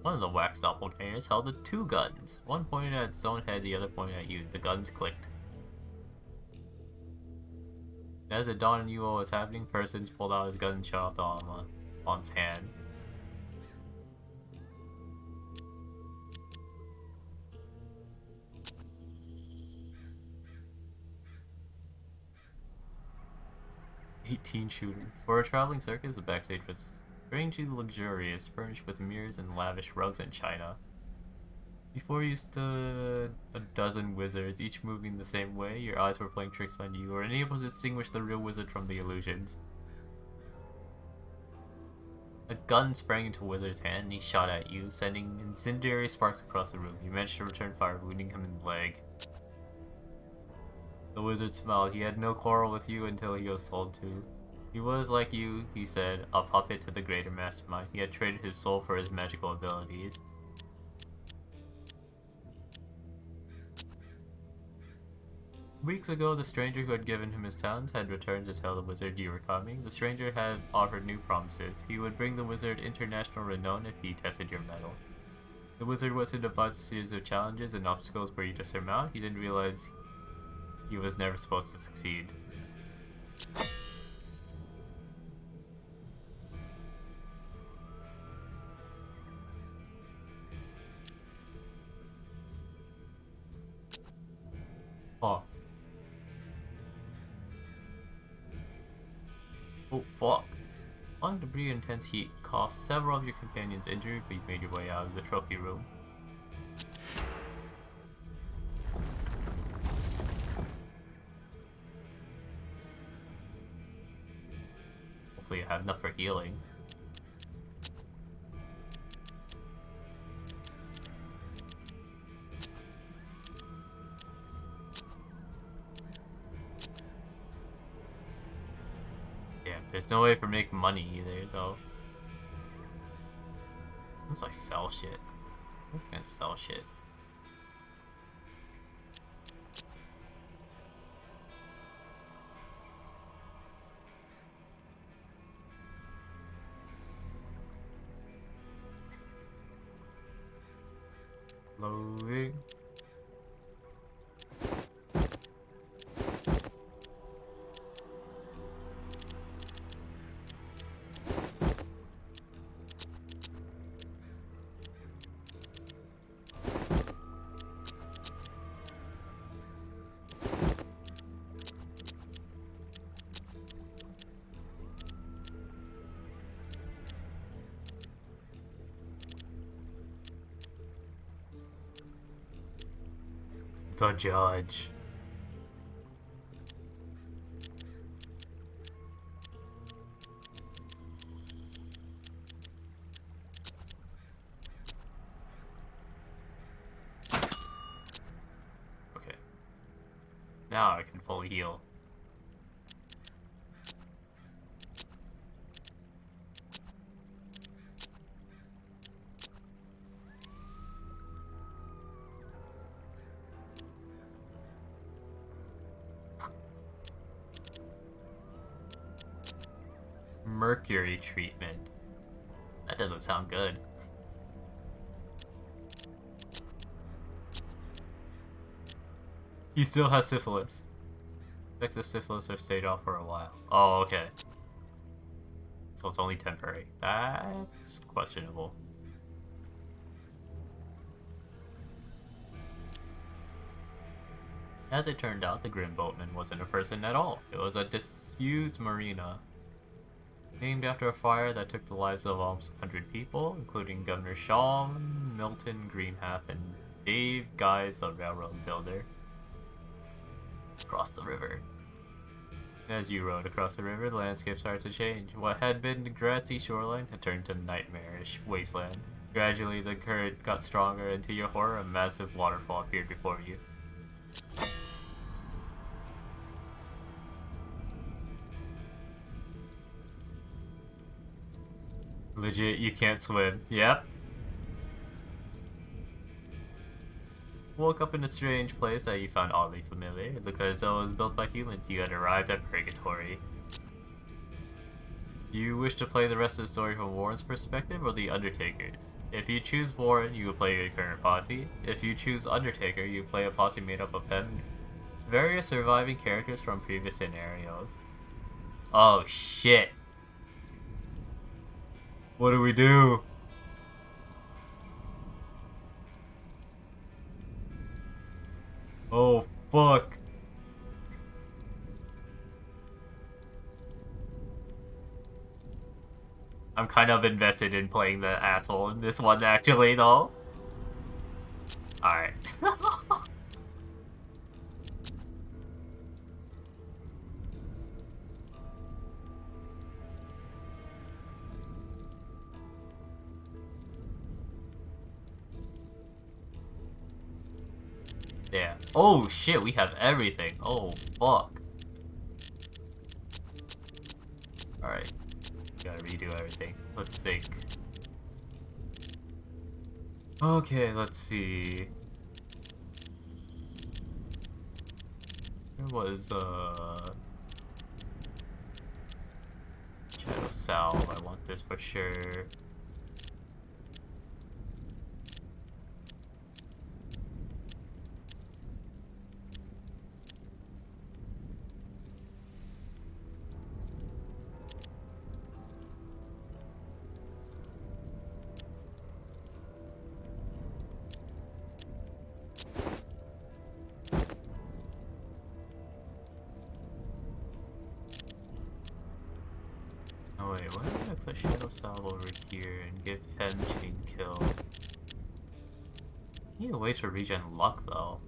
One of the wax doppelgangers held the two guns, one pointed at its own head, the other pointed at you. The guns clicked. As it dawned on you what was happening, Persons pulled out his gun and shot off the armor on his hand. $18 shooter. For a traveling circus, the backstage was strangely luxurious, furnished with mirrors and lavish rugs and china. Before you stood a dozen wizards, each moving the same way. Your eyes were playing tricks on you, or unable to distinguish the real wizard from the illusions. A gun sprang into Wizard's hand, and he shot at you, sending incendiary sparks across the room. You managed to return fire, wounding him in the leg. The wizard smiled. He had no quarrel with you until he was told to. He was, like you, he said, a puppet to the greater mastermind. He had traded his soul for his magical abilities. Weeks ago, the stranger who had given him his talents had returned to tell the wizard you were coming. The stranger had offered new promises. He would bring the wizard international renown if he tested your mettle. The wizard was to devise a series of challenges and obstacles for you to surmount. He didn't realize he was never supposed to succeed. Oh. Oh fuck. Long debris and intense heat caused several of your companions injury, but you made your way out of the trophy room. Hopefully you have enough for healing. There's no way for making money either, though. Looks like sell shit. I'm gonna sell shit. Loading. The judge. Okay. Now I can fully heal. Mercury treatment. That doesn't sound good. He still has syphilis. Effects of syphilis have stayed off for a while. Oh, okay. So it's only temporary. That's questionable. As it turned out, the Grim Boatman wasn't a person at all. It was a disused marina. Named after a fire that took the lives of almost 100 people, including Governor Sean Milton Greenhalgh and Dave Guys, the railroad builder. Across the river. As you rode across the river, the landscape started to change. What had been the grassy shoreline had turned to nightmarish wasteland. Gradually, the current got stronger, and to your horror, a massive waterfall appeared before you. Legit, you can't swim. Yep. Woke up in a strange place that you found oddly familiar. It looked as though it was built by humans. You had arrived at Purgatory. You wish to play the rest of the story from Warren's perspective or the Undertaker's? If you choose Warren, you will play your current posse. If you choose Undertaker, you play a posse made up of them various surviving characters from previous scenarios. Oh shit. What do we do? Oh fuck. I'm kind of invested in playing the asshole in this one actually though. Alright. Yeah. Oh shit, we have everything. Oh fuck. Alright. Gotta redo everything. Let's think. Okay, let's see. There was Shadow Salve. I want this for sure. Oh wait, why did I put Shadow Salve over here and give him Chain Kill? Need a way to regen luck though,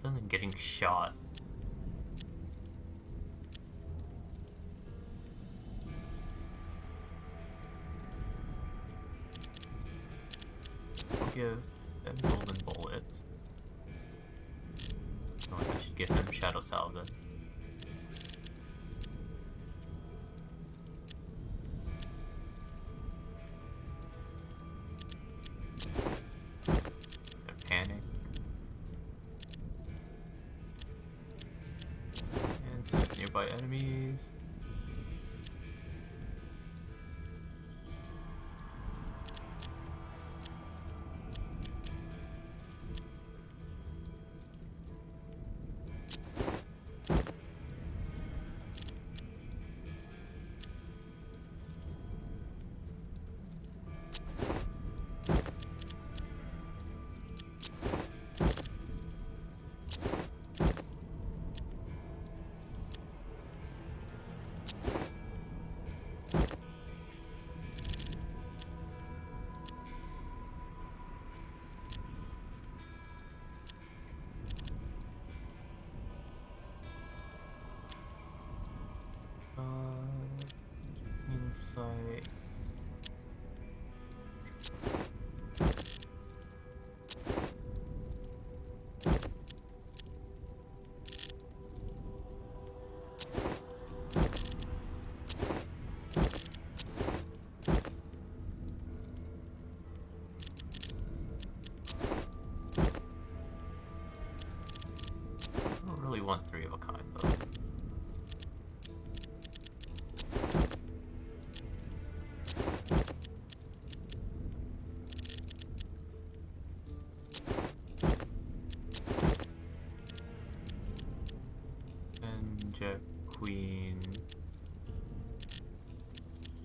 other than getting shot. I'll give him Golden Bullet. Oh, I should give him Shadow Salve then. Panic. And sense nearby enemies. Insight. I don't really want 3 of a kind though. Jack, Queen,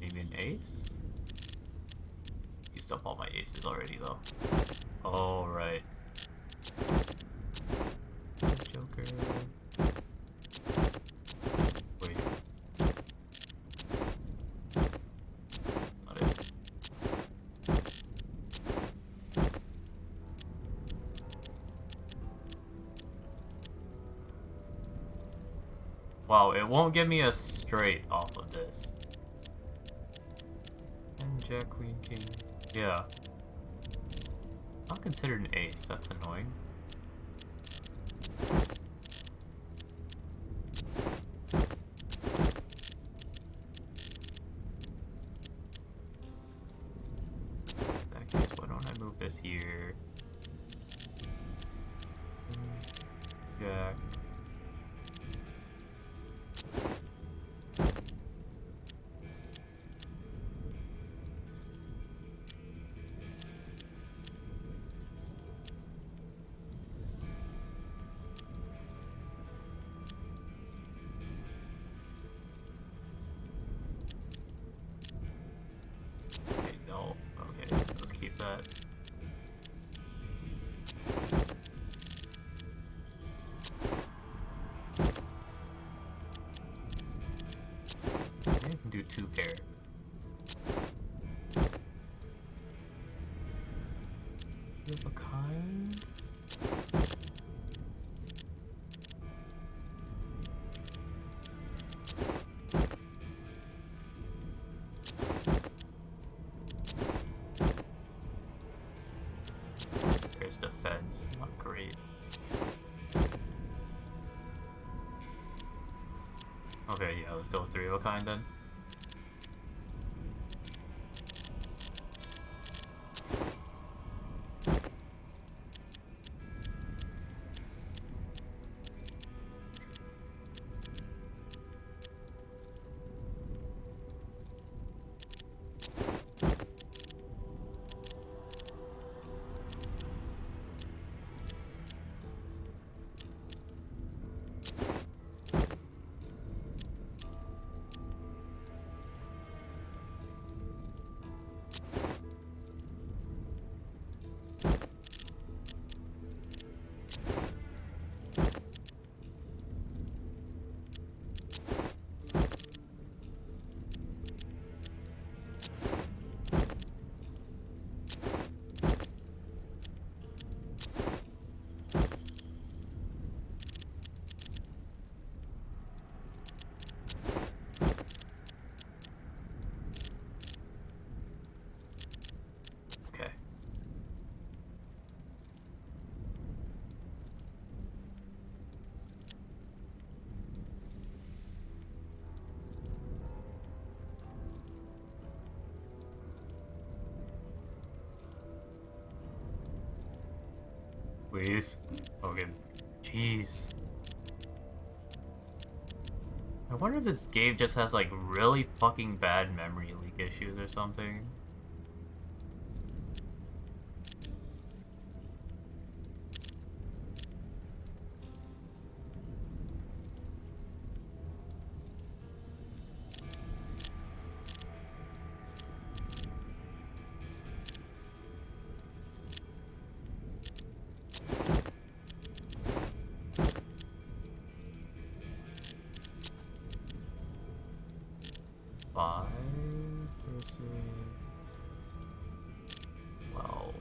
maybe an ace? Used up all my aces already though. Oh, right. Joker. Wait. Not it. Wow, it won't give me a straight off of this. And Jack, Queen, King. Yeah. Not considered an ace, that's annoying. don't I move this here? Jack. Okay, no. Okay, let's keep that. I can do 2 pair. Of a kind? There's defense, not great. Okay, yeah, let's go with 3 of a kind then. Okay. Please. Okay. Jeez. I wonder if this game just has like really fucking bad memory leak issues or something. Five versus 12.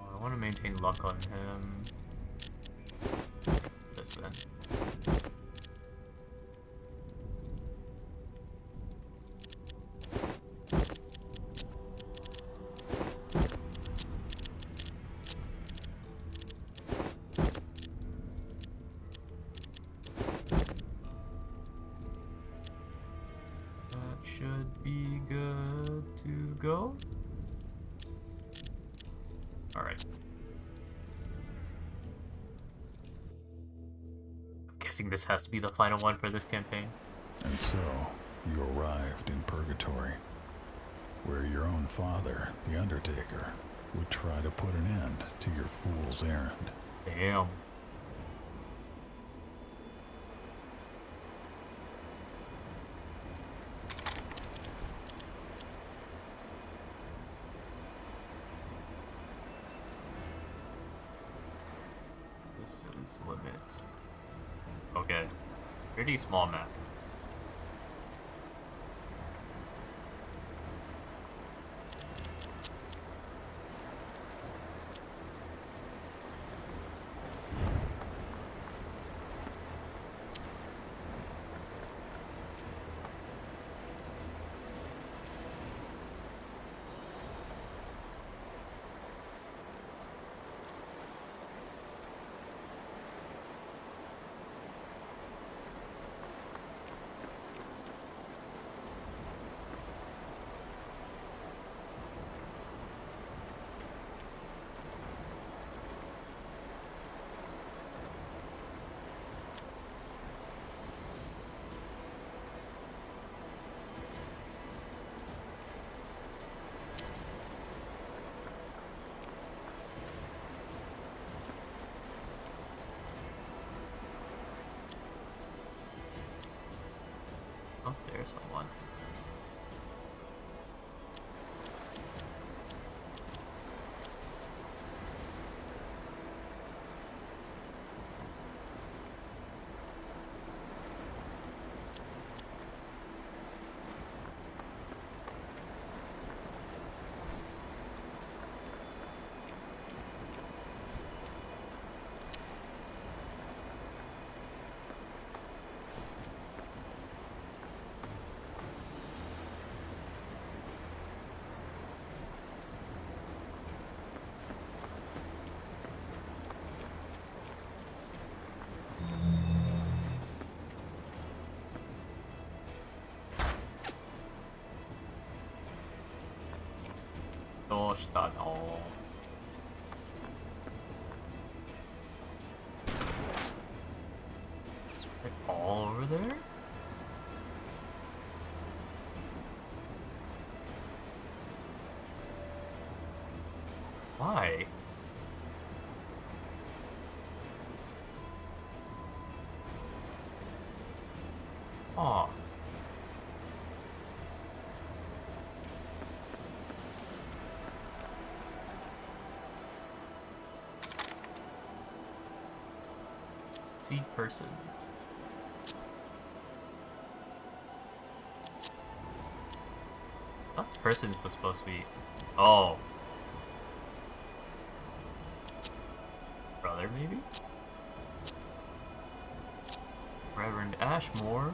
I want to maintain luck on him. This then. That should be good to go. Alright. I'm guessing this has to be the final one for this campaign. And so, you arrived in Purgatory, where your own father, the Undertaker, would try to put an end to your fool's errand. Damn. Use limits. Okay. Pretty small map. Oh, there's someone. Oh. They're all over there? Why? Aw. See persons. Oh, persons was supposed to be. Oh. Brother, maybe? Reverend Ashmore?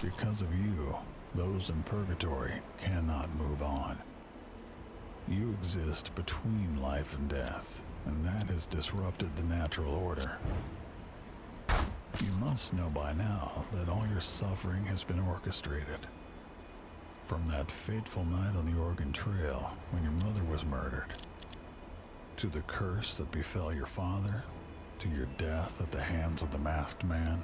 Because of you, those in purgatory cannot move on. You exist between life and death, and that has disrupted the natural order. You must know by now that all your suffering has been orchestrated. From that fateful night on the Oregon Trail when your mother was murdered, to the curse that befell your father, to your death at the hands of the masked man,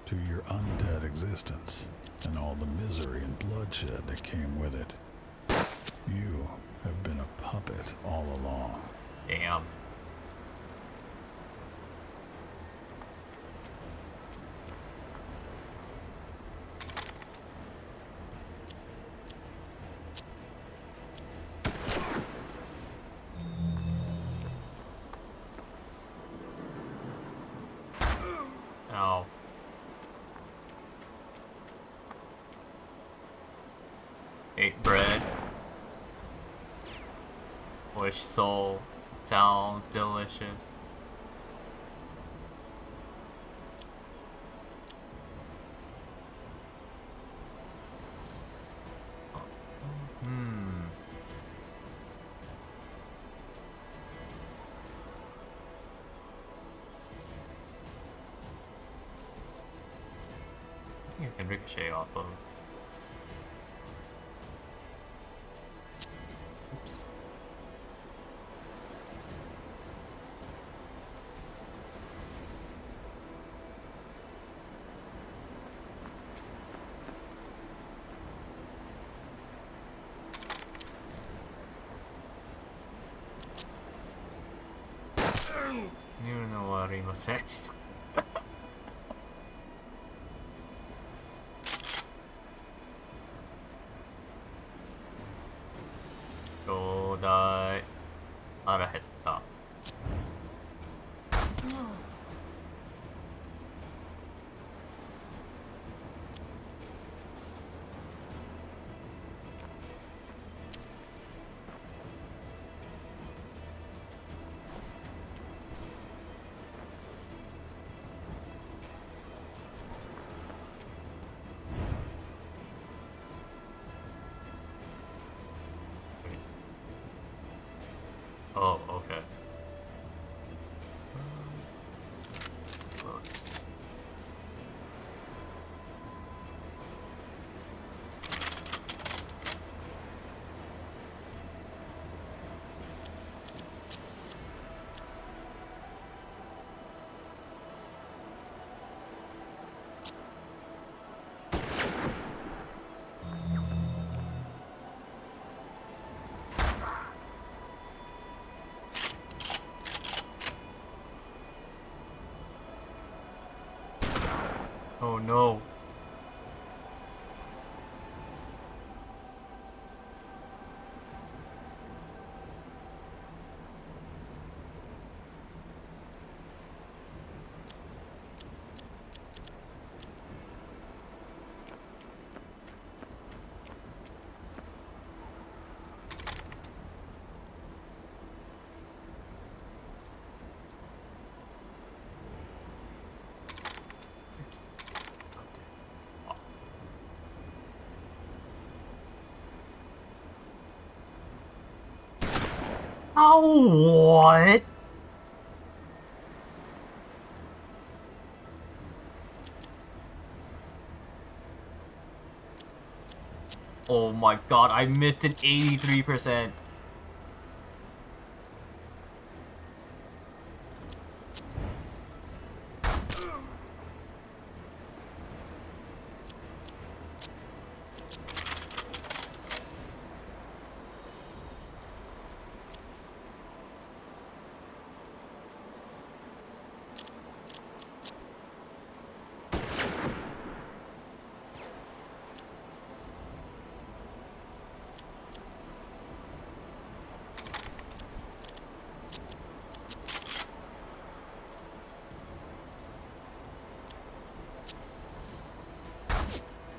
to your undead existence and all the misery and bloodshed that came with it. You have been a puppet all along. Damn. Ow. Ate bread. Wish soul. Sounds delicious. I think I can ricochet off of. Oops. You know what I must say. Oh, okay. Oh no. Oh, what? Oh my god, I missed an 83%.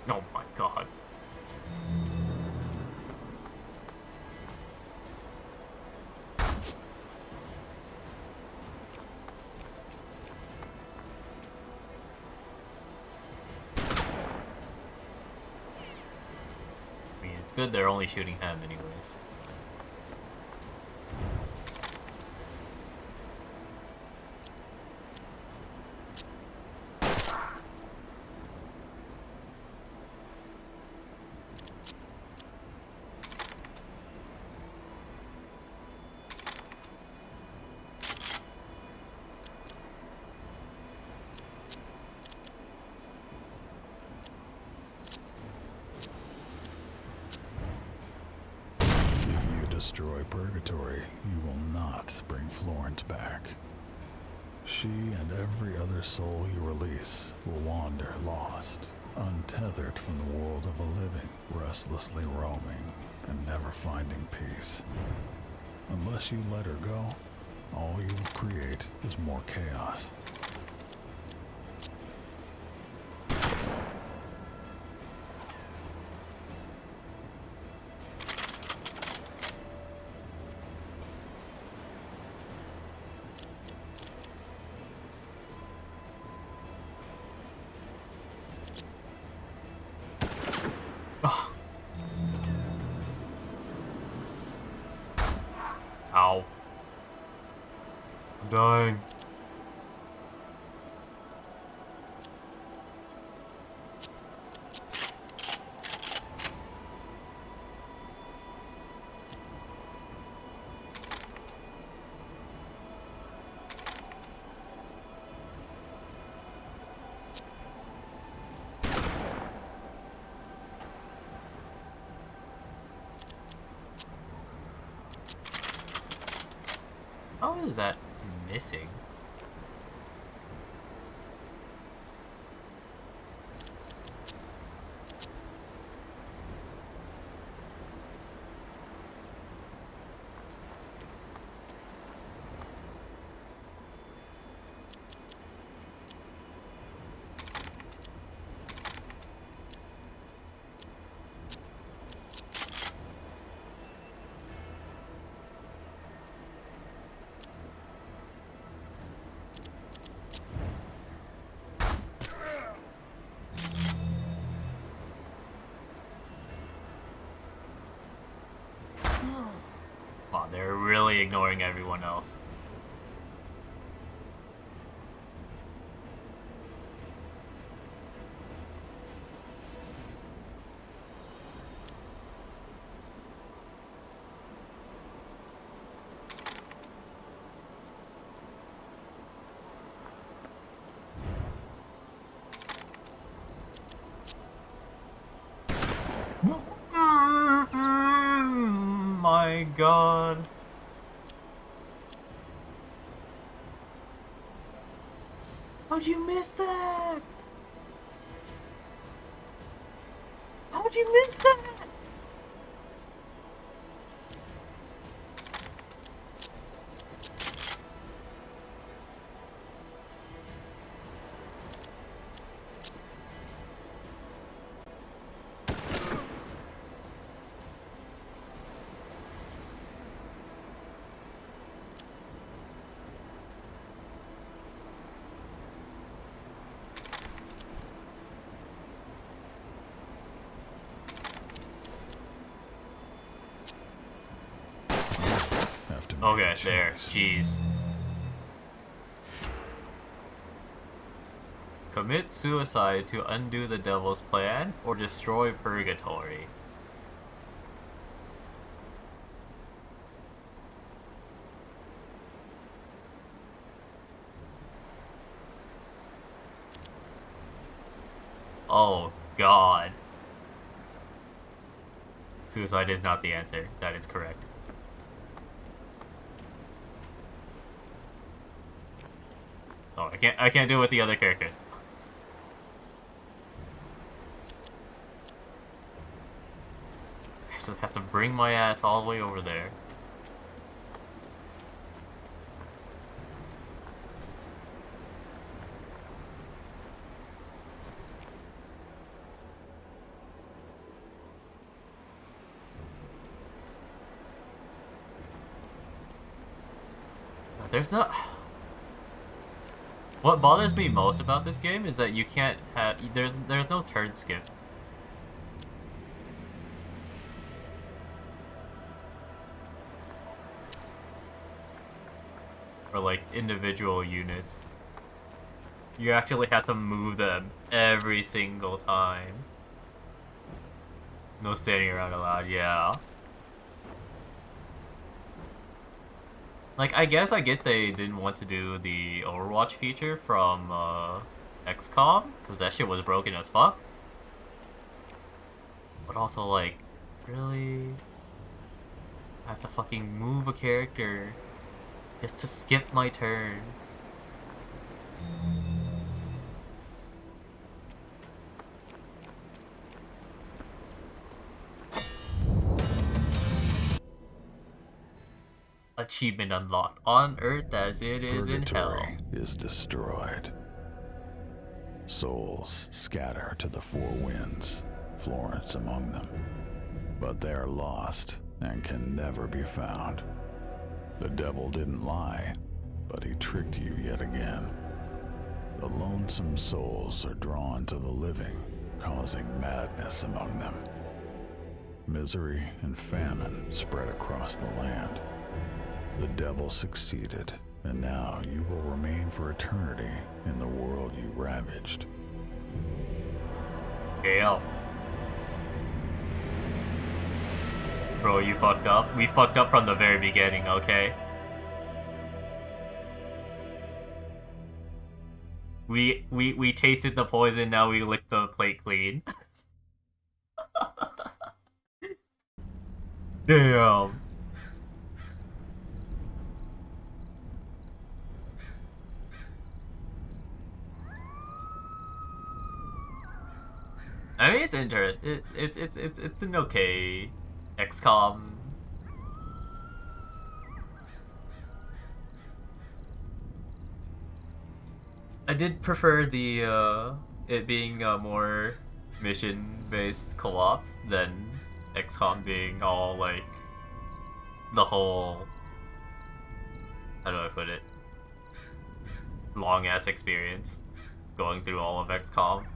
Oh my god. I mean, it's good they're only shooting him anyways. If you destroy Purgatory, you will not bring Florence back. She and every other soul you release will wander lost, untethered from the world of the living, restlessly roaming and never finding peace. Unless you let her go, all you will create is more chaos. Oh. Ow. I'm dying. How is that missing? Wow, they're really ignoring everyone else. My god. How'd you miss that? How'd you miss that? Have to make Okay, a there. choice. Jeez. Commit suicide to undo the devil's plan or destroy purgatory. Oh god. Suicide is not the answer. That is correct. Oh, I can't do it with the other characters. I just have to bring my ass all the way over there. There's not... What bothers me most about this game is that you can't have... There's no turn skip. Or like individual units. You actually have to move them every single time. No standing around allowed, yeah. Like, I guess I get they didn't want to do the Overwatch feature from XCOM, because that shit was broken as fuck. But also, like, really? I have to fucking move a character just to skip my turn. Achievement unlocked. On Earth as it is in hell. Purgatory is destroyed. Souls scatter to the four winds, Florence among them. But they are lost and can never be found. The devil didn't lie, but he tricked you yet again. The lonesome souls are drawn to the living, causing madness among them. Misery and famine spread across the land. The devil succeeded, and now you will remain for eternity in the world you ravaged. Hell. Bro, you fucked up. We fucked up from the very beginning, okay? We tasted the poison, now we licked the plate clean. Damn. I mean, it's interesting. It's an okay XCOM. I did prefer the it being a more mission-based co-op than XCOM being all like the whole, how do I put it, long ass experience going through all of XCOM.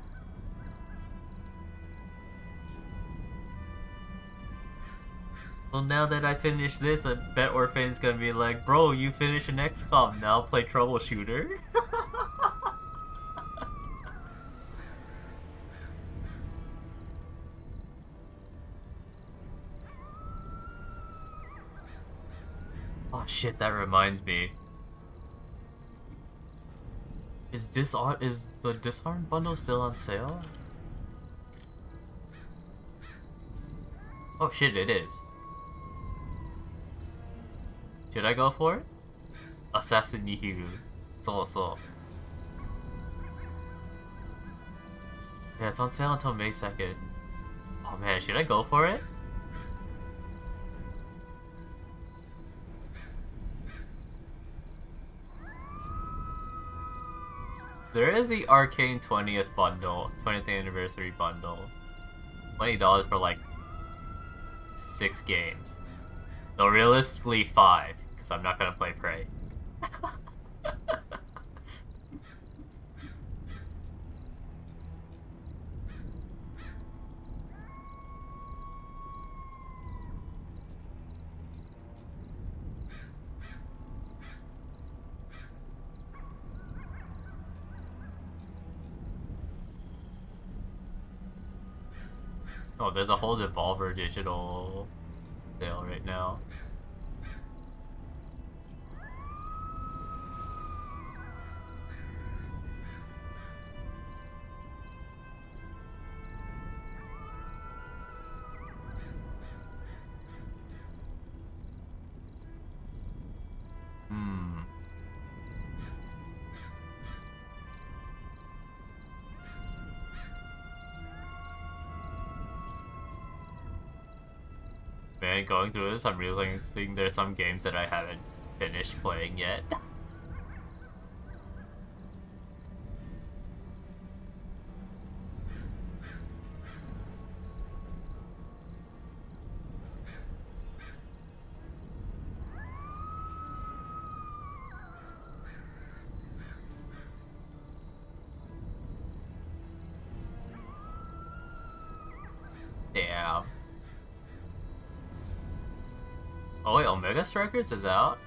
Well, now that I finish this, I bet Orphane's gonna be like, bro, you finish an XCOM, now play Troubleshooter. Oh shit, that reminds me. Is the Disarm bundle still on sale? Oh shit, it is. Should I go for it? Assassin Nihiru. It's also. Yeah, it's on sale until May 2nd. Oh man, should I go for it? There is the Arcane 20th bundle, 20th anniversary bundle. $20 for like 6 games. No, realistically 5, because I'm not gonna play Prey. Oh, there's a whole Devolver Digital sale right now. Man, going through this, I'm realizing there's some games that I haven't finished playing yet. Damn. Oh wait, Omega Strikers is out?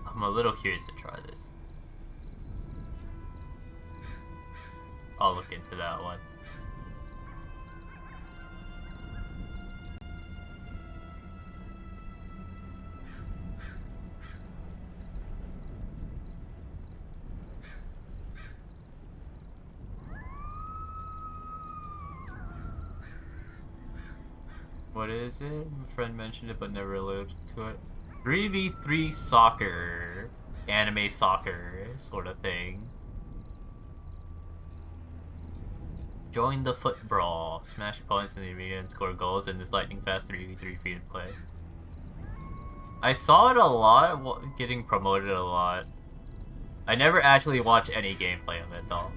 I'm a little curious to try this. I'll look into that one. What is it? My friend mentioned it but never alluded to it. 3v3 soccer. Anime soccer sort of thing. Join the foot brawl. Smash opponents in the arena and score goals in this lightning fast 3v3 free to play. I saw it a lot, getting promoted a lot. I never actually watched any gameplay of it though.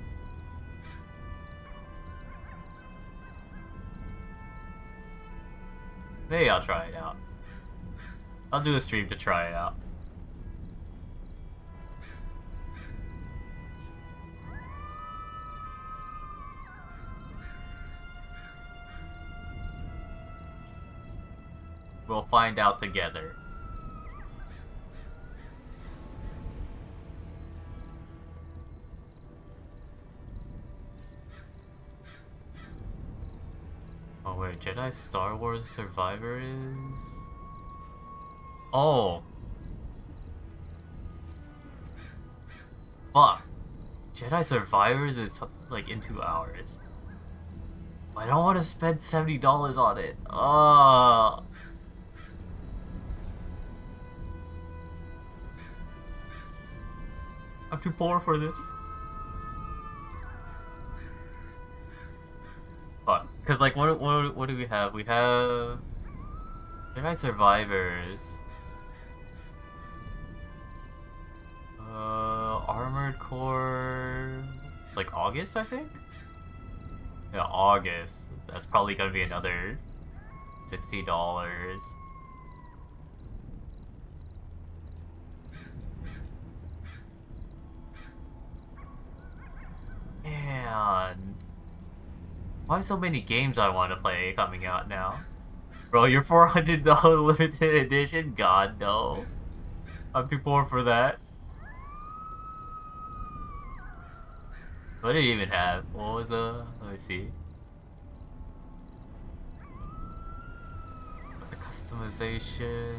Maybe I'll try it out. I'll do a stream to try it out. We'll find out together. Oh wait, Jedi Star Wars Survivor is... Oh! Fuck! Jedi Survivors is like in 2 hours. I don't want to spend $70 on it. I'm too poor for this. Fuck. Cause like what do we have? We have Jedi Survivors. Armored Core. It's like August, I think. Yeah, August. That's probably gonna be another $60. man. Why so many games I want to play coming out now? Bro, your $400 limited edition? God, no. I'm too poor for that. What did it even have? What was let me see. The customizations.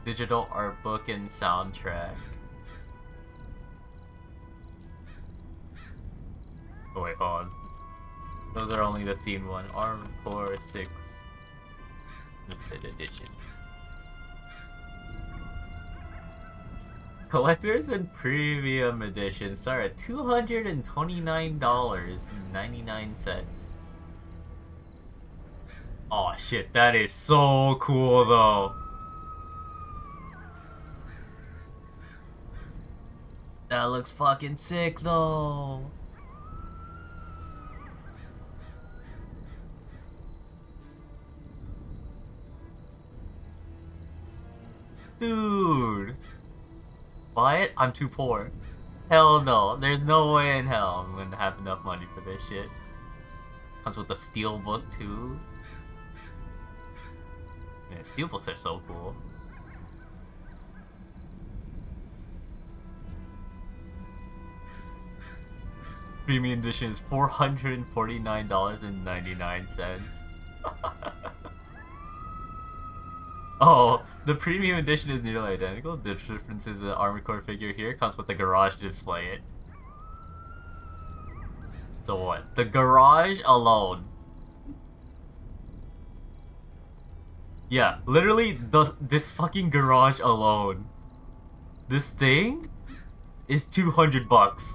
Digital art book and soundtrack. Oh wait, hold on. Those are only the scene one. Armored Core 6 Limited Edition. Collectors and Premium Edition start at $229.99. Oh shit, that is so cool though. That looks fucking sick though. Dude. Buy it? I'm too poor. Hell no. There's no way in hell I'm gonna have enough money for this shit. Comes with a steelbook too. Yeah, steelbooks are so cool. Premium edition is $449.99. Oh, the premium edition is nearly identical. The difference is the Armored Core figure here comes with the garage to display it. So what? The garage alone. Yeah, literally this fucking garage alone. This thing is $200.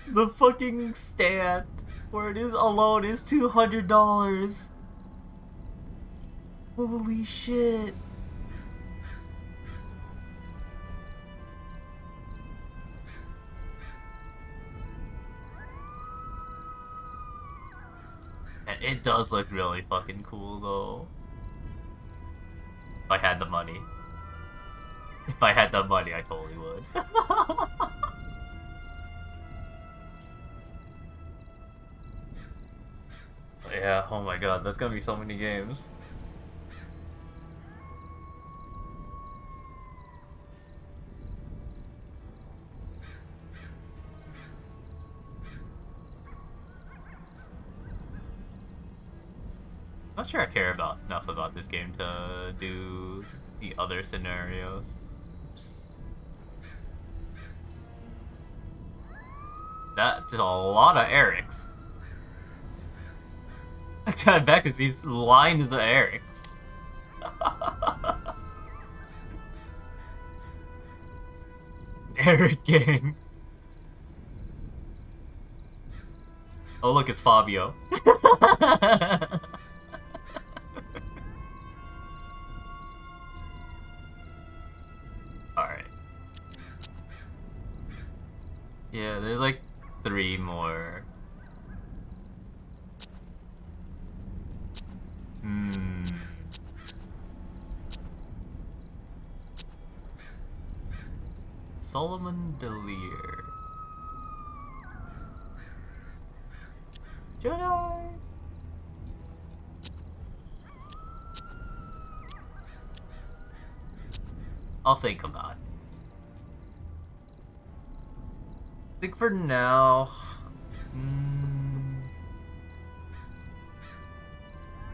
The fucking stand where it is alone is $200. Holy shit. And it does look really fucking cool though. If I had the money. If I had the money, I totally would. Yeah, oh my god, that's gonna be so many games. Not sure I care enough about this game to do the other scenarios. Oops. That's a lot of Erics. I tried back to these lines of Erics. Eric gang. Oh look, it's Fabio. Alright. Yeah, there's like 3 more. Solomon Delir. Jedi! I'll think about it. I think for now...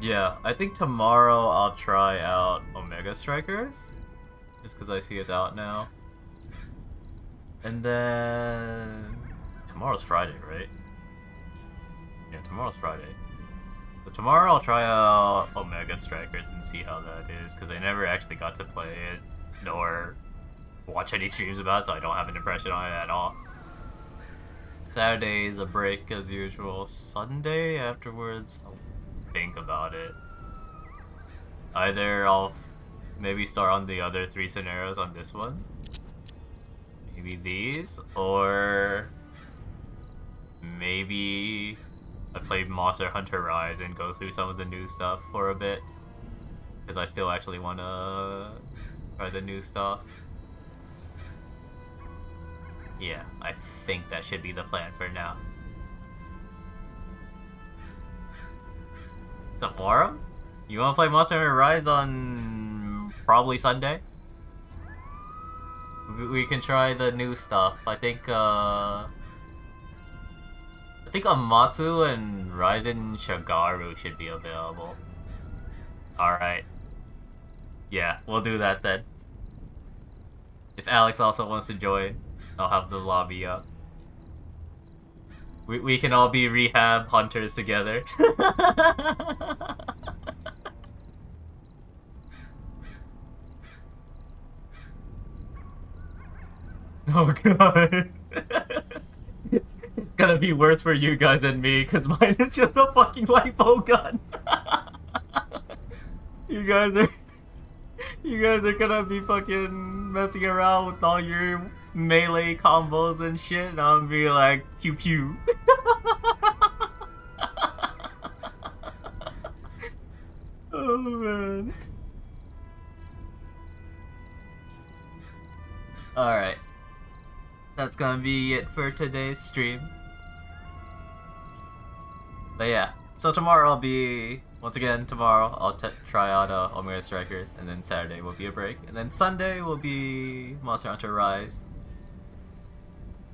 Yeah, I think tomorrow I'll try out Omega Strikers. Just because I see it's out now. And then... Tomorrow's Friday, right? Yeah, tomorrow's Friday. So tomorrow I'll try out Omega Strikers and see how that is. Because I never actually got to play it. Nor watch any streams about it, so I don't have an impression on it at all. Saturday is a break as usual. Sunday afterwards, I'll think about it. Either I'll maybe start on the other 3 scenarios on this one. Maybe these, or maybe I play Monster Hunter Rise and go through some of the new stuff for a bit. Because I still actually want to Try the new stuff. Yeah, I think that should be the plan for now. Tomorrow? You wanna play Monster Hunter Rise on probably Sunday? We can try the new stuff. I think Amatsu and Ryzen Shagaru should be available. Alright. Yeah, we'll do that then. If Alex also wants to join, I'll have the lobby up. We can all be rehab hunters together. Oh god. It's gonna be worse for you guys than me, because mine is just a fucking lipo gun. You guys are gonna be fucking messing around with all your melee combos and shit, and I'm gonna be like, pew pew. Oh man. Alright. That's gonna be it for today's stream. But yeah, so tomorrow I'll be, once again, tomorrow I'll try out Omega Strikers, and then Saturday will be a break, and then Sunday will be Monster Hunter Rise.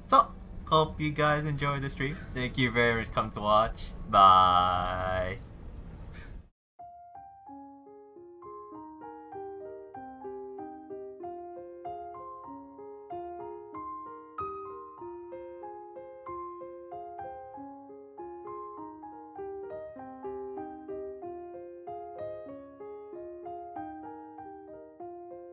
So, hope you guys enjoyed the stream. Thank you very much for coming to watch. Bye.